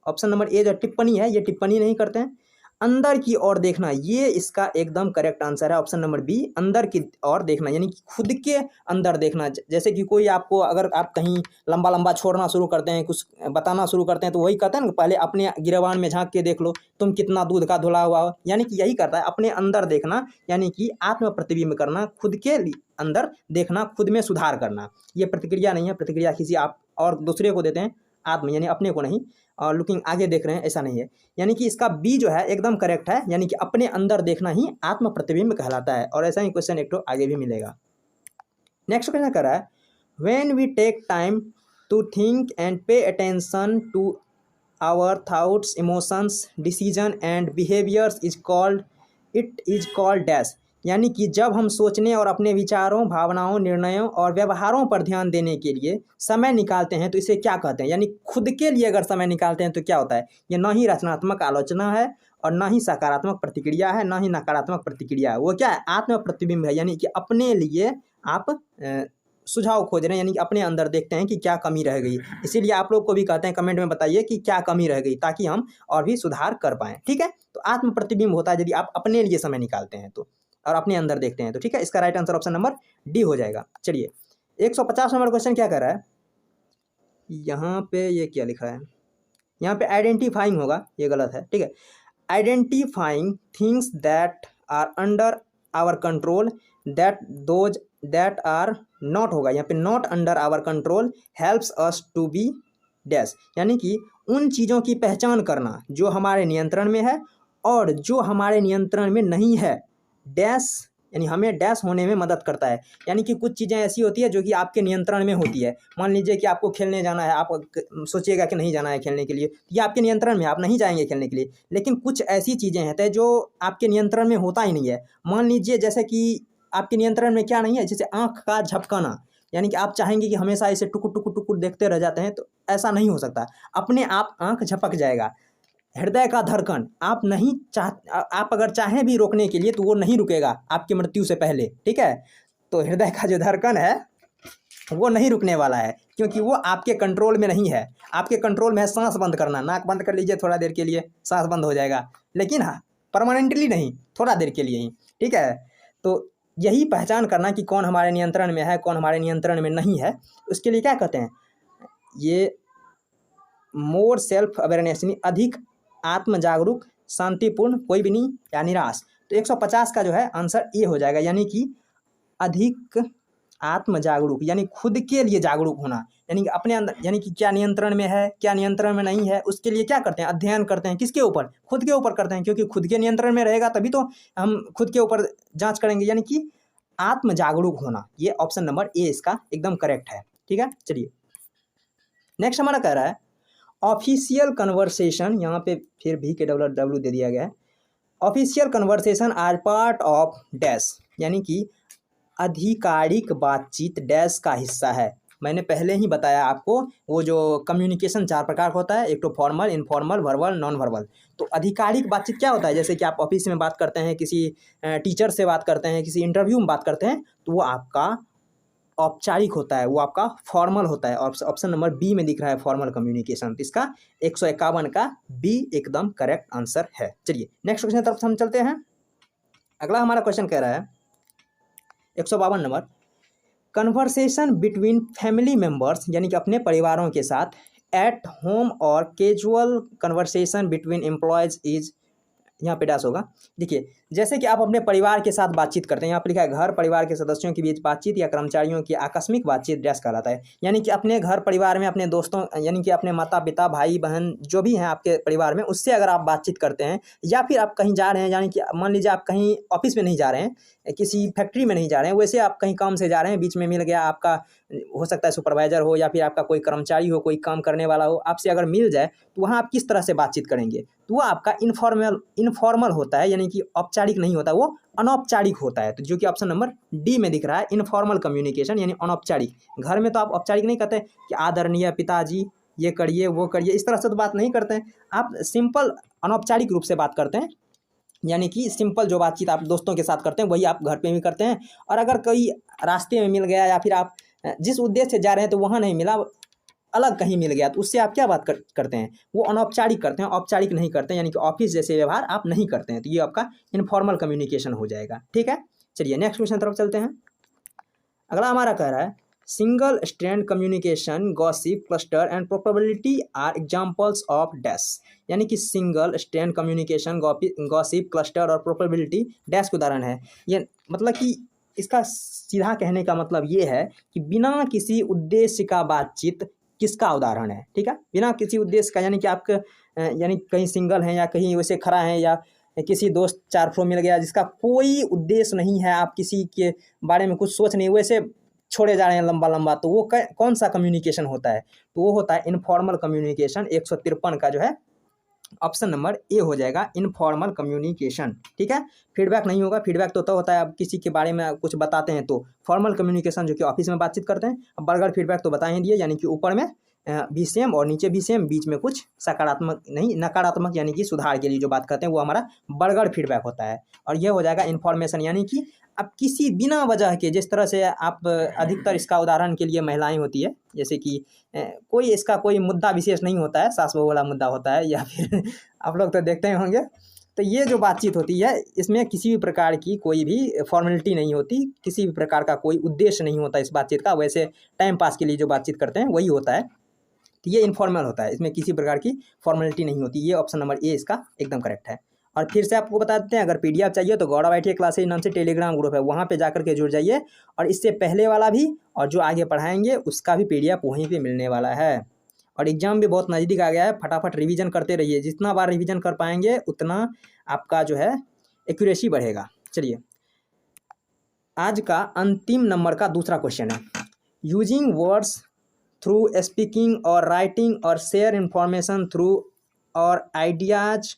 ऑप्शन नंबर ए जो टिप्पणी है, ये टिप्पणी नहीं करते हैं। अंदर की ओर देखना, ये इसका एकदम करेक्ट आंसर है, ऑप्शन नंबर बी, अंदर की ओर देखना, यानी कि खुद के अंदर देखना। जैसे कि कोई आपको, अगर आप कहीं लंबा लंबा छोड़ना शुरू करते हैं, कुछ बताना शुरू करते हैं, तो वही कहते हैं ना, पहले अपने गिरबान में झांक के देख लो तुम कितना दूध का धुला हुआ हो, यानी कि यही करता है, अपने अंदर देखना, यानी कि आत्म प्रतिबिंब करना, खुद के अंदर देखना, खुद में सुधार करना। ये प्रतिक्रिया नहीं है, प्रतिक्रिया किसी आप और दूसरे को देते हैं, आत्म यानी अपने को नहीं, और लुकिंग आगे देख रहे हैं, ऐसा नहीं है। यानी कि इसका बी जो है एकदम करेक्ट है, यानी कि अपने अंदर देखना ही आत्म प्रतिबिंब कहलाता है। और ऐसा ही क्वेश्चन एक तो आगे भी मिलेगा। नेक्स्ट क्वेश्चन कर रहा है, when we take time to think and pay attention to our thoughts, emotions, decision and behaviours it is called dash. यानी कि जब हम सोचने और अपने विचारों, भावनाओं, निर्णयों और व्यवहारों पर ध्यान देने के लिए समय निकालते हैं तो इसे क्या कहते हैं। यानी खुद के लिए अगर समय निकालते हैं तो क्या होता है, ये न ही रचनात्मक आलोचना है और न ही सकारात्मक प्रतिक्रिया है, न ही नकारात्मक प्रतिक्रिया है, वो क्या है, आत्म प्रतिबिंब है। यानी कि अपने लिए आप सुझाव खोज रहे हैं, यानी कि अपने अंदर देखते हैं कि क्या कमी रह गई। इसीलिए आप लोग को भी कहते हैं कमेंट में बताइए कि क्या कमी रह गई, ताकि हम और भी सुधार कर पाएँ। ठीक है, तो आत्म प्रतिबिंब होता है यदि आप अपने लिए समय निकालते हैं तो, और अपने अंदर देखते हैं तो। ठीक है, इसका right answer option number D हो जाएगा। चलिए 150 नंबर क्वेश्चन क्या कर रहा है, यहाँ पे ये क्या लिखा है, यहाँ पे आइडेंटिफाइंग होगा, ये गलत है। ठीक है, identifying things that are under our control those that are not होगा, यहाँ पे not under our control helps us to be dash. यानी कि उन चीज़ों की पहचान करना जो हमारे नियंत्रण में है और जो हमारे नियंत्रण में नहीं है, डैश यानी हमें डैश होने में मदद करता है। यानी कि कुछ चीज़ें ऐसी होती है जो कि आपके नियंत्रण में होती है। मान लीजिए कि आपको खेलने जाना है, आप सोचिएगा कि नहीं जाना है खेलने के लिए, ये आपके नियंत्रण में, आप नहीं जाएंगे खेलने के लिए। लेकिन कुछ ऐसी चीज़ें हैं जो आपके नियंत्रण में होता ही नहीं है। मान लीजिए जैसे कि आपके नियंत्रण में क्या नहीं है, जैसे आँख का झपकाना, यानी कि आप चाहेंगे कि हमेशा ऐसे टुकुर टुकुर टुकुर देखते रह जाते हैं, तो ऐसा नहीं हो सकता, अपने आप आँख झपक जाएगा। हृदय का धड़कन आप नहीं आप अगर चाहें भी रोकने के लिए तो वो नहीं रुकेगा आपकी मृत्यु से पहले। ठीक है, तो हृदय का जो धड़कन है वो नहीं रुकने वाला है, क्योंकि वो आपके कंट्रोल में नहीं है। आपके कंट्रोल में है सांस बंद करना, नाक बंद कर लीजिए थोड़ा देर के लिए, सांस बंद हो जाएगा, लेकिन हाँ परमानेंटली नहीं, थोड़ा देर के लिए ही। ठीक है, तो यही पहचान करना कि कौन हमारे नियंत्रण में है, कौन हमारे नियंत्रण में नहीं है, उसके लिए क्या कहते हैं, ये मोर सेल्फ अवेयरनेस, यानी अधिक आत्म जागरूक, शांतिपूर्ण, कोई भी नहीं या निराश। तो 150 का जो है आंसर ए हो जाएगा, यानी कि अधिक आत्म जागरूक, यानी खुद के लिए जागरूक होना, यानी कि अपने अंदर, यानी कि क्या नियंत्रण में है, क्या नियंत्रण में नहीं है, उसके लिए क्या करते हैं, अध्ययन करते हैं। किसके ऊपर, खुद के ऊपर करते हैं, क्योंकि खुद के नियंत्रण में रहेगा तभी तो हम खुद के ऊपर जांच करेंगे। यानी कि आत्म जागरूक होना, ये ऑप्शन नंबर ए इसका एकदम करेक्ट है। ठीक है, चलिए नेक्स्ट हमारा कह रहा है ऑफिशियल कन्वर्सेशन, यहाँ पे फिर भी के डब्ल्यू दे दिया गया है। Official conversation are part of dash, यानी कि आधिकारिक बातचीत डैश का हिस्सा है। मैंने पहले ही बताया आपको, वो जो कम्युनिकेशन 4 प्रकार का होता है, एक तो formal, informal, verbal, non verbal. तो आधिकारिक बातचीत क्या होता है, जैसे कि आप ऑफिस में बात करते हैं, किसी टीचर से बात करते हैं, किसी इंटरव्यू में बात करते हैं, तो वो आपका औपचारिक होता है, वो आपका फॉर्मल होता है। ऑप्शन नंबर बी में दिख रहा है फॉर्मल कम्युनिकेशन, तो इसका 151 का बी एकदम करेक्ट आंसर है। चलिए नेक्स्ट क्वेश्चन की तरफ हम चलते हैं। अगला हमारा क्वेश्चन कह रहा है 152 number, conversation between family members, यानी कि अपने परिवारों के साथ, एट होम और casual conversation between employees is, यहाँ पे डैश होगा। देखिए जैसे कि आप अपने परिवार के साथ बातचीत करते हैं, यहाँ पर लिखा है घर परिवार के सदस्यों के बीच बातचीत या कर्मचारियों की आकस्मिक बातचीत डैश कहलाता है। यानी कि अपने घर परिवार में अपने दोस्तों, यानी कि अपने माता पिता, भाई बहन जो भी हैं आपके परिवार में, उससे अगर आप बातचीत करते हैं, या फिर आप कहीं जा रहे हैं, यानी कि मान लीजिए आप कहीं ऑफिस में नहीं जा रहे हैं, किसी फैक्ट्री में नहीं जा रहे हैं, वैसे आप कहीं काम से जा रहे हैं, बीच में मिल गया आपका, हो सकता है सुपरवाइजर हो या फिर आपका कोई कर्मचारी हो, कोई काम करने वाला हो, आपसे अगर मिल जाए तो वहाँ आप किस तरह से बातचीत करेंगे, तो वो आपका इनफॉर्मल होता है, यानी कि औपचारिक नहीं होता, वो अनौपचारिक होता है। तो जो कि ऑप्शन नंबर डी में दिख रहा है, इनफॉर्मल कम्युनिकेशन यानी अनौपचारिक। घर में तो आप औपचारिक नहीं कहते कि आदरणीय पिताजी ये करिए वो करिए, इस तरह से तो बात नहीं करते हैं, आप सिंपल अनौपचारिक रूप से बात करते हैं। यानी कि सिंपल जो बातचीत आप दोस्तों के साथ करते हैं वही आप घर पे भी करते हैं। और अगर कोई रास्ते में मिल गया या फिर आप जिस उद्देश्य से जा रहे हैं तो वहाँ नहीं मिला, अलग कहीं मिल गया तो उससे आप क्या बात करते हैं, वो अनौपचारिक करते हैं, औपचारिक नहीं करते हैं, यानी कि ऑफिस जैसे व्यवहार आप नहीं करते हैं, तो ये आपका इनफॉर्मल कम्युनिकेशन हो जाएगा। ठीक है, चलिए नेक्स्ट क्वेश्चन तरफ चलते हैं। अगला हमारा कह रहा है single strand communication, gossip, cluster and probability are examples of dash, यानी कि single strand communication, gossip, cluster और प्रोबेबिलिटी डैश के उदाहरण है। ये मतलब कि इसका सीधा कहने का मतलब ये है कि बिना किसी उद्देश्य का बातचीत किसका उदाहरण है। ठीक है, बिना किसी उद्देश्य का, यानी कि आप यानी कहीं सिंगल हैं या कहीं वैसे खड़ा हैं या किसी दोस्त चार फ्लो मिल गया जिसका कोई उद्देश्य नहीं है, आप किसी के बारे में कुछ सोच नहीं, वैसे छोड़े जा रहे हैं लंबा लंबा, तो वो कौन सा कम्युनिकेशन होता है, तो वो होता है इनफॉर्मल कम्युनिकेशन। 153 का जो है ऑप्शन नंबर ए हो जाएगा, इनफॉर्मल कम्युनिकेशन। ठीक है, फीडबैक नहीं होगा, फीडबैक तो होता है आप किसी के बारे में कुछ बताते हैं तो फॉर्मल कम्युनिकेशन जो कि ऑफिस में बातचीत करते हैं। अब बर्गर फीडबैक तो बता ही दिए, यानी कि ऊपर में भी सेम और नीचे भी सेम, बीच में कुछ सकारात्मक नहीं नकारात्मक, यानी कि सुधार के लिए जो बात करते हैं वो हमारा बर्गर फीडबैक होता है। और यह हो जाएगा इन्फॉर्मेशन, यानी कि अब किसी बिना वजह के, जिस तरह से आप अधिकतर इसका उदाहरण के लिए महिलाएं होती है, जैसे कि कोई इसका कोई मुद्दा विशेष नहीं होता है, सास बहू वाला मुद्दा होता है, या फिर आप लोग तो देखते ही होंगे। तो ये जो बातचीत होती है इसमें किसी भी प्रकार की कोई भी फॉर्मेलिटी नहीं होती, किसी भी प्रकार का कोई उद्देश्य नहीं होता इस बातचीत का, वैसे टाइम पास के लिए जो बातचीत करते हैं वही होता है। तो ये इनफॉर्मल होता है, इसमें किसी प्रकार की फॉर्मेलिटी नहीं होती। ये ऑप्शन नंबर ए इसका एकदम करेक्ट है। और फिर से आपको बता देते हैं, अगर पीडीएफ चाहिए तो गौरव ITI क्लासेज नाम से टेलीग्राम ग्रुप है, वहाँ पे जाकर के जुड़ जाइए, और इससे पहले वाला भी और जो आगे पढ़ाएंगे उसका भी पीडीएफ वहीं पे मिलने वाला है। और एग्जाम भी बहुत नज़दीक आ गया है, फटाफट रिवीजन करते रहिए, जितना बार रिवीजन कर पाएंगे उतना आपका जो है एक्यूरेसी बढ़ेगा। चलिए आज का अंतिम नंबर का दूसरा क्वेश्चन है, यूजिंग वर्ड्स थ्रू स्पीकिंग और राइटिंग और शेयर इंफॉर्मेशन थ्रू और आइडियाज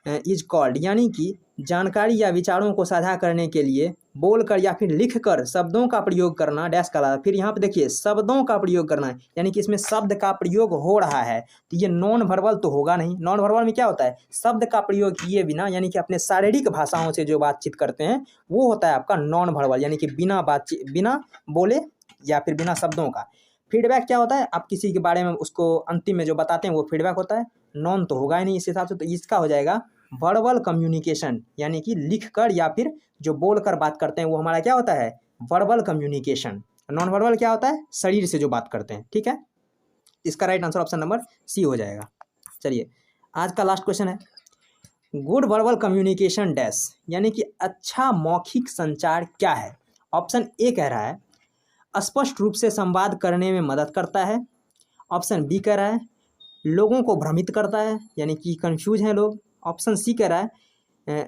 इज कॉल्ड, यानी कि जानकारी या विचारों को साझा करने के लिए बोलकर या फिर लिखकर शब्दों का प्रयोग करना डैश कहलाता है। फिर यहाँ पे देखिए शब्दों का प्रयोग करना है, यानी कि इसमें शब्द का प्रयोग हो रहा है, तो ये नॉन वर्बल तो होगा नहीं। नॉन वर्बल में क्या होता है, शब्द का प्रयोग किए बिना, यानी कि अपने शारीरिक भाषाओं से जो बातचीत करते हैं वो होता है आपका नॉन वर्बल, यानी कि बिना बातचीत, बिना बोले या फिर बिना शब्दों का। फीडबैक क्या होता है, आप किसी के बारे में उसको अंतिम में जो बताते हैं वो फीडबैक होता है, नॉन तो होगा ही नहीं इस हिसाब से, तो इसका हो जाएगा वर्बल कम्युनिकेशन, यानी कि लिखकर या फिर जो बोलकर बात करते हैं वो हमारा क्या होता है, वर्बल कम्युनिकेशन। नॉन वर्बल क्या होता है, शरीर से जो बात करते हैं। ठीक है, इसका right answer option number C हो जाएगा। चलिए आज का लास्ट क्वेश्चन है, गुड वर्बल कम्युनिकेशन डैश, यानी कि अच्छा मौखिक संचार क्या है। ऑप्शन ए कह रहा है स्पष्ट रूप से संवाद करने में मदद करता है। ऑप्शन बी कह रहा है लोगों को भ्रमित करता है, यानी कि कंफ्यूज हैं लोग। ऑप्शन सी कह रहा है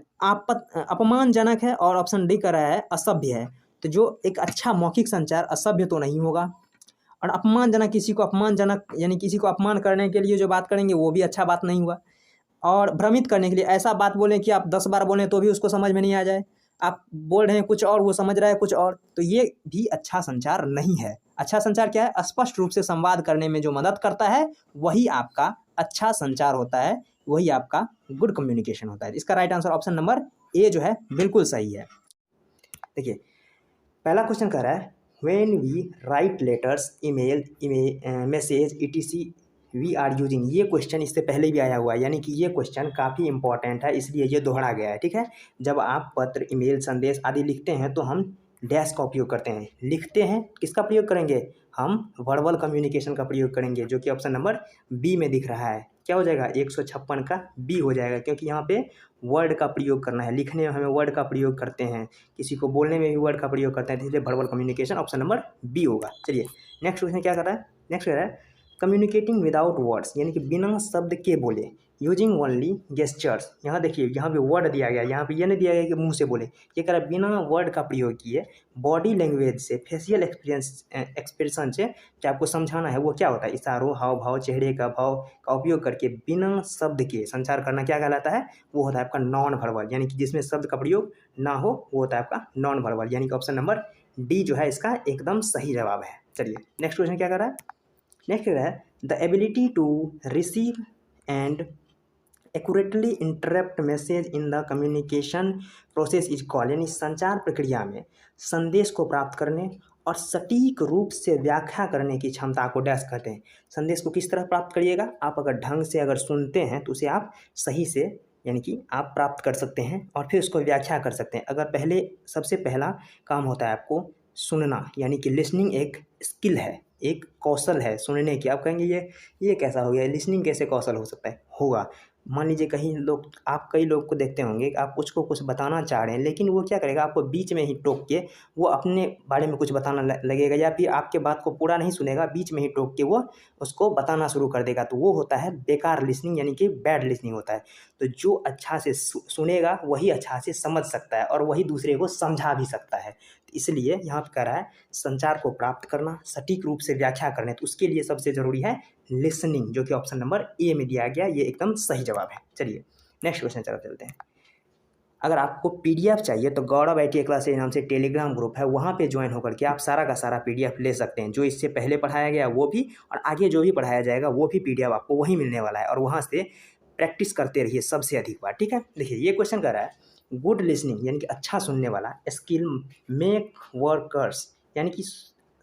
अपमानजनक है, और ऑप्शन डी कह रहा है असभ्य है। तो जो एक अच्छा मौखिक संचार असभ्य तो नहीं होगा, और अपमानजनक, किसी को अपमानजनक यानी किसी को अपमान करने के लिए जो बात करेंगे वो भी अच्छा बात नहीं हुआ, और भ्रमित करने के लिए ऐसा बात बोलें कि आप 10 बार बोलें तो भी उसको समझ में नहीं आ जाए, आप बोल रहे हैं कुछ और वो समझ रहा है कुछ और, तो ये भी अच्छा संचार नहीं है। अच्छा संचार क्या है, स्पष्ट रूप से संवाद करने में जो मदद करता है वही आपका अच्छा संचार होता है, वही आपका गुड कम्युनिकेशन होता है। इसका राइट आंसर ऑप्शन नंबर ए जो है बिल्कुल सही है। देखिए पहला क्वेश्चन कह रहा है when we write letters, email, message etc we are using, ये क्वेश्चन इससे पहले भी आया हुआ है, यानी कि ये क्वेश्चन काफ़ी इंपॉर्टेंट है, इसलिए ये दोहरा गया है। ठीक है, जब आप पत्र, ईमेल, संदेश आदि लिखते हैं तो हम डैश का उपयोग करते हैं। लिखते हैं किसका प्रयोग करेंगे, हम वर्बल कम्युनिकेशन का प्रयोग करेंगे, जो कि ऑप्शन नंबर बी में दिख रहा है। क्या हो जाएगा, 156 का बी हो जाएगा, क्योंकि यहाँ पे वर्ड का प्रयोग करना है, लिखने में हमें वर्ड का प्रयोग करते हैं, किसी को बोलने में भी वर्ड का प्रयोग करते हैं, इसलिए verbal communication option number B होगा। चलिए नेक्स्ट क्वेश्चन क्या कर रहा है, नेक्स्ट कह रहा है कम्युनिकेटिंग विदाउट वर्ड्स, यानी कि बिना शब्द के बोले, यूजिंग ओनली गेस्चर्स। यहाँ देखिए यहाँ पे वर्ड दिया गया, यहाँ पे ये नहीं दिया गया कि मुंह से बोले, ये कह रहा है बिना वर्ड का प्रयोग किए बॉडी लैंग्वेज से, फेशियल एक्सप्रेशन से जो आपको समझाना है वो क्या होता है, इशारों, हाव भाव, चेहरे का भाव का उपयोग करके बिना शब्द के संचार करना क्या कहलाता है, वो होता है आपका नॉन वर्बल, यानी कि जिसमें शब्द का प्रयोग ना हो वो होता है आपका नॉन वर्बल, यानी कि ऑप्शन नंबर डी जो है इसका एकदम सही जवाब है। चलिए नेक्स्ट क्वेश्चन क्या कर रहा है, नेक्स्ट है the ability to receive and accurately interpret message in the communication process is called, यानी संचार प्रक्रिया में संदेश को प्राप्त करने और सटीक रूप से व्याख्या करने की क्षमता को डैश कहते हैं। संदेश को किस तरह प्राप्त करिएगा, आप अगर ढंग से अगर सुनते हैं तो उसे आप सही से यानी कि आप प्राप्त कर सकते हैं और फिर उसको व्याख्या कर सकते हैं। अगर पहले सबसे पहला काम होता है आपको सुनना, यानी कि लिसनिंग एक स्किल है, एक कौशल है सुनने की। आप कहेंगे ये कैसा हो गया, लिसनिंग कैसे कौशल हो सकता है, होगा। मान लीजिए कहीं लोग, आप कई लोग को देखते होंगे कि आप कुछ बताना चाह रहे हैं, लेकिन वो क्या करेगा, आपको बीच में ही टोक के वो अपने बारे में कुछ बताना लगेगा, या फिर आपके बात को पूरा नहीं सुनेगा, बीच में ही टोक के वो उसको बताना शुरू कर देगा। तो वो होता है बेकार लिसनिंग, यानी कि बैड लिसनिंग होता है। तो जो अच्छा से सुनेगा वही अच्छा से समझ सकता है और वही दूसरे को समझा भी सकता है। तो इसलिए यहाँ पर कह रहा है संचार को प्राप्त करना, सटीक रूप से व्याख्या करने, तो उसके लिए सबसे ज़रूरी है लिसनिंग, जो कि ऑप्शन नंबर ए में दिया गया। ये एकदम सही जवाब है। चलिए नेक्स्ट क्वेश्चन तरफ चलते हैं। अगर आपको पीडीएफ चाहिए तो गौरव आईटी क्लासेज नाम से टेलीग्राम ग्रुप है, वहाँ पे ज्वाइन होकर के आप सारा का सारा पीडीएफ ले सकते हैं। जो इससे पहले पढ़ाया गया वो भी, और आगे जो भी पढ़ाया जाएगा वो भी पीडीएफ आपको वहीं मिलने वाला है, और वहाँ से प्रैक्टिस करते रहिए सबसे अधिक बार। ठीक है, देखिए ये क्वेश्चन कर रहा है गुड लिसनिंग यानी कि अच्छा सुनने वाला स्किल मेक वर्कर्स, यानी कि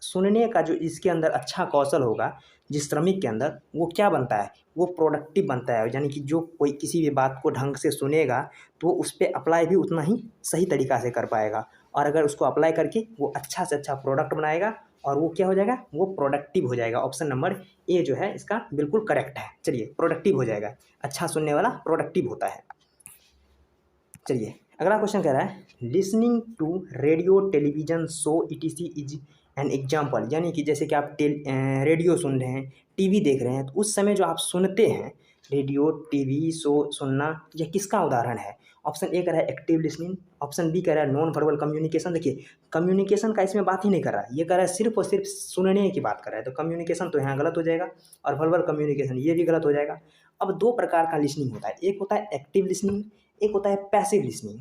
सुनने का जो इसके अंदर अच्छा कौशल होगा जिस श्रमिक के अंदर, वो क्या बनता है, वो प्रोडक्टिव बनता है। यानी कि जो कोई किसी भी बात को ढंग से सुनेगा तो वो उस पर अप्लाई भी उतना ही सही तरीक़ा से कर पाएगा, और अगर उसको अप्लाई करके वो अच्छा से अच्छा प्रोडक्ट बनाएगा और वो क्या हो जाएगा, वो प्रोडक्टिव हो जाएगा। ऑप्शन नंबर ए जो है इसका बिल्कुल करेक्ट है। चलिए प्रोडक्टिव हो जाएगा, अच्छा सुनने वाला प्रोडक्टिव होता है। चलिए अगला क्वेश्चन कह रहा है listening to radio television show ETC is an example, यानी कि जैसे कि आप रेडियो सुन रहे हैं, टीवी देख रहे हैं, तो उस समय जो आप सुनते हैं रेडियो टीवी शो सुनना, यह किसका उदाहरण है। ऑप्शन ए कह रहा है एक्टिव लिसनिंग, ऑप्शन बी कह रहा है नॉन वर्बल कम्युनिकेशन। देखिए कम्युनिकेशन का इसमें बात ही नहीं कर रहा है, ये कह रहा है सिर्फ और सिर्फ सुनने की बात कर रहा है, तो कम्युनिकेशन तो यहाँ गलत हो जाएगा, और वर्बल कम्युनिकेशन ये भी गलत हो जाएगा। अब दो प्रकार का लिसनिंग होता है, एक होता है एक्टिव लिसनिंग, एक होता है पैसिव लिसनिंग।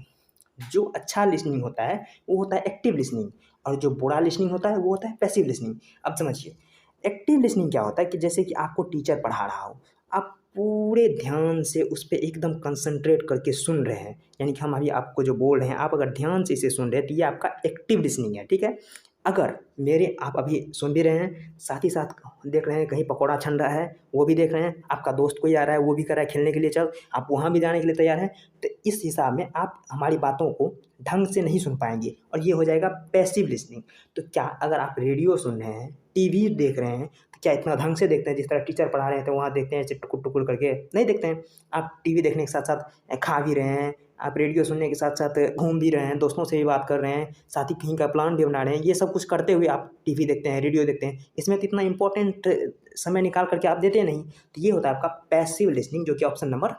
जो अच्छा लिसनिंग होता है वो होता है एक्टिव लिसनिंग, और जो बुरा लिसनिंग होता है वो होता है पैसिव लिसनिंग। अब समझिए एक्टिव लिसनिंग क्या होता है कि जैसे कि आपको टीचर पढ़ा रहा हो, आप पूरे ध्यान से उस पर एकदम कंसंट्रेट करके सुन रहे हैं, यानी कि हम अभी आपको जो बोल रहे हैं आप अगर ध्यान से इसे सुन रहे हैं तो ये आपका एक्टिव लिसनिंग है। ठीक है, अगर मेरे आप अभी सुन भी रहे हैं, साथ ही साथ देख रहे हैं कहीं पकौड़ा छन रहा है वो भी देख रहे हैं, आपका दोस्त कोई आ रहा है वो भी कर रहा है खेलने के लिए चल, आप वहाँ भी जाने के लिए तैयार हैं, तो इस हिसाब में आप हमारी बातों को ढंग से नहीं सुन पाएंगे, और ये हो जाएगा पैसिव लिसनिंग। तो क्या अगर आप रेडियो सुन रहे हैं, टीवी देख रहे हैं, तो क्या इतना ढंग से देखते हैं जिस तरह टीचर पढ़ा रहे हैं तो वहाँ देखते हैं ऐसे टुकुर टुकुर करके नहीं देखते हैं। आप टीवी देखने के साथ साथ खा भी रहे हैं, आप रेडियो सुनने के साथ साथ घूम भी रहे हैं, दोस्तों से भी बात कर रहे हैं, साथ ही कहीं का प्लान भी बना रहे हैं, ये सब कुछ करते हुए आप टीवी देखते हैं, रेडियो देखते हैं। इसमें तो इतना इंपॉर्टेंट समय निकाल करके आप देते नहीं, तो ये होता है आपका पैसिव लिसनिंग, जो कि ऑप्शन नंबर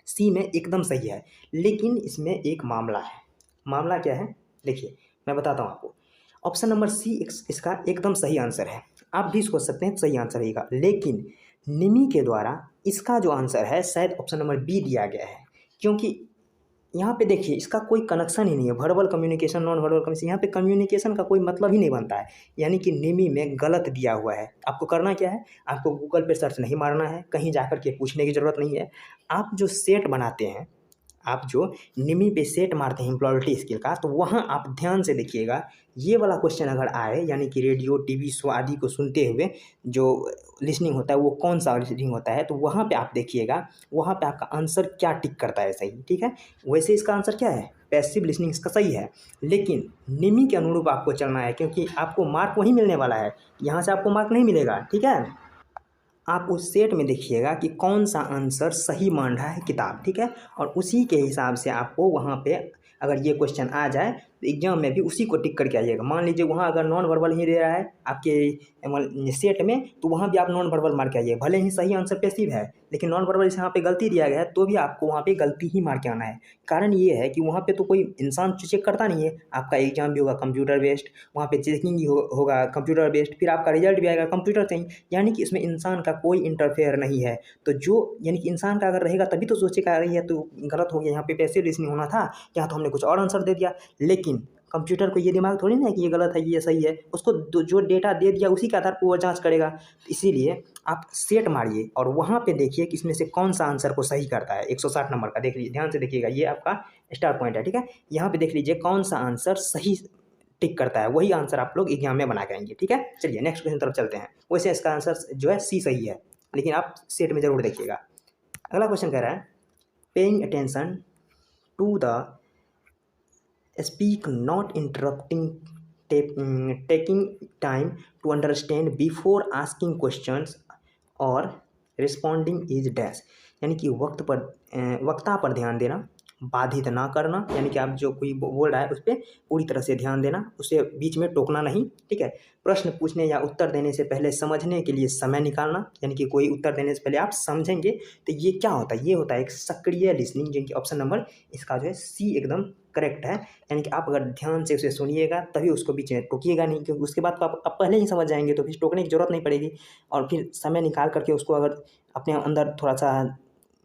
सी में एकदम सही है। लेकिन इसमें एक मामला है, मामला क्या है देखिए मैं बताता हूँ आपको। ऑप्शन नंबर सी इसका एकदम सही आंसर है, आप भी सोच सकते हैं सही आंसर रहेगा, लेकिन निमी के द्वारा इसका जो आंसर है शायद ऑप्शन नंबर बी दिया गया है, क्योंकि यहाँ पे देखिए इसका कोई कनेक्शन ही नहीं है, verbal communication non verbal communication, यहाँ पे कम्युनिकेशन का कोई मतलब ही नहीं बनता है, यानी कि निमी में गलत दिया हुआ है। आपको करना क्या है, आपको गूगल पे सर्च नहीं मारना है, कहीं जाकर के पूछने की ज़रूरत नहीं है। आप जो सेट बनाते हैं, आप जो निमी पे सेट मारते हैं एम्प्लॉयबिलिटी स्किल का, तो वहाँ आप ध्यान से देखिएगा, ये वाला क्वेश्चन अगर आए, यानी कि रेडियो टीवी शो आदि को सुनते हुए जो लिसनिंग होता है वो कौन सा लिसनिंग होता है, तो वहाँ पे आप देखिएगा, वहाँ पे आपका आंसर क्या टिक करता है सही। ठीक है, वैसे इसका आंसर क्या है, पैसिव लिसनिंग इसका सही है, लेकिन निमी के अनुरूप आपको चलना है, क्योंकि आपको मार्क वहीं मिलने वाला है, यहाँ से आपको मार्क नहीं मिलेगा। ठीक है, आप उस सेट में देखिएगा कि कौन सा आंसर सही मान रहा है किताब। ठीक है, और उसी के हिसाब से आपको वहाँ पे अगर ये क्वेश्चन आ जाए तो एग्जाम में भी उसी को टिक करके आइएगा। मान लीजिए वहाँ अगर नॉन वर्बल ही दे रहा है आपके सेट में, तो वहाँ भी आप नॉन वर्बल मार के आइए, भले ही सही आंसर पैसिव है, लेकिन नॉन वर्बल यहाँ पे गलती दिया गया है तो भी आपको वहाँ पे गलती ही मार के आना है। कारण ये है कि वहाँ पे तो कोई इंसान चेक करता नहीं है, आपका एग्जाम भी होगा कंप्यूटर बेस्ड, वहाँ पे चेकिंग ही होगा कंप्यूटर बेस्ड, फिर आपका रिजल्ट भी आएगा कंप्यूटर से ही, यानी कि इसमें इंसान का कोई इंटरफेयर नहीं है। तो जो यानी कि इंसान का अगर रहेगा तभी तो सोचेगा रही है तो गलत हो गया, यहाँ पे पैसिव लिसनिंग होना था, यहाँ तो हमने कुछ और आंसर दे दिया। लेकिन कंप्यूटर को ये दिमाग थोड़ी ना है कि ये गलत है ये सही है, उसको जो डेटा दे दिया उसी के आधार पर वो जांच करेगा। इसीलिए आप सेट मारिए और वहाँ पे देखिए कि इसमें से कौन सा आंसर को सही करता है। 160 नंबर का देख लीजिए, ध्यान से देखिएगा, ये आपका स्टार पॉइंट है। ठीक है, यहाँ पे देख लीजिए कौन सा आंसर सही टिक करता है, वही आंसर आप लोग एग्जाम में बना के आएंगे। ठीक है, चलिए नेक्स्ट क्वेश्चन तरफ चलते हैं। वैसे इसका आंसर जो है सी सही है, लेकिन आप सेट में जरूर देखिएगा। अगला क्वेश्चन कह रहा है paying attention to the speak not interrupting taking time to understand before asking questions और responding is dash, यानी कि वक्ता पर ध्यान देना, बाधित ना करना, यानी कि आप जो कोई बोल रहा है उस पर पूरी तरह से ध्यान देना, उसे बीच में टोकना नहीं। ठीक है, प्रश्न पूछने या उत्तर देने से पहले समझने के लिए समय निकालना, यानी कि कोई उत्तर देने से पहले आप समझेंगे तो ये क्या होता है, ये होता है एक सक्रिय लिसनिंग, जिनकी ऑप्शन नंबर इसका जो है सी एकदम करेक्ट है। यानी कि आप अगर ध्यान से उसे सुनिएगा तभी उसको बीच में टोकिएगा नहीं, क्योंकि उसके बाद तो आप पहले ही समझ जाएंगे, तो फिर टोकने की जरूरत नहीं पड़ेगी। और फिर समय निकाल करके उसको अगर अपने अंदर थोड़ा सा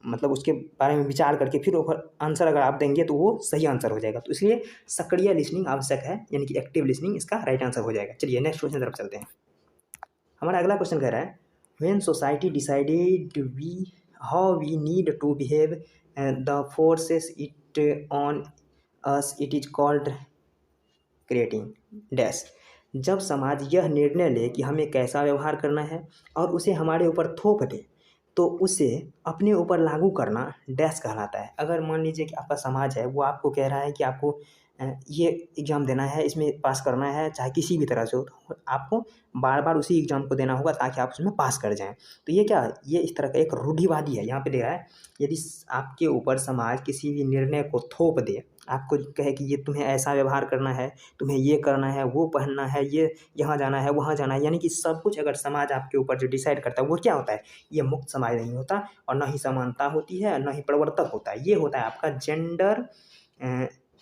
मतलब उसके बारे में विचार करके फिर आंसर अगर आप देंगे तो वो सही आंसर हो जाएगा। तो इसलिए सक्रिय लिसनिंग आवश्यक है, यानी कि एक्टिव लिसनिंग इसका राइट आंसर हो जाएगा। चलिए नेक्स्ट क्वेश्चन तरफ चलते हैं। हमारा अगला क्वेश्चन कह रहा है when society decided how we need to behave the forces it on us it is called creating dash. जब समाज यह निर्णय ले कि हमें कैसा व्यवहार करना है और उसे हमारे ऊपर थोप दे, तो उसे अपने ऊपर लागू करना डैश कहलाता है। अगर मान लीजिए कि आपका समाज है, वो आपको कह रहा है कि आपको ये एग्ज़ाम देना है, इसमें पास करना है, चाहे किसी भी तरह से हो, तो आपको बार बार उसी एग्ज़ाम को देना होगा ताकि आप उसमें पास कर जाएं। तो ये क्या है, ये इस तरह का एक रूढ़िवादी है। यहाँ पे दे रहा है यदि आपके ऊपर समाज किसी भी निर्णय को थोप दे, आपको कहे कि ये तुम्हें ऐसा व्यवहार करना है, तुम्हें ये करना है, वो पहनना है, ये यहाँ जाना है, वहाँ जाना है, यानी कि सब कुछ अगर समाज आपके ऊपर जो डिसाइड करता है वो क्या होता है, ये मुक्त समाज नहीं होता, और न ही समानता होती है, न ही प्रवर्तक होता है। ये होता है आपका जेंडर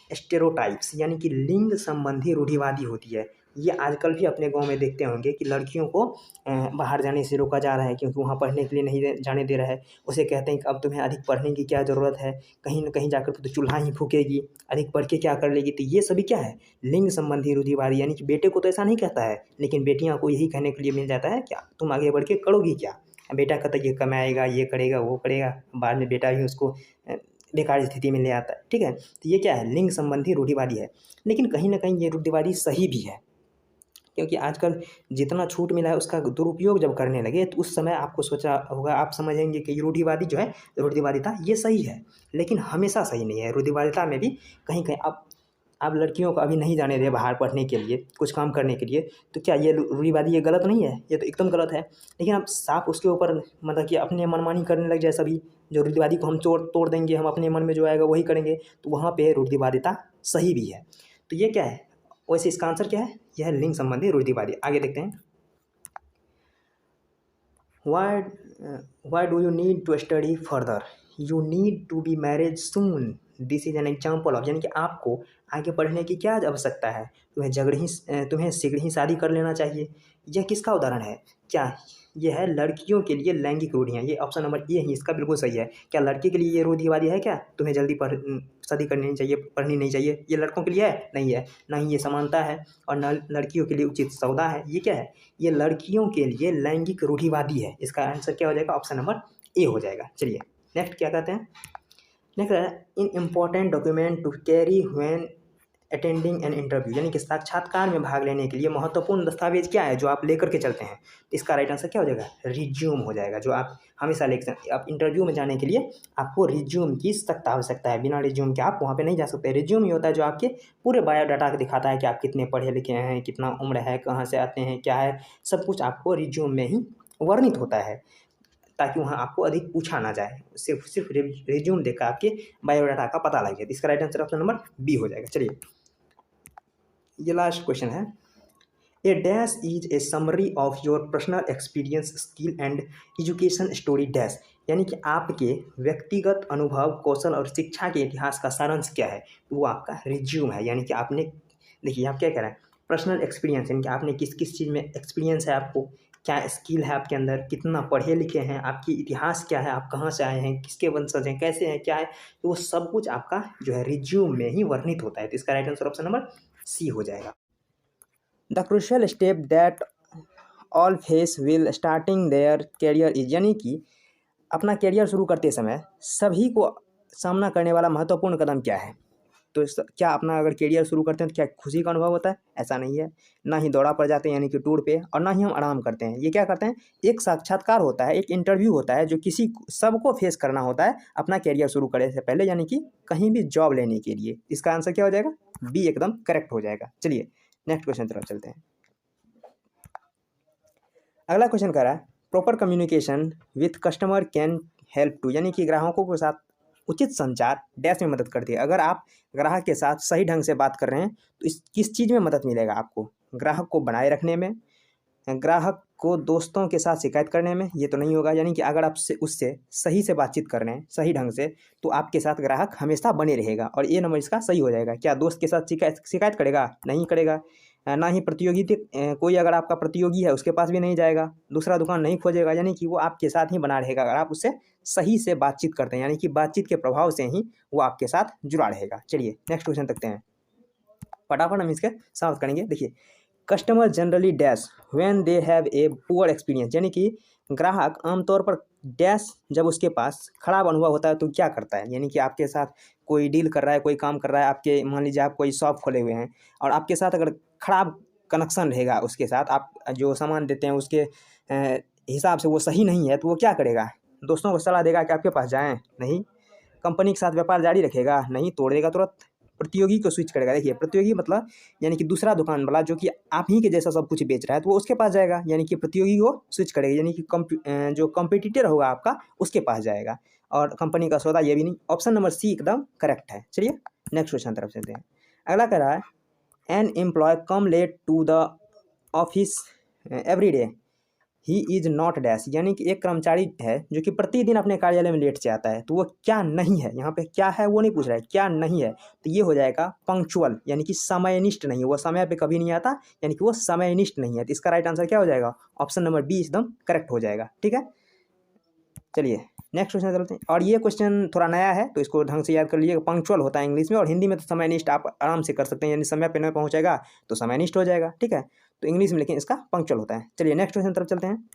स्टेरियोटाइप्स, यानी कि लिंग संबंधी रूढ़िवादी होती है। ये आजकल भी अपने गांव में देखते होंगे कि लड़कियों को बाहर जाने से रोका जा रहा है, क्योंकि वहाँ पढ़ने के लिए नहीं जाने दे रहा है। उसे कहते हैं कि अब तुम्हें अधिक पढ़ने की क्या ज़रूरत है, कहीं न कहीं जाकर तो चूल्हा ही फूकेगी, अधिक पढ़ के क्या कर लेगी। तो ये सभी क्या है, लिंग संबंधी रूढ़िवादी, यानी कि बेटे को तो ऐसा नहीं कहता है, लेकिन बेटियाँ को यही कहने के लिए मिल जाता है क्या तुम आगे बढ़ के करोगी क्या। बेटा कहता है ये कमाएगा, ये करेगा, वो करेगा, बाद में बेटा भी उसको बेकार स्थिति में ले आता है। ठीक है, तो ये क्या है, लिंग संबंधी रूढ़िवादी है। लेकिन कहीं ना कहीं ये रूढ़िवादी सही भी है, क्योंकि आजकल जितना छूट मिला है उसका दुरुपयोग जब करने लगे तो उस समय आपको सोचा होगा, आप समझेंगे कि रूढ़िवादी जो है, रूढ़िवादिता ये सही है, लेकिन हमेशा सही नहीं है। रूढ़िवादिता में भी कहीं कहीं आप लड़कियों को अभी नहीं जाने दे बाहर पढ़ने के लिए, कुछ काम करने के लिए, तो क्या ये रूढ़िवादी ये गलत नहीं है, ये तो एकदम गलत है। लेकिन आप साफ उसके ऊपर मतलब कि अपने मनमानी करने लग जाए सभी, जो रूढ़िवादी को हम तोड़ देंगे, हम अपने मन में जो आएगा वही करेंगे, तो वहाँ पे रूढ़िवादिता सही भी है। तो ये क्या है, वैसे इसका आंसर क्या है, यह है लिंग संबंधी रूढ़िवादी। आगे देखते हैं। Why do you need to study further? You need to be married soon. This is an example of, यानी कि आपको आगे बढ़ने की क्या आवश्यकता है, तुम्हें शीघ्र ही शादी कर लेना चाहिए। यह किसका उदाहरण है, क्या यह है लड़कियों के लिए लैंगिक रूढ़ियाँ। ये ऑप्शन नंबर ए ही इसका बिल्कुल सही है। क्या लड़की के लिए ये रूढ़िवादी है, क्या तुम्हें जल्दी शादी करनी नहीं चाहिए, पढ़नी नहीं चाहिए, ये लड़कों के लिए है, नहीं है। ना ही ये समानता है और न लड़कियों के लिए उचित सौदा है। ये क्या है, ये लड़कियों के लिए लैंगिक रूढ़िवादी है। इसका आंसर क्या हो जाएगा, ऑप्शन नंबर ए हो जाएगा। चलिए नेक्स्ट क्या कहते हैं, next in important document to carry when attending an interview, यानी कि साक्षात्कार में भाग लेने के लिए महत्वपूर्ण दस्तावेज क्या है जो आप लेकर के चलते हैं। इसका राइट आंसर क्या हो जाएगा, रिज्यूम हो जाएगा, जो आप हमेशा लेकर आप इंटरव्यू में जाने के लिए आपको रिज्यूम की सख्त आवश्यकता है। बिना रिज्यूम के आप वहाँ पे नहीं जा सकते। रिज्यूम ही होता है जो आपके पूरे बायोडाटा को दिखाता है कि आप कितने पढ़े लिखे हैं, कितना उम्र है, कहाँ से आते हैं, क्या है, सब कुछ आपको रिज्यूम में ही वर्णित होता है, ताकि वहाँ आपको अधिक पूछा ना जाए। सिर्फ रिज्यूम देखकर आपके बायोडाटा का पता लगे। इसका right answer option number B हो जाएगा। चलिए ये लास्ट क्वेश्चन है, ए dash is a summary of your personal experience skill and education story dash, यानी कि आपके व्यक्तिगत अनुभव, कौशल और शिक्षा के इतिहास का सारांश क्या है, वो आपका रिज्यूम है। यानी कि आपने, देखिए आप क्या कह रहे हैं, पर्सनल एक्सपीरियंस, यानी कि आपने किस किस चीज़ में एक्सपीरियंस है, आपको क्या स्किल है आपके अंदर, कितना पढ़े लिखे हैं, आपकी इतिहास क्या है, आप कहाँ से आए हैं, किसके वंशज हैं, कैसे हैं, क्या है, तो वो सब कुछ आपका जो है रिज्यूम में ही वर्णित होता है। तो इसका right answer option number C हो जाएगा। The crucial step that all face will starting their career is, यानी कि अपना कैरियर शुरू करते समय सभी को सामना करने वाला महत्वपूर्ण कदम क्या है। तो क्या अपना अगर करियर शुरू करते हैं तो क्या खुशी का अनुभव होता है? ऐसा नहीं है। ना ही दौड़ा पड़ जाते हैं यानी कि टूर पे, और ना ही हम आराम करते हैं। ये क्या करते हैं, एक साक्षात्कार होता है, एक इंटरव्यू होता है जो सबको फेस करना होता है अपना करियर शुरू करने से पहले, यानी कि कहीं भी जॉब लेने के लिए। इसका आंसर क्या हो जाएगा? बी एकदम करेक्ट हो जाएगा। चलिए नेक्स्ट क्वेश्चन तरफ चलते हैं। अगला क्वेश्चन कह रहा है proper communication with customer can help to, यानी कि ग्राहकों के साथ उचित संचार डैश में मदद करती है। अगर आप ग्राहक के साथ सही ढंग से बात कर रहे हैं तो इस किस चीज़ में मदद मिलेगा आपको? ग्राहक को बनाए रखने में, ग्राहक को दोस्तों के साथ शिकायत करने में? ये तो नहीं होगा। यानी कि अगर आप उससे सही से बातचीत कर रहे हैं सही ढंग से, तो आपके साथ ग्राहक हमेशा बने रहेगा और ये नंबर इसका सही हो जाएगा। क्या दोस्त के साथ शिकायत करेगा? नहीं करेगा। ना ही प्रतियोगी कोई अगर आपका प्रतियोगी है उसके पास भी नहीं जाएगा, दूसरा दुकान नहीं खोजेगा। यानी कि वो आपके साथ ही बना रहेगा अगर आप उससे सही से बातचीत करते हैं, यानी कि बातचीत के प्रभाव से ही वो आपके साथ जुड़ा रहेगा। चलिए नेक्स्ट क्वेश्चन देखते हैं, फटाफट हम इसके समाप्त करेंगे। देखिए customer generally dash when they have a poor experience, यानी कि ग्राहक आमतौर पर डैश जब उसके पास खराब अनुभव होता है तो क्या करता है? यानी कि आपके साथ कोई डील कर रहा है, कोई काम कर रहा है, आपके मान लीजिए आप कोई शॉप खोले हुए हैं और आपके साथ अगर खराब कनेक्शन रहेगा उसके साथ, आप जो सामान देते हैं उसके हिसाब से वो सही नहीं है, तो वो क्या करेगा? दोस्तों को सलाह देगा कि आपके पास जाएं? नहीं। कंपनी के साथ व्यापार जारी रखेगा? नहीं, तोड़ देगा तुरंत। प्रतियोगी को स्विच करेगा। देखिए प्रतियोगी मतलब यानी कि दूसरा दुकान वाला जो कि आप ही के जैसा सब कुछ बेच रहा है तो वो उसके पास जाएगा, यानी कि प्रतियोगी को स्विच करेगा, यानी कि जो कॉम्पिटिटर होगा आपका उसके पास जाएगा। और कंपनी का सौदा ये भी नहीं। ऑप्शन नंबर सी एकदम करेक्ट है। चलिए नेक्स्ट क्वेश्चन तरफ चलते हैं। अगला कह रहा है an employee come late to the office every day he is not dash, यानी कि एक कर्मचारी है जो कि प्रतिदिन अपने कार्यालय में लेट से आता है, तो वो क्या नहीं है? यहाँ पे क्या है वो नहीं पूछ रहा है, क्या नहीं है, तो ये हो जाएगा पंक्चुअल, यानी कि समयनिष्ठ नहीं है, वो समय पे कभी नहीं आता, यानी कि वो समयनिष्ठ नहीं है। तो इसका राइट आंसर क्या हो जाएगा? ऑप्शन नंबर बी एकदम करेक्ट हो जाएगा। ठीक है, चलिए नेक्स्ट क्वेश्चन चलते हैं। और ये क्वेश्चन थोड़ा नया है तो इसको ढंग से याद कर लीजिएगा। पंक्चुअल होता है इंग्लिश में, और हिंदी में तो समयनिष्ठ आप आराम से कर सकते हैं, यानी समय पे नहीं पहुंचेगा तो समयनिष्ठ हो जाएगा। ठीक है, तो इंग्लिश में लेकिन इसका पंक्चुअल होता है। चलिए नेक्स्ट क्वेश्चन तरफ चलते हैं।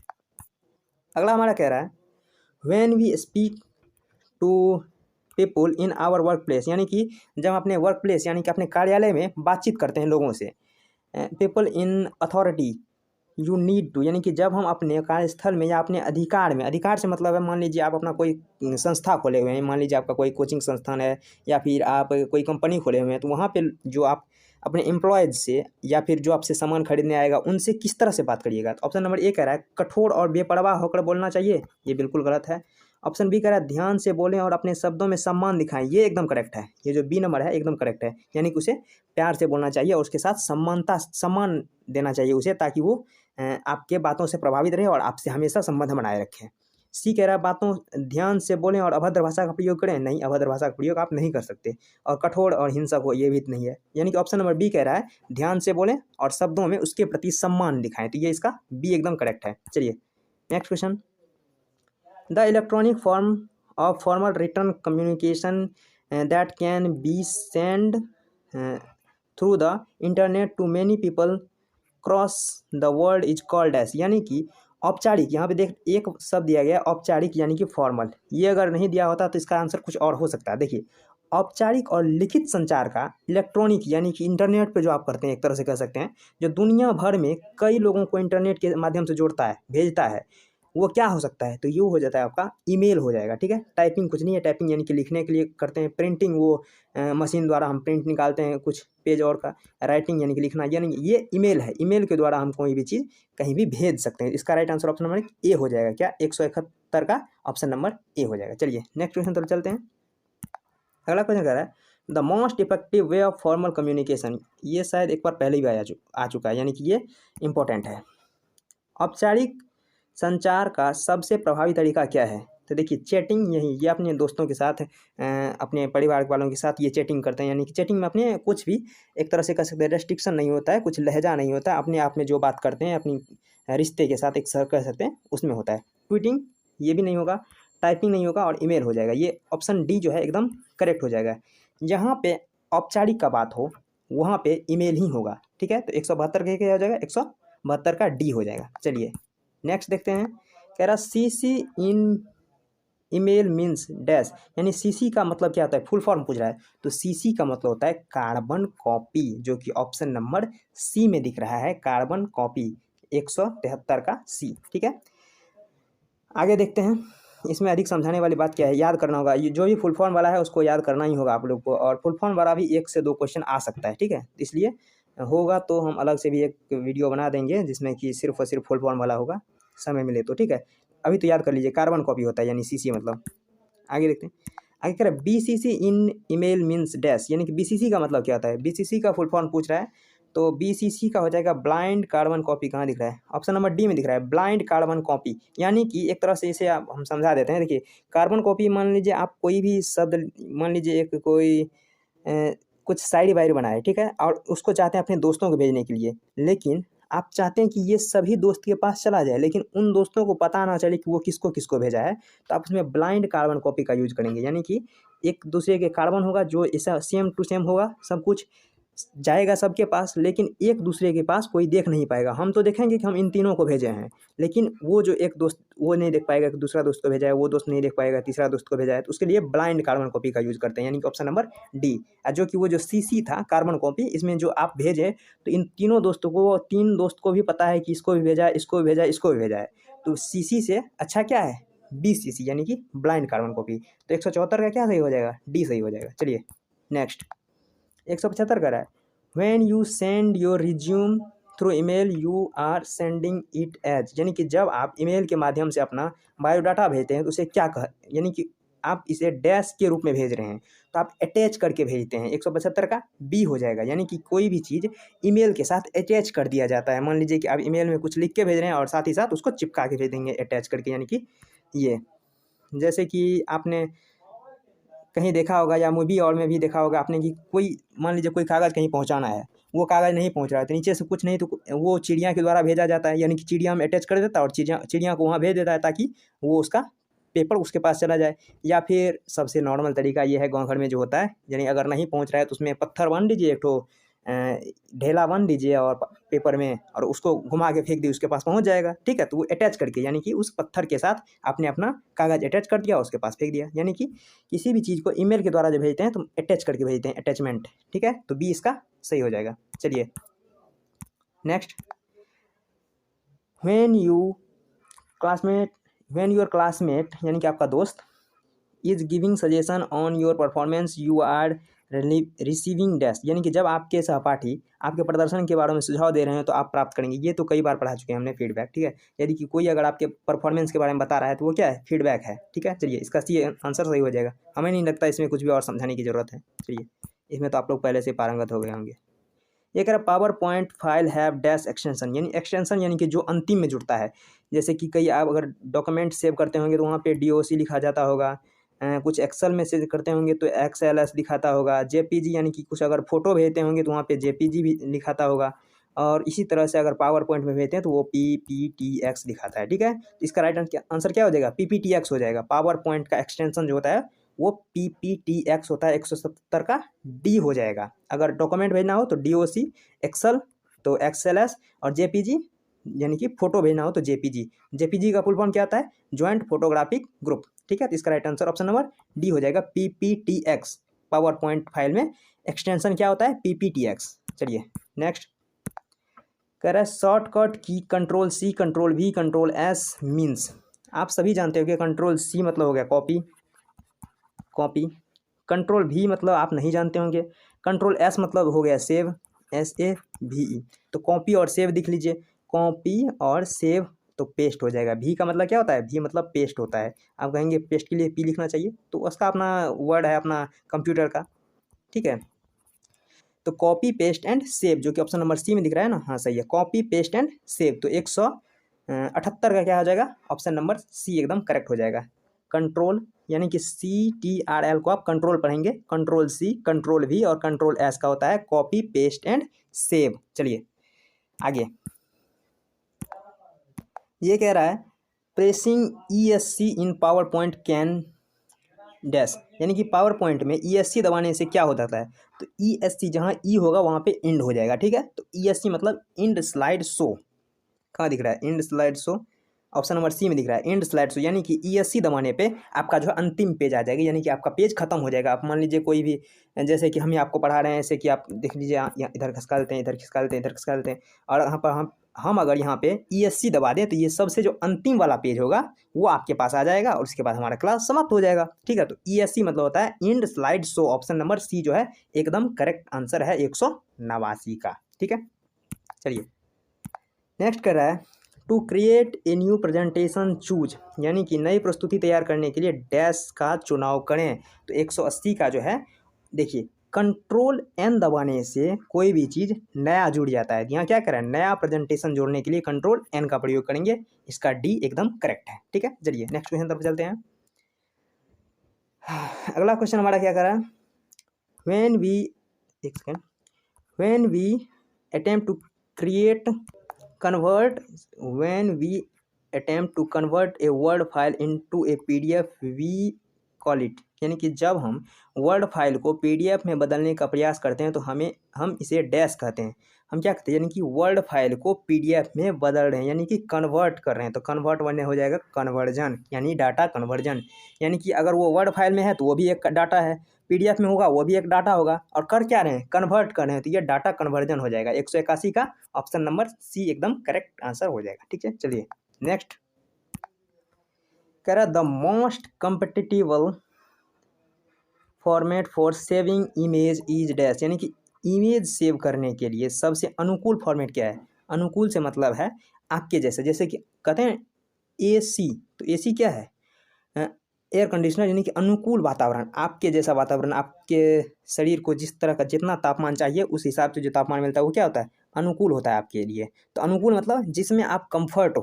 अगला हमारा कह रहा है when we speak to people in our work place, यानी कि जब अपने वर्क प्लेस यानी कि अपने कार्यालय में बातचीत करते हैं लोगों से, people in authority you need to, यानी कि जब हम अपने कार्यस्थल में या अपने अधिकार में, अधिकार से मतलब है मान लीजिए आप अपना कोई संस्था खोले हुए हैं, मान लीजिए आपका कोई कोचिंग संस्थान है या फिर आप कोई कंपनी खोले हुए हैं, तो वहाँ पे जो आप अपने एम्प्लॉयज़ से या फिर जो आपसे सामान खरीदने आएगा उनसे किस तरह से बात करिएगा? तो ऑप्शन नंबर ए कह रहा है कठोर और बेपरवाह होकर बोलना चाहिए, ये बिल्कुल गलत है। ऑप्शन बी कह रहा है ध्यान से बोलें और अपने शब्दों में सम्मान दिखाएं, ये एकदम करेक्ट है। ये जो बी नंबर है एकदम करेक्ट है, यानी कि उसे प्यार से बोलना चाहिए और उसके साथ सम्मान देना चाहिए उसे, ताकि वो आपके बातों से प्रभावित रहे और आपसे हमेशा संबंध बनाए रखें। सी कह रहा है बातों ध्यान से बोलें और अभद्र भाषा का प्रयोग करें, नहीं, अभद्र भाषा का प्रयोग आप नहीं कर सकते। और कठोर और हिंसक हो, ये भी नहीं है। यानी कि ऑप्शन नंबर बी कह रहा है ध्यान से बोलें और शब्दों में उसके प्रति सम्मान दिखाएं, तो ये इसका बी एकदम करेक्ट है। चलिए next question, the electronic form of formal written communication that can be send through the internet to many people cross the world is called as, यानी कि औपचारिक, यहाँ पे देख एक शब्द दिया गया औपचारिक यानी कि फॉर्मल, ये अगर नहीं दिया होता तो इसका आंसर कुछ और हो सकता है। देखिए औपचारिक और लिखित संचार का इलेक्ट्रॉनिक यानी कि इंटरनेट पे जो आप करते हैं, एक तरह से कह सकते हैं जो दुनिया भर में कई लोगों को इंटरनेट के माध्यम से जोड़ता है, भेजता है, वो क्या हो सकता है? तो ये हो जाता है आपका ईमेल हो जाएगा। ठीक है, टाइपिंग कुछ नहीं है, टाइपिंग यानी कि लिखने के लिए करते हैं, प्रिंटिंग वो मशीन द्वारा हम प्रिंट निकालते हैं कुछ पेज और का, राइटिंग यानी कि लिखना, यानी ये ईमेल है, ईमेल के द्वारा हम कोई भी चीज़ कहीं भी भेज सकते हैं। इसका right answer option number A हो जाएगा। क्या 171 का ऑप्शन नंबर ए हो जाएगा। चलिए नेक्स्ट क्वेश्चन तरफ चलते हैं। अगला क्वेश्चन कह रहा है the most effective way of formal communication, ये शायद एक बार पहले ही आ चुका है, यानी कि ये इंपॉर्टेंट है। औपचारिक संचार का सबसे प्रभावी तरीका क्या है? तो देखिए चैटिंग, यही ये अपने दोस्तों के साथ अपने परिवार वालों के साथ ये चैटिंग करते हैं, यानी कि चैटिंग में अपने कुछ भी एक तरह से कह सकते हैं, रेस्ट्रिक्शन नहीं होता है, कुछ लहजा नहीं होता है, अपने आप में जो बात करते हैं अपनी रिश्ते के साथ एक सर कह सकते हैं उसमें होता है। ट्वीटिंग ये भी नहीं होगा, टाइपिंग नहीं होगा, और ईमेल हो जाएगा। ये ऑप्शन डी जो है एकदम करेक्ट हो जाएगा। जहाँ पे औपचारिक का बात हो वहाँ पे ईमेल ही होगा। ठीक है, तो 172 का क्या हो जाएगा? 172 का डी हो जाएगा। चलिए नेक्स्ट देखते हैं। कह रहा CC in email means dash, यानी सीसी का मतलब क्या होता है, फुल फॉर्म पूछ रहा है। तो सीसी का मतलब होता है कार्बन कॉपी, जो कि ऑप्शन नंबर सी में दिख रहा है, कार्बन कॉपी 173 का सी। ठीक है, आगे देखते हैं। इसमें अधिक समझाने वाली बात क्या है, याद करना होगा। ये जो भी फुल फॉर्म वाला है उसको याद करना ही होगा आप लोग को, और फुल फॉर्म वाला भी 1 से 2 क्वेश्चन आ सकता है। ठीक है, इसलिए होगा तो हम अलग से भी एक वीडियो बना देंगे जिसमें कि सिर्फ और सिर्फ फुल फॉर्म वाला होगा, समय मिले तो। ठीक है, अभी तो याद कर लीजिए, कार्बन कॉपी होता है यानी सीसी मतलब। आगे देखते हैं, आगे कह रहा है BCC in email means dash, यानी कि बीसीसी का मतलब क्या होता है। बीसीसी का फुल फॉर्म पूछ रहा है, तो बीसीसी का हो जाएगा ब्लाइंड कार्बन कॉपी। कहाँ दिख रहा है, ऑप्शन नंबर डी में दिख रहा है, ब्लाइंड कार्बन कॉपी। यानी कि एक तरह से इसे आप हम समझा देते हैं। देखिए, कार्बन कॉपी मान लीजिए आप कोई भी शब्द, मान लीजिए एक कोई कुछ शायरी वायरी बनाए, ठीक है, और उसको चाहते हैं अपने दोस्तों को भेजने के लिए, लेकिन आप चाहते हैं कि ये सभी दोस्त के पास चला जाए, लेकिन उन दोस्तों को पता ना चले कि वो किसको किसको भेजा है। तो आप उसमें ब्लाइंड कार्बन कॉपी का यूज करेंगे, यानी कि एक दूसरे के कार्बन होगा जो ऐसा सेम टू सेम होगा, सब कुछ जाएगा सबके पास, लेकिन एक दूसरे के पास कोई देख नहीं पाएगा। हम तो देखेंगे कि हम इन तीनों को भेजे हैं, लेकिन वो जो एक दोस्त वो नहीं देख पाएगा कि दूसरा दोस्त को भेजा है, वो दोस्त नहीं देख पाएगा तीसरा दोस्त को भेजा है। तो उसके लिए ब्लाइंड कार्बन कॉपी का यूज करते हैं, यानी कि ऑप्शन नंबर डी। जो कि वो जो सीसी था कार्बन कॉपी, इसमें जो आप भेजे तो इन तीनों दोस्तों को, तीन दोस्त को भी पता है कि इसको भी भेजा है, इसको भी भेजा है, इसको भी भेजा है। तो सीसी से अच्छा क्या है, बीसीसी, यानी कि ब्लाइंड कार्बन कॉपी। तो 174 का क्या सही हो जाएगा, डी सही हो जाएगा। चलिए नेक्स्ट, 175 का रहा है, when you send your resume through email you are sending it as, यानी कि जब आप ईमेल के माध्यम से अपना बायोडाटा भेजते हैं तो उसे क्या कह, यानी कि आप इसे डैश के रूप में भेज रहे हैं, तो आप अटैच करके भेजते हैं। 175 का बी हो जाएगा, यानी कि कोई भी चीज़ ईमेल के साथ अटैच कर दिया जाता है। मान लीजिए कि आप ईमेल में कुछ लिख के भेज रहे हैं और साथ ही साथ उसको चिपका के भेज देंगे अटैच करके, यानी कि ये, जैसे कि आपने कहीं देखा होगा या मूवी और में भी देखा होगा आपने कि कोई, मान लीजिए कोई कागज़ कहीं पहुंचाना है, वो कागज़ नहीं पहुंच रहा है, तो नीचे से कुछ नहीं तो वो चिड़िया के द्वारा भेजा जाता है, यानी कि चिड़िया में अटैच कर देता है और चिड़िया को वहाँ भेज देता है ताकि वो उसका पेपर उसके पास चला जाए। या फिर सबसे नॉर्मल तरीका ये है गाँव घर में जो होता है, यानी अगर नहीं पहुँच रहा है तो उसमें पत्थर बांध दीजिए, एक ठो ढेला बांध दीजिए और पेपर में, और उसको घुमा के फेंक दी, उसके पास पहुंच जाएगा। ठीक है, तो वो अटैच करके, यानी कि उस पत्थर के साथ आपने अपना कागज़ अटैच कर दिया, उसके पास फेंक दिया। यानी कि किसी भी चीज़ को ईमेल के द्वारा जो भेजते हैं तो अटैच करके भेजते हैं, अटैचमेंट। ठीक है, तो बी इसका सही हो जाएगा। चलिए नेक्स्ट, व्हेन योर क्लासमेट यानी कि आपका दोस्त is giving suggestion on your performance you are receiving dash, यानी कि जब आपके सहपाठी आपके प्रदर्शन के बारे में सुझाव दे रहे हैं तो आप प्राप्त करेंगे। ये तो कई बार पढ़ा चुके हैं हमने, फीडबैक। ठीक है, यदि कि कोई अगर आपके परफॉर्मेंस के बारे में बता रहा है तो वो क्या है, फीडबैक है। ठीक है, चलिए इसका सी आंसर सही हो जाएगा। हमें नहीं लगता इसमें कुछ भी और समझाने की ज़रूरत है। चलिए, इसमें तो आप लोग पहले से पारंगत हो गए होंगे। ये कह रहा power point file have dash extension, यानी एक्सटेंशन यानी कि जो अंतिम में जुड़ता है। जैसे कि कई आप अगर डॉक्यूमेंट सेव करते होंगे तो वहाँ पे DOC लिखा जाता होगा, कुछ एक्सेल में सेव करते होंगे तो XLS दिखाता होगा, JPG यानी कि कुछ अगर फोटो भेजते होंगे तो वहाँ पे JPG भी लिखाता होगा, और इसी तरह से अगर पावर पॉइंट में भेजते हैं तो वो PPTX दिखाता है। ठीक है, तो इसका राइट आंसर क्या हो जाएगा, PPTX हो जाएगा। पावर पॉइंट का एक्सटेंशन जो होता है वो PPTX होता है, 170 का डी हो जाएगा। अगर डॉक्यूमेंट भेजना हो तो DOC, एक्सेल तो XLS, और JPG यानी कि फोटो भेजना हो तो JPG का फुल फॉर्म क्या होता है, ज्वाइंट फोटोग्राफिक ग्रुप। ठीक है, तो इसका right answer option number D हो जाएगा, PPTX। पावर पॉइंट फाइल में एक्सटेंशन क्या होता है, PPTX। चलिए नेक्स्ट, कह रहा है शॉर्टकट की कंट्रोल-C, कंट्रोल-V, कंट्रोल-S मीन्स। आप सभी जानते हो कि कंट्रोल-C मतलब हो गया कॉपी, कंट्रोल-V मतलब आप नहीं जानते होंगे, कंट्रोल-S मतलब हो गया सेव, SAVE। तो कॉपी और सेव दिख लीजिए, कॉपी और सेव तो पेस्ट हो जाएगा। V का मतलब क्या होता है, V मतलब पेस्ट होता है। आप कहेंगे पेस्ट के लिए P लिखना चाहिए, तो उसका अपना वर्ड है अपना कंप्यूटर का। ठीक है, तो कॉपी पेस्ट एंड सेव जो कि ऑप्शन नंबर सी में दिख रहा है ना, हाँ सही है, कॉपी पेस्ट एंड सेव। तो 178 का क्या हो जाएगा, ऑप्शन नंबर सी एकदम करेक्ट हो जाएगा। कंट्रोल यानी कि CTRL को आप कंट्रोल पढ़ेंगे, कंट्रोल-C, कंट्रोल-V और कंट्रोल-S का होता है कॉपी पेस्ट एंड सेव। चलिए आगे, ये कह रहा है pressing ESC in power point can dash, यानी कि पावर पॉइंट में ESC दबाने से क्या हो जाता है, तो ESC जहाँ E होगा वहाँ पे इंड हो जाएगा। ठीक है, तो ESC मतलब इंड स्लाइड शो। कहाँ दिख रहा है, end slide show, option number C में दिख रहा है एंड स्लाइड शो, यानी कि ESC दबाने पे आपका जो है अंतिम पेज आ जाएगा, यानी कि आपका पेज खत्म हो जाएगा। आप मान लीजिए कोई भी, जैसे कि हम ही आपको पढ़ा रहे हैं, ऐसे कि आप देख लीजिए यहाँ इधर खिसका देते हैं, इधर खिसका देते हैं, इधर खिसका देते हैं, और यहाँ पर हम अगर यहाँ पे ESC दबा दें तो ये सबसे जो अंतिम वाला पेज होगा वो आपके पास आ जाएगा और उसके बाद हमारा क्लास समाप्त हो जाएगा। ठीक है, तो ESC मतलब होता है end slide show. Option number C जो है एकदम करेक्ट आंसर है 189 का। ठीक है, चलिए नेक्स्ट कर रहा है to create a new presentation choose, यानी कि नई प्रस्तुति तैयार करने के लिए डैश का चुनाव करें। तो 180 का जो है, देखिए कंट्रोल N दबाने से कोई भी चीज़ नया जुड़ जाता है। यहाँ क्या करें, नया प्रेजेंटेशन जोड़ने के लिए कंट्रोल N का प्रयोग करेंगे। इसका डी एकदम करेक्ट है। ठीक है, चलिए नेक्स्ट क्वेश्चन तरफ चलते हैं। अगला क्वेश्चन हमारा क्या कर रहा है, when we attempt to create convert when we attempt to convert a word file into a PDF we call it, यानी कि जब हम वर्ड फाइल को PDF में बदलने का प्रयास करते हैं तो हम इसे डैश कहते हैं। हम क्या कहते हैं, यानी कि वर्ड फाइल को PDF में बदल रहे हैं, यानी कि कन्वर्ट कर रहे हैं। तो कन्वर्ट बनने हो जाएगा कन्वर्जन, यानी डाटा कन्वर्जन। यानी कि अगर वो वर्ड फाइल में है तो वो भी एक डाटा है, PDF में होगा वो भी एक डाटा होगा, और कर क्या रहे हैं, कन्वर्ट कर रहे हैं, तो ये डाटा कन्वर्जन हो जाएगा। 181 का ऑप्शन नंबर सी एकदम करेक्ट आंसर हो जाएगा। ठीक है, चलिए नेक्स्ट कह रहा the most competitive format for saving image is dash, यानी कि इमेज सेव करने के लिए सबसे अनुकूल फॉर्मेट क्या है। अनुकूल से मतलब है आपके जैसे कि कहते हैं AC, तो AC क्या है, एयर कंडीशनर, यानी कि अनुकूल वातावरण, आपके जैसा वातावरण, आपके शरीर को जिस तरह का जितना तापमान चाहिए उस हिसाब से जो तापमान मिलता है वो क्या होता है, अनुकूल होता है आपके लिए। तो अनुकूल मतलब जिसमें आप कंफर्ट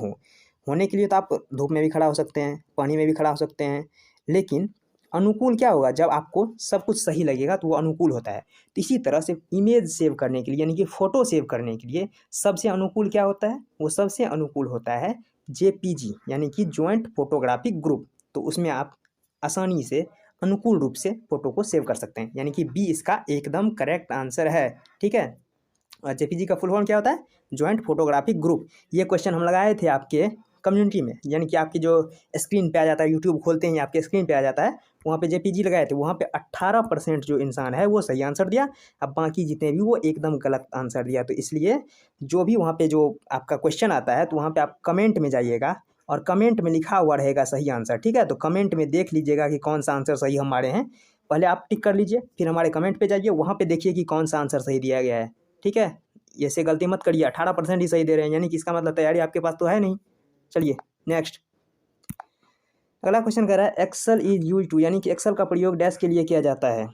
होने के लिए, तो आप धूप में भी खड़ा हो सकते हैं, पानी में भी खड़ा हो सकते हैं, लेकिन अनुकूल क्या होगा, जब आपको सब कुछ सही लगेगा तो वो अनुकूल होता है। तो इसी तरह से इमेज सेव करने के लिए, यानी कि फ़ोटो सेव करने के लिए सबसे अनुकूल क्या होता है, वो सबसे अनुकूल होता है JPG, यानी कि जॉइंट फोटोग्राफिक ग्रुप। तो उसमें आप आसानी से अनुकूल रूप से फ़ोटो को सेव कर सकते हैं, यानी कि बी इसका एकदम करेक्ट आंसर है। ठीक है, और JPG का फुल फॉर्म क्या होता है, जॉइंट फोटोग्राफिक ग्रुप। ये क्वेश्चन हम लगाए थे आपके कम्युनिटी में, यानी कि आपकी जो स्क्रीन पे आ जाता है, यूट्यूब खोलते हैं आपके स्क्रीन पे आ जाता है, वहाँ पे JPG लगाए थे, वहाँ पे 18% जो इंसान है वो सही आंसर दिया, अब बाकी जितने भी वो एकदम गलत आंसर दिया। तो इसलिए जो भी वहाँ पे जो आपका क्वेश्चन आता है तो वहाँ पे आप कमेंट में जाइएगा और कमेंट में लिखा हुआ रहेगा सही आंसर। ठीक है, तो कमेंट में देख लीजिएगा कि कौन सा आंसर सही हमारे हैं, पहले आप टिक कर लीजिए, फिर हमारे कमेंट पे जाइए, वहाँ पे देखिए कि कौन सा आंसर सही दिया गया है। ठीक है, ऐसे गलती मत करिए, 18% ही सही दे रहे हैं, यानी कि इसका मतलब तैयारी आपके पास तो है नहीं। चलिए नेक्स्ट अगला क्वेश्चन कह रहा है एक्सेल इज यूज टू, यानी कि एक्सेल का प्रयोग डैश के लिए किया जाता है।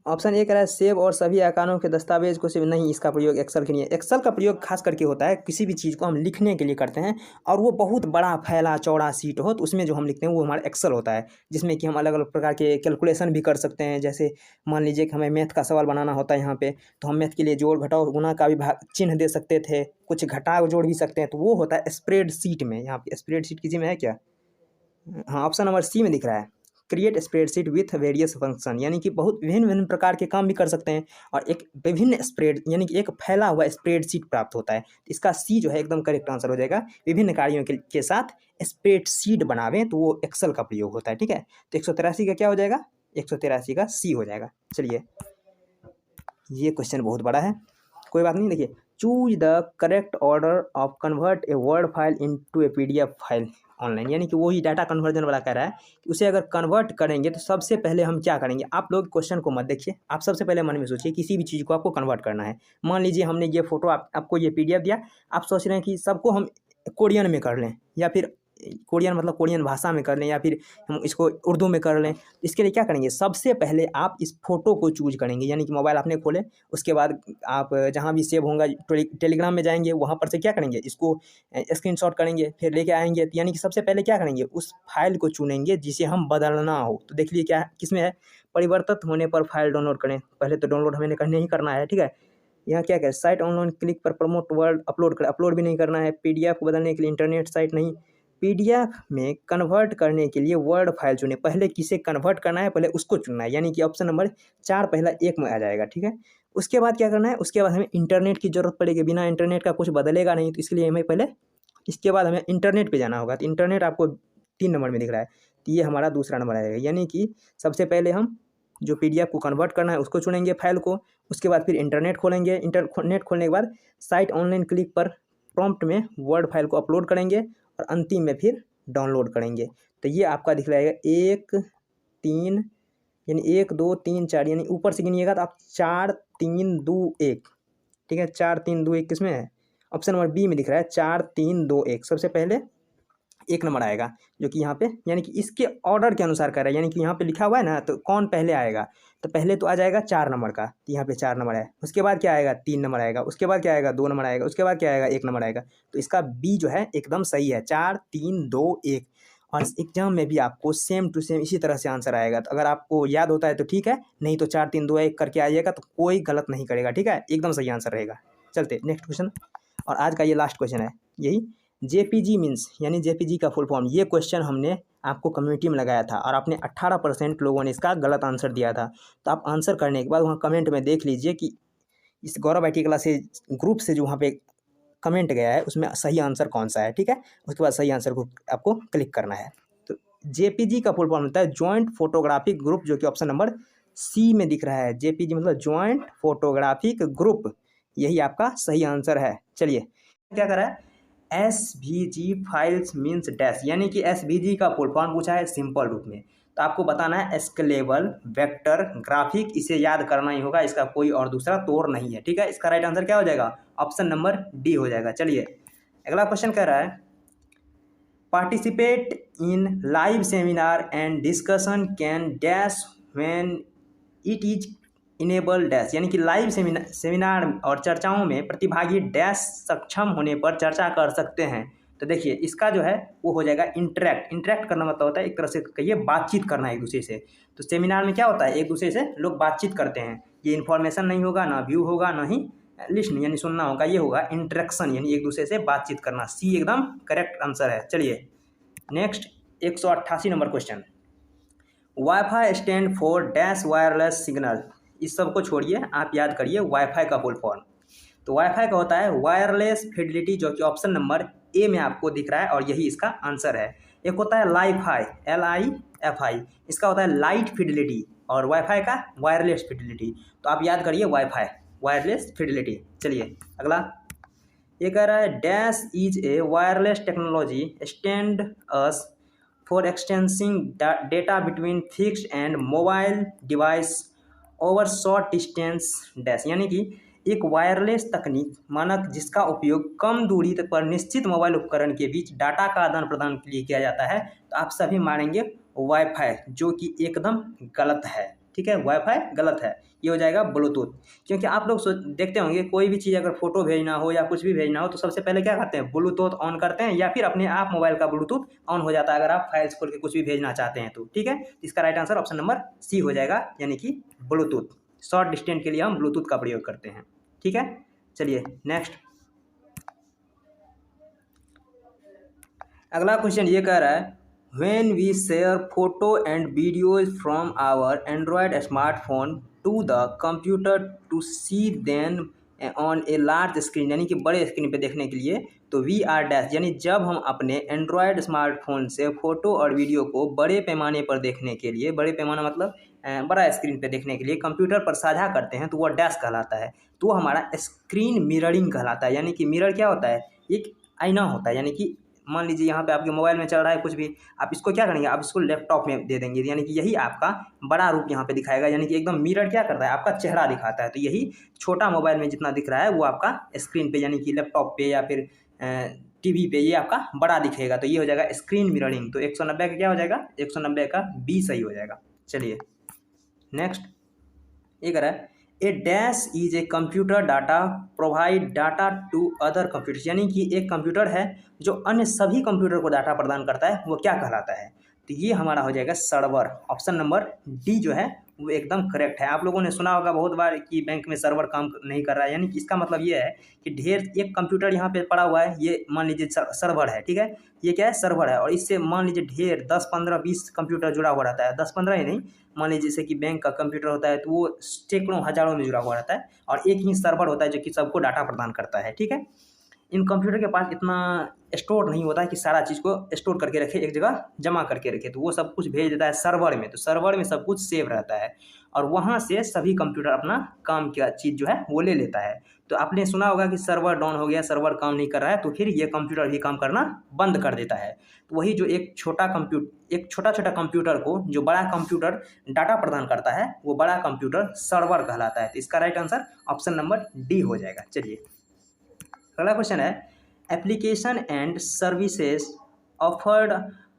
ऑप्शन ए कह रहा है सेव और सभी आकारों के दस्तावेज को सेव, नहीं, इसका प्रयोग एक्सेल के लिए। एक्सेल का प्रयोग खास करके होता है किसी भी चीज़ को हम लिखने के लिए करते हैं, और वो बहुत बड़ा फैला चौड़ा सीट हो तो उसमें जो हम लिखते हैं वो हमारा एक्सेल होता है, जिसमें कि हम अलग अलग प्रकार के कैलकुलेशन भी कर सकते हैं। जैसे मान लीजिए कि हमें मैथ का सवाल बनाना होता है यहाँ पे, तो हम मैथ के लिए जोड़ घटाव गुणा का भी चिन्ह दे सकते थे, कुछ घटाव जोड़ भी सकते हैं, तो वो होता है स्प्रेड शीट में। यहाँ पे स्प्रेड शीट किसी में है क्या, हाँ ऑप्शन नंबर सी में दिख रहा है create spreadsheet with various function, यानी कि बहुत विभिन्न विभिन्न प्रकार के काम भी कर सकते हैं, और एक विभिन्न स्प्रेड यानी कि एक फैला हुआ स्प्रेडशीट प्राप्त होता है। इसका सी जो है एकदम करेक्ट आंसर हो जाएगा। विभिन्न कार्यों के साथ स्प्रेडशीट बनावें तो वो एक्सेल का प्रयोग होता है। ठीक है, तो 183 का क्या हो जाएगा, 183 का सी हो जाएगा। चलिए ये क्वेश्चन बहुत बड़ा है, कोई बात नहीं, देखिए choose the correct order of convert a word file into A PDF file online, यानी कि वही डाटा कन्वर्जन वाला कह रहा है कि उसे अगर कन्वर्ट करेंगे तो सबसे पहले हम क्या करेंगे। आप लोग क्वेश्चन को मत देखिए, आप सबसे पहले मन में सोचिए किसी भी चीज़ को आपको कन्वर्ट करना है। मान लीजिए हमने ये फोटो आपको ये PDF दिया, आप सोच रहे हैं कि सबको हम कोरियन में कर लें, या फिर कोरियन मतलब कोरियन भाषा में कर लें, या फिर हम इसको उर्दू में कर लें। इसके लिए क्या करेंगे, सबसे पहले आप इस फोटो को चूज करेंगे, यानी कि मोबाइल आपने खोले, उसके बाद आप जहाँ भी सेव होगा टेलीग्राम में जाएंगे, वहाँ पर से क्या करेंगे, इसको स्क्रीनशॉट करेंगे, फिर लेके आएंगे। यानी कि सबसे पहले क्या करेंगे, उस फाइल को चुनेंगे जिसे हम बदलना हो। तो देख लीजिए क्या किसमें है, परिवर्तित होने पर फाइल डाउनलोड करें। पहले तो डाउनलोड हमें करने ही करना है। ठीक है, यहाँ क्या करें, साइट ऑनलाइन क्लिक पर प्रमोट वर्ड अपलोड करें, अपलोड भी नहीं करना है। PDF को बदलने के लिए इंटरनेट साइट नहीं, PDF में कन्वर्ट करने के लिए वर्ड फाइल चुने। पहले किसे कन्वर्ट करना है पहले उसको चुनना है, यानी कि ऑप्शन नंबर 4 पहला 1 में आ जाएगा। ठीक है, उसके बाद क्या करना है, उसके बाद हमें इंटरनेट की ज़रूरत पड़ेगी, बिना इंटरनेट का कुछ बदलेगा नहीं, तो इसलिए हमें पहले इसके बाद हमें इंटरनेट पे जाना होगा। तो इंटरनेट आपको 3 नंबर में दिख रहा है, तो ये हमारा दूसरा नंबर आएगा। यानी कि सबसे पहले हम जो PDF को कन्वर्ट करना है उसको चुनेंगे फाइल को, उसके बाद फिर इंटरनेट खोलेंगे। इंटरनेट खोलने के बाद साइट ऑनलाइन क्लिक पर प्रॉम्प्ट में वर्ड फाइल को अपलोड करेंगे और अंतिम में फिर डाउनलोड करेंगे। तो ये आपका दिख रहेगा 1 3, यानी 1 2 3 4, यानी ऊपर से गिनिएगा तो आप 4 3 2 1, ठीक है। 4 3 2 1 किस में है? ऑप्शन नंबर बी में दिख रहा है 4 3 2 1। सबसे पहले 1 नंबर आएगा, जो कि यहाँ पे यानी कि इसके ऑर्डर के अनुसार कर रहा है, यानी कि यहाँ पे लिखा हुआ है ना, तो कौन पहले आएगा, तो पहले तो आ जाएगा 4 नंबर का, तो यहाँ पे 4 नंबर है। उसके बाद क्या आएगा? 3 नंबर आएगा। उसके बाद क्या आएगा? 2 नंबर आएगा। उसके बाद क्या आएगा? 1 नंबर आएगा। तो इसका बी जो है एकदम सही है, 4 3 2 1। और एग्जाम में भी आपको सेम टू सेम इसी तरह से आंसर आएगा। तो अगर आपको याद होता है तो ठीक है, नहीं तो 4 3 2 1 करके आइएगा तो कोई गलत नहीं करेगा, ठीक है, एकदम सही आंसर रहेगा। चलते नेक्स्ट क्वेश्चन, और आज का ये लास्ट क्वेश्चन है यही। JPG मीन्स यानी JPG का फुल फॉर्म, ये क्वेश्चन हमने आपको कम्युनिटी में लगाया था और आपने 18% लोगों ने इसका गलत आंसर दिया था। तो आप आंसर करने के बाद वहाँ कमेंट में देख लीजिए कि इस गौरव IT क्लास से ग्रुप से जो वहाँ पे कमेंट गया है उसमें सही आंसर कौन सा है, ठीक है। उसके बाद सही आंसर को आपको क्लिक करना है। तो JPG का फुल फॉर्म होता है जॉइंट फोटोग्राफिक ग्रुप, जो कि ऑप्शन नंबर सी में दिख रहा है। JPG मतलब जॉइंट फोटोग्राफिक ग्रुप, यही आपका सही आंसर है। चलिए क्या करा है, SVG फाइल्स मीन्स डैश, यानी कि SVG का फुल फॉर्म पूछा है सिंपल रूप में। तो आपको बताना है स्केलेबल वेक्टर ग्राफिक, इसे याद करना ही होगा, इसका कोई और दूसरा तौर नहीं है, ठीक है। इसका राइट आंसर क्या हो जाएगा? ऑप्शन नंबर डी हो जाएगा। चलिए अगला क्वेश्चन कह रहा है, participate in live seminar and discussion can dash when it is enable dash, यानी कि लाइव सेमिनार और चर्चाओं में प्रतिभागी डैश सक्षम होने पर चर्चा कर सकते हैं। तो देखिए इसका जो है वो हो जाएगा इंटरेक्ट करना, मतलब होता है एक तरह से कहिए बातचीत करना एक दूसरे से। तो सेमिनार में क्या होता है, एक दूसरे से लोग बातचीत करते हैं। ये इन्फॉर्मेशन नहीं होगा, ना व्यू होगा, ना ही लिस्ट यानी सुनना होगा, ये होगा इंटरेक्शन यानी एक दूसरे से बातचीत करना। सी एकदम करेक्ट आंसर है। चलिए next 188 number question, wifi stand for dash wireless signal. इस सब को छोड़िए, आप याद करिए वाईफाई का फुल फॉर्म। तो वाईफाई का होता है वायरलेस फिडेलिटी, जो कि ऑप्शन नंबर ए में आपको दिख रहा है और यही इसका आंसर है। एक होता है लाइफाई, LIFI, इसका होता है लाइट फिडेलिटी, और वाईफाई का वायरलेस फिडेलिटी। तो आप याद करिए वाईफाई वायरलेस फिडेलिटी। चलिए अगला ये कह रहा है dash is a wireless technology standard for exchanging data between fixed and mobile device over short distance dash, यानी कि एक वायरलेस तकनीक मानक जिसका उपयोग कम दूरी तक पर निश्चित मोबाइल उपकरण के बीच डाटा का आदान प्रदान के लिए किया जाता है। तो आप सभी मानेंगे वाईफाई, जो कि एकदम गलत है, ठीक है, वाईफाई गलत है। ये हो जाएगा ब्लूटूथ, क्योंकि आप लोग देखते होंगे कोई भी चीज़ अगर फोटो भेजना हो या कुछ भी भेजना हो तो सबसे पहले क्या करते हैं, ब्लूटूथ ऑन करते हैं, या फिर अपने आप मोबाइल का ब्लूटूथ ऑन हो जाता है अगर आप फाइल्स खोल के कुछ भी भेजना चाहते हैं तो, ठीक है। इसका right answer option number C हो जाएगा, यानी कि ब्लूटूथ। शॉर्ट डिस्टेंस के लिए हम ब्लूटूथ का प्रयोग करते हैं, ठीक है। चलिए नेक्स्ट अगला क्वेश्चन ये कह रहा है, when we share photo and videos from our Android smartphone to the computer to see them on a large screen, यानी कि बड़े स्क्रीन पे देखने के लिए, तो वी आर डैश, यानी जब हम अपने एंड्रॉयड स्मार्टफोन से फोटो और वीडियो को बड़े पैमाने पर देखने के लिए, बड़े पैमाना मतलब बड़ा स्क्रीन पे देखने के लिए कंप्यूटर पर साझा करते हैं तो वह डैश कहलाता है। तो वो हमारा स्क्रीन मिररिंग कहलाता है। यानी कि मिरर क्या होता है, एक आईना होता है। यानी कि मान लीजिए यहाँ पे आपके मोबाइल में चल रहा है कुछ भी, आप इसको क्या करेंगे, आप इसको लैपटॉप में दे देंगे, यानी कि यही आपका बड़ा रूप यहाँ पे दिखाएगा। यानी कि एकदम मिरर क्या करता है, आपका चेहरा दिखाता है। तो यही छोटा मोबाइल में जितना दिख रहा है वो आपका स्क्रीन पे यानी कि लैपटॉप पे या फिर टीवी पे ये आपका बड़ा दिखेगा। तो ये हो जाएगा स्क्रीन मिररिंग। तो 190 का क्या हो जाएगा, 190 का बी सही हो जाएगा। चलिए नेक्स्ट ये कह रहा है, ए dash is a computer data provide data to other computers, यानी कि एक कंप्यूटर है जो अन्य सभी कंप्यूटर को डाटा प्रदान करता है, वो क्या कहलाता है। तो ये हमारा हो जाएगा सर्वर। ऑप्शन नंबर डी जो है वो एकदम करेक्ट है। आप लोगों ने सुना होगा बहुत बार कि बैंक में सर्वर काम नहीं कर रहा है, यानी कि इसका मतलब ये है कि ढेर एक कंप्यूटर यहाँ पे पड़ा हुआ है, ये मान लीजिए सर्वर है, ठीक है, ये क्या है, सर्वर है, और इससे मान लीजिए ढेर 10 15 20 कंप्यूटर जुड़ा हुआ रहता है। 10 15 ही नहीं, मान लीजिए जैसे कि बैंक का कंप्यूटर होता है तो वो सैकड़ों हजारों में जुड़ा हुआ रहता है, और एक ही सर्वर होता है जो कि सबको डाटा प्रदान करता है, ठीक है। इन कंप्यूटर के पास इतना स्टोर नहीं होता है कि सारा चीज़ को स्टोर करके रखे, एक जगह जमा करके रखे, तो वो सब कुछ भेज देता है सर्वर में, तो सर्वर में सब कुछ सेव रहता है और वहाँ से सभी कंप्यूटर अपना काम की चीज़ जो है वो ले लेता है। तो आपने सुना होगा कि सर्वर डाउन हो गया, सर्वर काम नहीं कर रहा है, तो फिर ये कंप्यूटर भी काम करना बंद कर देता है। तो वही जो एक छोटा छोटा कंप्यूटर को जो बड़ा कंप्यूटर डाटा प्रदान करता है, वो बड़ा कंप्यूटर सर्वर कहलाता है। तो इसका right answer option number D हो जाएगा। चलिए अगला क्वेश्चन है, application and services offered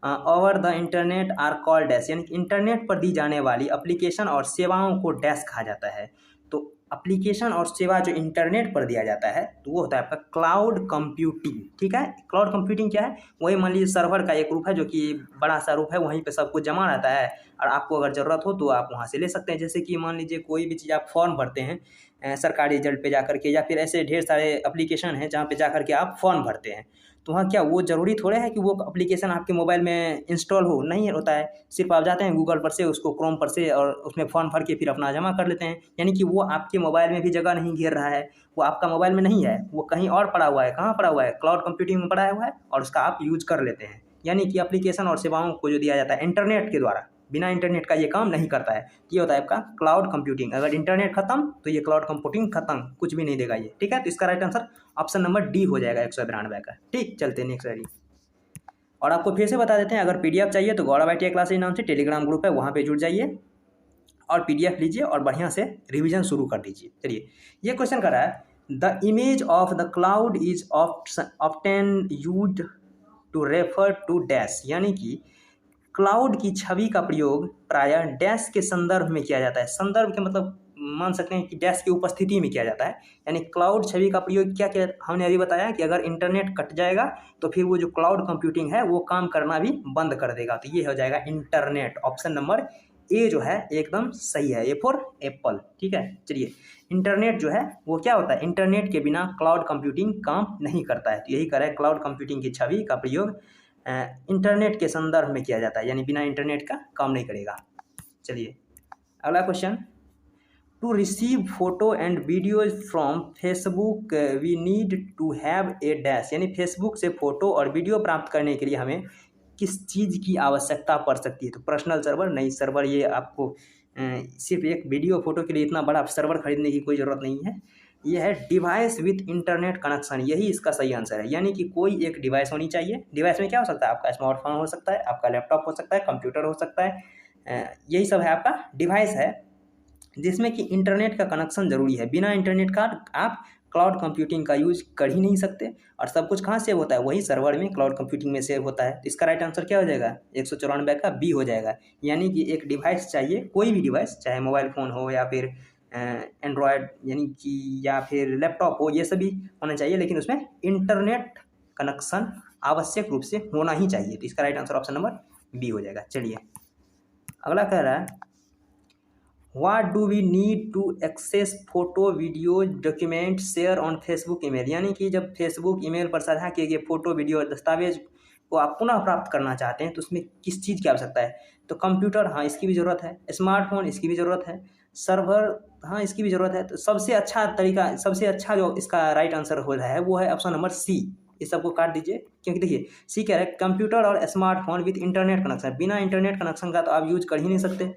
over the internet are called dash, यानी कि इंटरनेट पर दी जाने वाली एप्लीकेशन और सेवाओं को डैश कहा जाता है। तो एप्लीकेशन और सेवा जो इंटरनेट पर दिया जाता है तो वो होता है आपका क्लाउड कंप्यूटिंग। ठीक है, क्लाउड कंप्यूटिंग क्या है, वही मान लीजिए सर्वर का एक रूप है जो कि बड़ा सा रूप है, वहीं पे सब कुछ जमा रहता है और आपको अगर ज़रूरत हो तो आप वहाँ से ले सकते हैं। जैसे कि मान लीजिए कोई भी चीज़ आप फॉर्म भरते हैं सरकारी रिजल्ट पे जाकर के, या फिर ऐसे ढेर सारे एप्लीकेशन हैं जहाँ पे जाकर के आप फॉर्म भरते हैं, तो वहाँ क्या वो ज़रूरी थोड़े है कि वो एप्लीकेशन आपके मोबाइल में इंस्टॉल हो, नहीं होता है। सिर्फ आप जाते हैं गूगल पर से, उसको क्रोम पर से, और उसमें फॉर्म भर के फिर अपना जमा कर लेते हैं। यानी कि वो आपके मोबाइल में भी जगह नहीं घेर रहा है, वो आपका मोबाइल में नहीं है, वो कहीं और पड़ा हुआ है। कहाँ पड़ा हुआ है, क्लाउड कंप्यूटिंग में पड़ा हुआ है, और उसका आप यूज़ कर लेते हैं। यानी कि एप्लीकेशन और सेवाओं को जो दिया जाता है इंटरनेट के द्वारा, बिना इंटरनेट का ये काम नहीं करता है। ये होता है आपका क्लाउड कंप्यूटिंग। अगर इंटरनेट खत्म तो ये क्लाउड कंप्यूटिंग खत्म, कुछ भी नहीं देगा ये। ठीक है, तो इसका right answer option number D हो जाएगा 192 का। ठीक, चलते हैं नेक्स्ट वेरी। और आपको फिर से बता देते हैं, अगर पीडीएफ चाहिए तो गौरव ITI क्लासेज नाम से टेलीग्राम ग्रुप है, वहाँ पे जुड़ जाइए और पीडीएफ लीजिए और बढ़िया से रिवीजन शुरू कर दीजिए। चलिए ये क्वेश्चन कर रहा है, the image of the cloud is often used to refer to dash, यानी कि क्लाउड की छवि का प्रयोग प्रायः डैश के संदर्भ में किया जाता है। संदर्भ के मतलब मान सकते हैं कि डैश की उपस्थिति में किया जाता है। यानी क्लाउड छवि का प्रयोग क्या किया, हमने अभी बताया कि अगर इंटरनेट कट जाएगा तो फिर वो जो क्लाउड कंप्यूटिंग है वो काम करना भी बंद कर देगा। तो ये हो जाएगा इंटरनेट। ऑप्शन नंबर ए जो है एकदम सही है, ए फॉर एप्पल। ठीक है, चलिए इंटरनेट जो है वो क्या होता है, इंटरनेट के बिना क्लाउड कंप्यूटिंग काम नहीं करता है। तो यही कह रहा है क्लाउड कंप्यूटिंग की छवि का प्रयोग इंटरनेट के संदर्भ में किया जाता है, यानी बिना इंटरनेट का काम नहीं करेगा। चलिए अगला question, to receive photo and videos from Facebook we need to have a dash, यानी फेसबुक से फोटो और वीडियो प्राप्त करने के लिए हमें किस चीज़ की आवश्यकता पड़ सकती है। तो पर्सनल सर्वर नहीं, सर्वर ये आपको सिर्फ एक वीडियो फोटो के लिए इतना बड़ा सर्वर खरीदने की कोई ज़रूरत नहीं है। ये है डिवाइस विथ इंटरनेट कनेक्शन, यही इसका सही आंसर है। यानी कि कोई एक डिवाइस होनी चाहिए। डिवाइस में क्या हो सकता है, आपका स्मार्टफोन हो सकता है, आपका लैपटॉप हो सकता है, कंप्यूटर हो सकता है, यही सब है आपका डिवाइस है, जिसमें कि इंटरनेट का कनेक्शन ज़रूरी है। बिना इंटरनेट का आप क्लाउड कंप्यूटिंग का यूज़ कर ही नहीं सकते। और सब कुछ कहाँ सेव होता है, वही सर्वर में क्लाउड कंप्यूटिंग में सेव होता है। तो इसका राइट आंसर क्या हो जाएगा, 194 का बी हो जाएगा। यानी कि एक डिवाइस चाहिए, कोई भी डिवाइस, चाहे मोबाइल फ़ोन हो या फिर एंड्रॉयड यानी कि या फिर लैपटॉप हो, ये सभी होना चाहिए, लेकिन उसमें इंटरनेट कनेक्शन आवश्यक रूप से होना ही चाहिए। तो इसका right answer option number B हो जाएगा। चलिए अगला कह रहा है, what do we need to access photo video document share on Facebook email, यानी कि जब फेसबुक ईमेल पर साझा किए गए फोटो वीडियो और दस्तावेज को आप पुनः प्राप्त करना चाहते हैं तो उसमें किस चीज़ की आवश्यकता है। तो कंप्यूटर, हाँ इसकी भी ज़रूरत है, स्मार्टफोन इसकी भी ज़रूरत है, सर्वर, हाँ इसकी भी ज़रूरत है। तो सबसे अच्छा तरीका, सबसे अच्छा जो इसका राइट आंसर हो रहा है वो है ऑप्शन नंबर सी। इस सबको काट दीजिए, क्योंकि देखिए सी कह रहा है कंप्यूटर और स्मार्टफोन विथ इंटरनेट कनेक्शन। बिना इंटरनेट कनेक्शन का तो आप यूज कर ही नहीं सकते।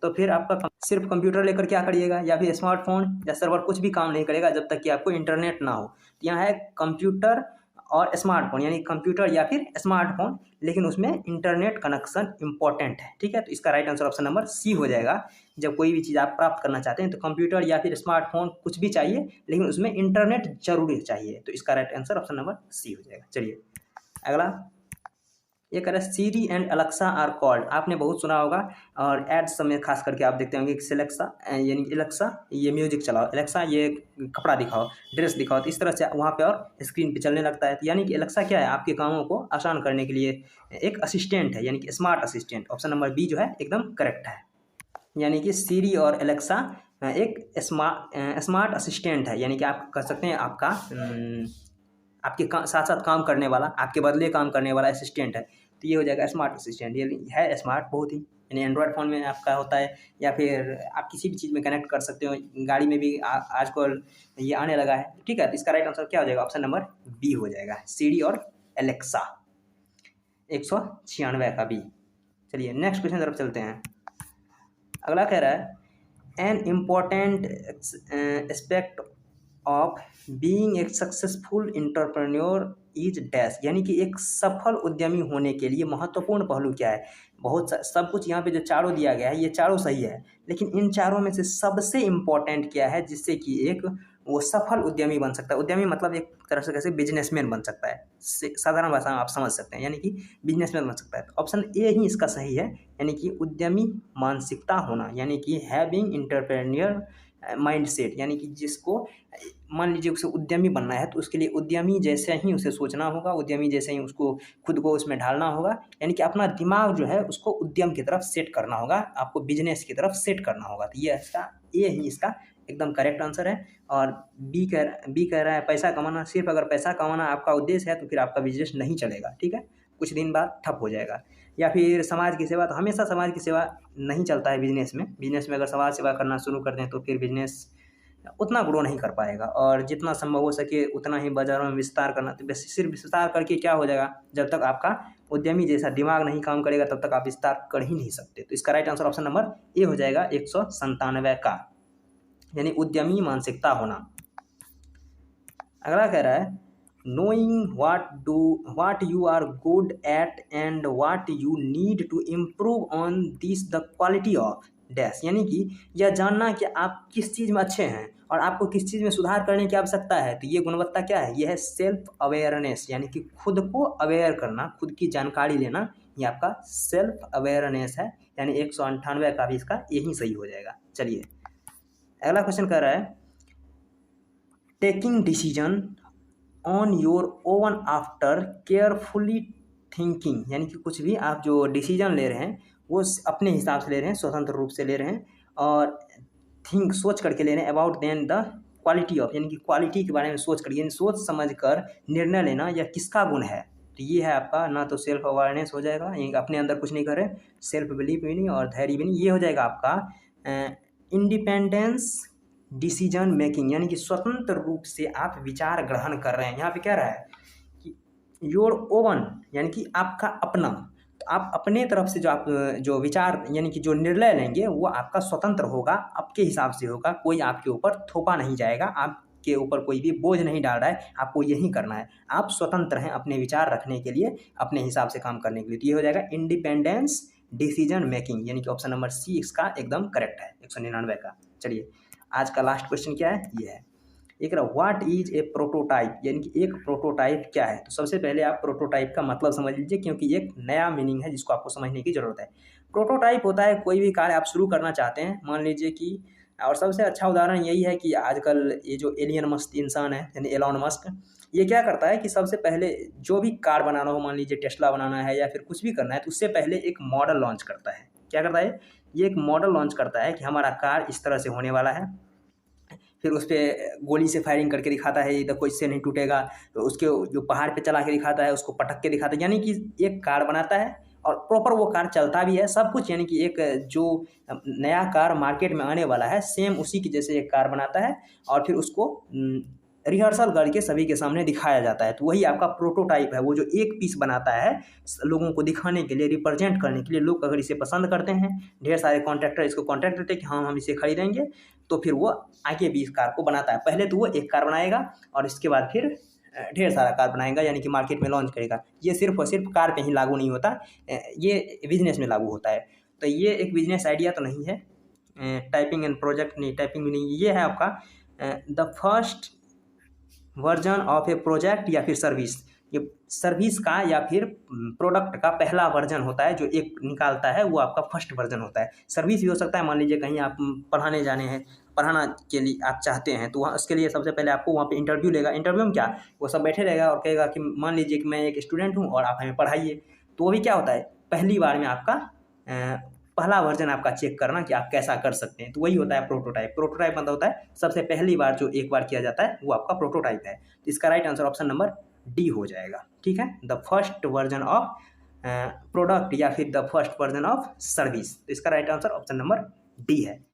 तो फिर आपका सिर्फ कंप्यूटर लेकर क्या करिएगा, या फिर स्मार्टफोन या सर्वर, कुछ भी काम नहीं करेगा जब तक कि आपको इंटरनेट ना हो। तो यहाँ है कंप्यूटर और स्मार्टफोन, यानी कंप्यूटर या फिर स्मार्टफोन, लेकिन उसमें इंटरनेट कनेक्शन इंपॉर्टेंट है। ठीक है, तो इसका right answer option number C हो जाएगा। जब कोई भी चीज़ आप प्राप्त करना चाहते हैं तो कंप्यूटर या फिर स्मार्टफोन कुछ भी चाहिए, लेकिन उसमें इंटरनेट जरूरी चाहिए। तो इसका right answer option number C हो जाएगा। चलिए अगला, ये कह रहा है Siri and Alexa are called, आपने बहुत सुना होगा और एड्स समय खास करके आप देखते होंगे कि एलेक्सा यानी एलेक्सा ये म्यूजिक चलाओ, एलेक्सा ये कपड़ा दिखाओ, ड्रेस दिखाओ, तो इस तरह से वहाँ पे और स्क्रीन पे चलने लगता है। तो यानी कि एलेक्सा क्या है, आपके कामों को आसान करने के लिए एक असिस्टेंट है, यानी कि smart assistant. Option number B जो है एकदम करेक्ट है। यानी कि सीरी और एलेक्सा एक स्मार्ट असिस्टेंट है, यानी कि आप कह सकते हैं आपका आपके साथ साथ काम करने वाला, आपके बदले काम करने वाला असिस्टेंट है। तो ये हो जाएगा स्मार्ट असिस्टेंट, ये है स्मार्ट बहुत ही। यानी एंड्रॉयड फ़ोन में आपका होता है, या फिर आप किसी भी चीज़ में कनेक्ट कर सकते हो, गाड़ी में भी आजकल ये आने लगा है, ठीक है। तो इसका राइट आंसर क्या हो जाएगा, ऑप्शन नंबर बी हो जाएगा, सीरी और एलेक्सा, 196 का बी। चलिए नेक्स्ट क्वेश्चन तरफ चलते हैं। अगला कह रहा है an important aspect of being a successful entrepreneur is dash, यानी कि एक सफल उद्यमी होने के लिए महत्वपूर्ण पहलू क्या है। सब कुछ यहाँ पे जो चारों दिया गया है ये चारों सही है, लेकिन इन चारों में से सबसे इम्पोर्टेंट क्या है जिससे कि एक वो सफल उद्यमी बन सकता है। उद्यमी मतलब एक तरह से कैसे बिजनेसमैन बन सकता है, साधारण भाषा में आप समझ सकते हैं, यानी कि बिजनेसमैन बन सकता है। तो ऑप्शन ए ही इसका सही है, यानी कि उद्यमी मानसिकता होना, यानी कि हैविंग इंटरप्रेन्योर माइंड सेट, यानी कि जिसको मान लीजिए उसे उद्यमी बनना है तो उसके लिए उद्यमी जैसे ही उसे सोचना होगा, उद्यमी जैसे ही उसको खुद को उसमें ढालना होगा, यानी कि अपना दिमाग जो है उसको उद्यम की तरफ सेट करना होगा, आपको बिजनेस की तरफ सेट करना होगा। तो ये इसका ए ही इसका एकदम करेक्ट आंसर है। और बी कह रहा है पैसा कमाना, सिर्फ अगर पैसा कमाना आपका उद्देश्य है तो फिर आपका बिजनेस नहीं चलेगा, ठीक है, कुछ दिन बाद ठप हो जाएगा। या फिर समाज की सेवा, तो हमेशा समाज की सेवा नहीं चलता है बिजनेस में। बिजनेस में अगर समाज सेवा करना शुरू कर दें तो फिर बिजनेस उतना ग्रो नहीं कर पाएगा, और जितना संभव हो सके उतना ही बाज़ारों में विस्तार करना। तो सिर्फ विस्तार करके क्या हो जाएगा, जब तक आपका उद्यमी जैसा दिमाग नहीं काम करेगा तब तक आप विस्तार कर ही नहीं सकते। तो इसका right answer option number A हो जाएगा, 197 का, यानी उद्यमी मानसिकता होना। अगला कह रहा है knowing what you are good at and what you need to improve on this the quality of dash, यानी कि यह जानना कि आप किस चीज़ में अच्छे हैं और आपको किस चीज़ में सुधार करने की आवश्यकता है। तो ये गुणवत्ता क्या है, यह है सेल्फ अवेयरनेस, यानी कि खुद को अवेयर करना, खुद की जानकारी लेना, ये आपका सेल्फ अवेयरनेस है, यानी 198 का भी इसका यही सही हो जाएगा। चलिए अगला क्वेश्चन कह रहा है taking decision on your oven after carefully thinking, यानी कि कुछ भी आप जो डिसीजन ले रहे हैं वो अपने हिसाब से ले रहे हैं, स्वतंत्र रूप से ले रहे हैं, और सोच करके ले रहे हैं, about then the quality of, यानी कि क्वालिटी के बारे में सोच कर, यानी सोच समझ कर निर्णय लेना, यह किसका गुण है। तो ये है आपका ना तो सेल्फ अवेयरनेस हो जाएगा, यानी अपने अंदर कुछ नहीं कर रहे, सेल्फ बिलीफ भी नहीं और धैर्य भी नहीं, ये हो जाएगा आपका इंडिपेंडेंस डिसीजन मेकिंग, यानी कि स्वतंत्र रूप से आप विचार ग्रहण कर रहे हैं। यहाँ पे क्या रहा है कि योर ओवन, यानी कि आपका अपना, तो आप अपने तरफ से जो विचार यानी कि जो निर्णय लेंगे वो आपका स्वतंत्र होगा, आपके हिसाब से होगा, कोई आपके ऊपर थोपा नहीं जाएगा, आपके ऊपर कोई भी बोझ नहीं डाल रहा है, आपको यही करना है, आप स्वतंत्र हैं अपने विचार रखने के लिए, अपने हिसाब से काम करने के लिए। तो ये हो जाएगा इंडिपेंडेंस डिसीजन मेकिंग, यानी कि ऑप्शन नंबर सी इसका एकदम करेक्ट है, 199 का। चलिए आज का लास्ट क्वेश्चन क्या है, ये है एक व्हाट इज ए प्रोटोटाइप, यानी कि एक प्रोटोटाइप क्या है। तो सबसे पहले आप प्रोटोटाइप का मतलब समझ लीजिए, क्योंकि एक नया मीनिंग है जिसको आपको समझने की जरूरत है। प्रोटोटाइप होता है कोई भी कार्य आप शुरू करना चाहते हैं, मान लीजिए कि, और सबसे अच्छा उदाहरण यही है कि आजकल ये जो एलियन मस्क इंसान है यानी एलॉन मस्क, ये क्या करता है कि सबसे पहले जो भी कार बनाना हो, मान लीजिए टेस्ला बनाना है या फिर कुछ भी करना है, तो उससे पहले एक मॉडल लॉन्च करता है। क्या करता है, ये एक मॉडल लॉन्च करता है कि हमारा कार इस तरह से होने वाला है, फिर उस पर गोली से फायरिंग करके दिखाता है, ये देखो इससे नहीं टूटेगा, तो उसके जो पहाड़ पे चला के दिखाता है, उसको पटक के दिखाता है, यानी कि एक कार बनाता है और प्रॉपर वो कार चलता भी है सब कुछ, यानी कि एक जो नया कार मार्केट में आने वाला है सेम उसी की जैसे एक कार बनाता है और फिर उसको रिहर्सल करके सभी के सामने दिखाया जाता है। तो वही आपका प्रोटोटाइप है, वो जो एक पीस बनाता है लोगों को दिखाने के लिए, रिप्रेजेंट करने के लिए। लोग अगर इसे पसंद करते हैं, ढेर सारे कॉन्ट्रैक्टर इसको कॉन्ट्रैक्ट देते हैं कि हाँ हम इसे खरीदेंगे, तो फिर वो आगे भी इस कार को बनाता है। पहले तो वो एक कार बनाएगा और इसके बाद फिर ढेर सारा कार बनाएगा, यानी कि मार्केट में लॉन्च करेगा। ये सिर्फ और सिर्फ कार पे ही लागू नहीं होता, ये बिजनेस में लागू होता है। तो ये एक बिजनेस आइडिया तो नहीं है, टाइपिंग एंड प्रोजेक्ट नहीं, टाइपिंग भी नहीं, ये है आपका the first version of A project या फिर सर्विस। ये सर्विस का या फिर प्रोडक्ट का पहला वर्जन होता है, जो एक निकालता है वो आपका फर्स्ट वर्जन होता है। सर्विस भी हो सकता है, मान लीजिए कहीं आप पढ़ाने जाने हैं, पढ़ाना के लिए आप चाहते हैं, तो वहाँ उसके लिए सबसे पहले आपको वहाँ पे इंटरव्यू लेगा। इंटरव्यू में क्या, वो सब बैठे रहेगा और कहेगा कि मान लीजिए कि मैं एक स्टूडेंट हूँ और आप हमें पढ़ाइए, तो वो भी क्या होता है, पहली बार में आपका पहला वर्जन आपका चेक करना कि आप कैसा कर सकते हैं, तो वही होता है प्रोटोटाइप। प्रोटोटाइप मतलब होता है सबसे पहली बार जो एक बार किया जाता है वो आपका प्रोटोटाइप है। इसका right answer option number D हो जाएगा, ठीक है, the first version of product या फिर the first version of service. तो इसका right answer option number D है।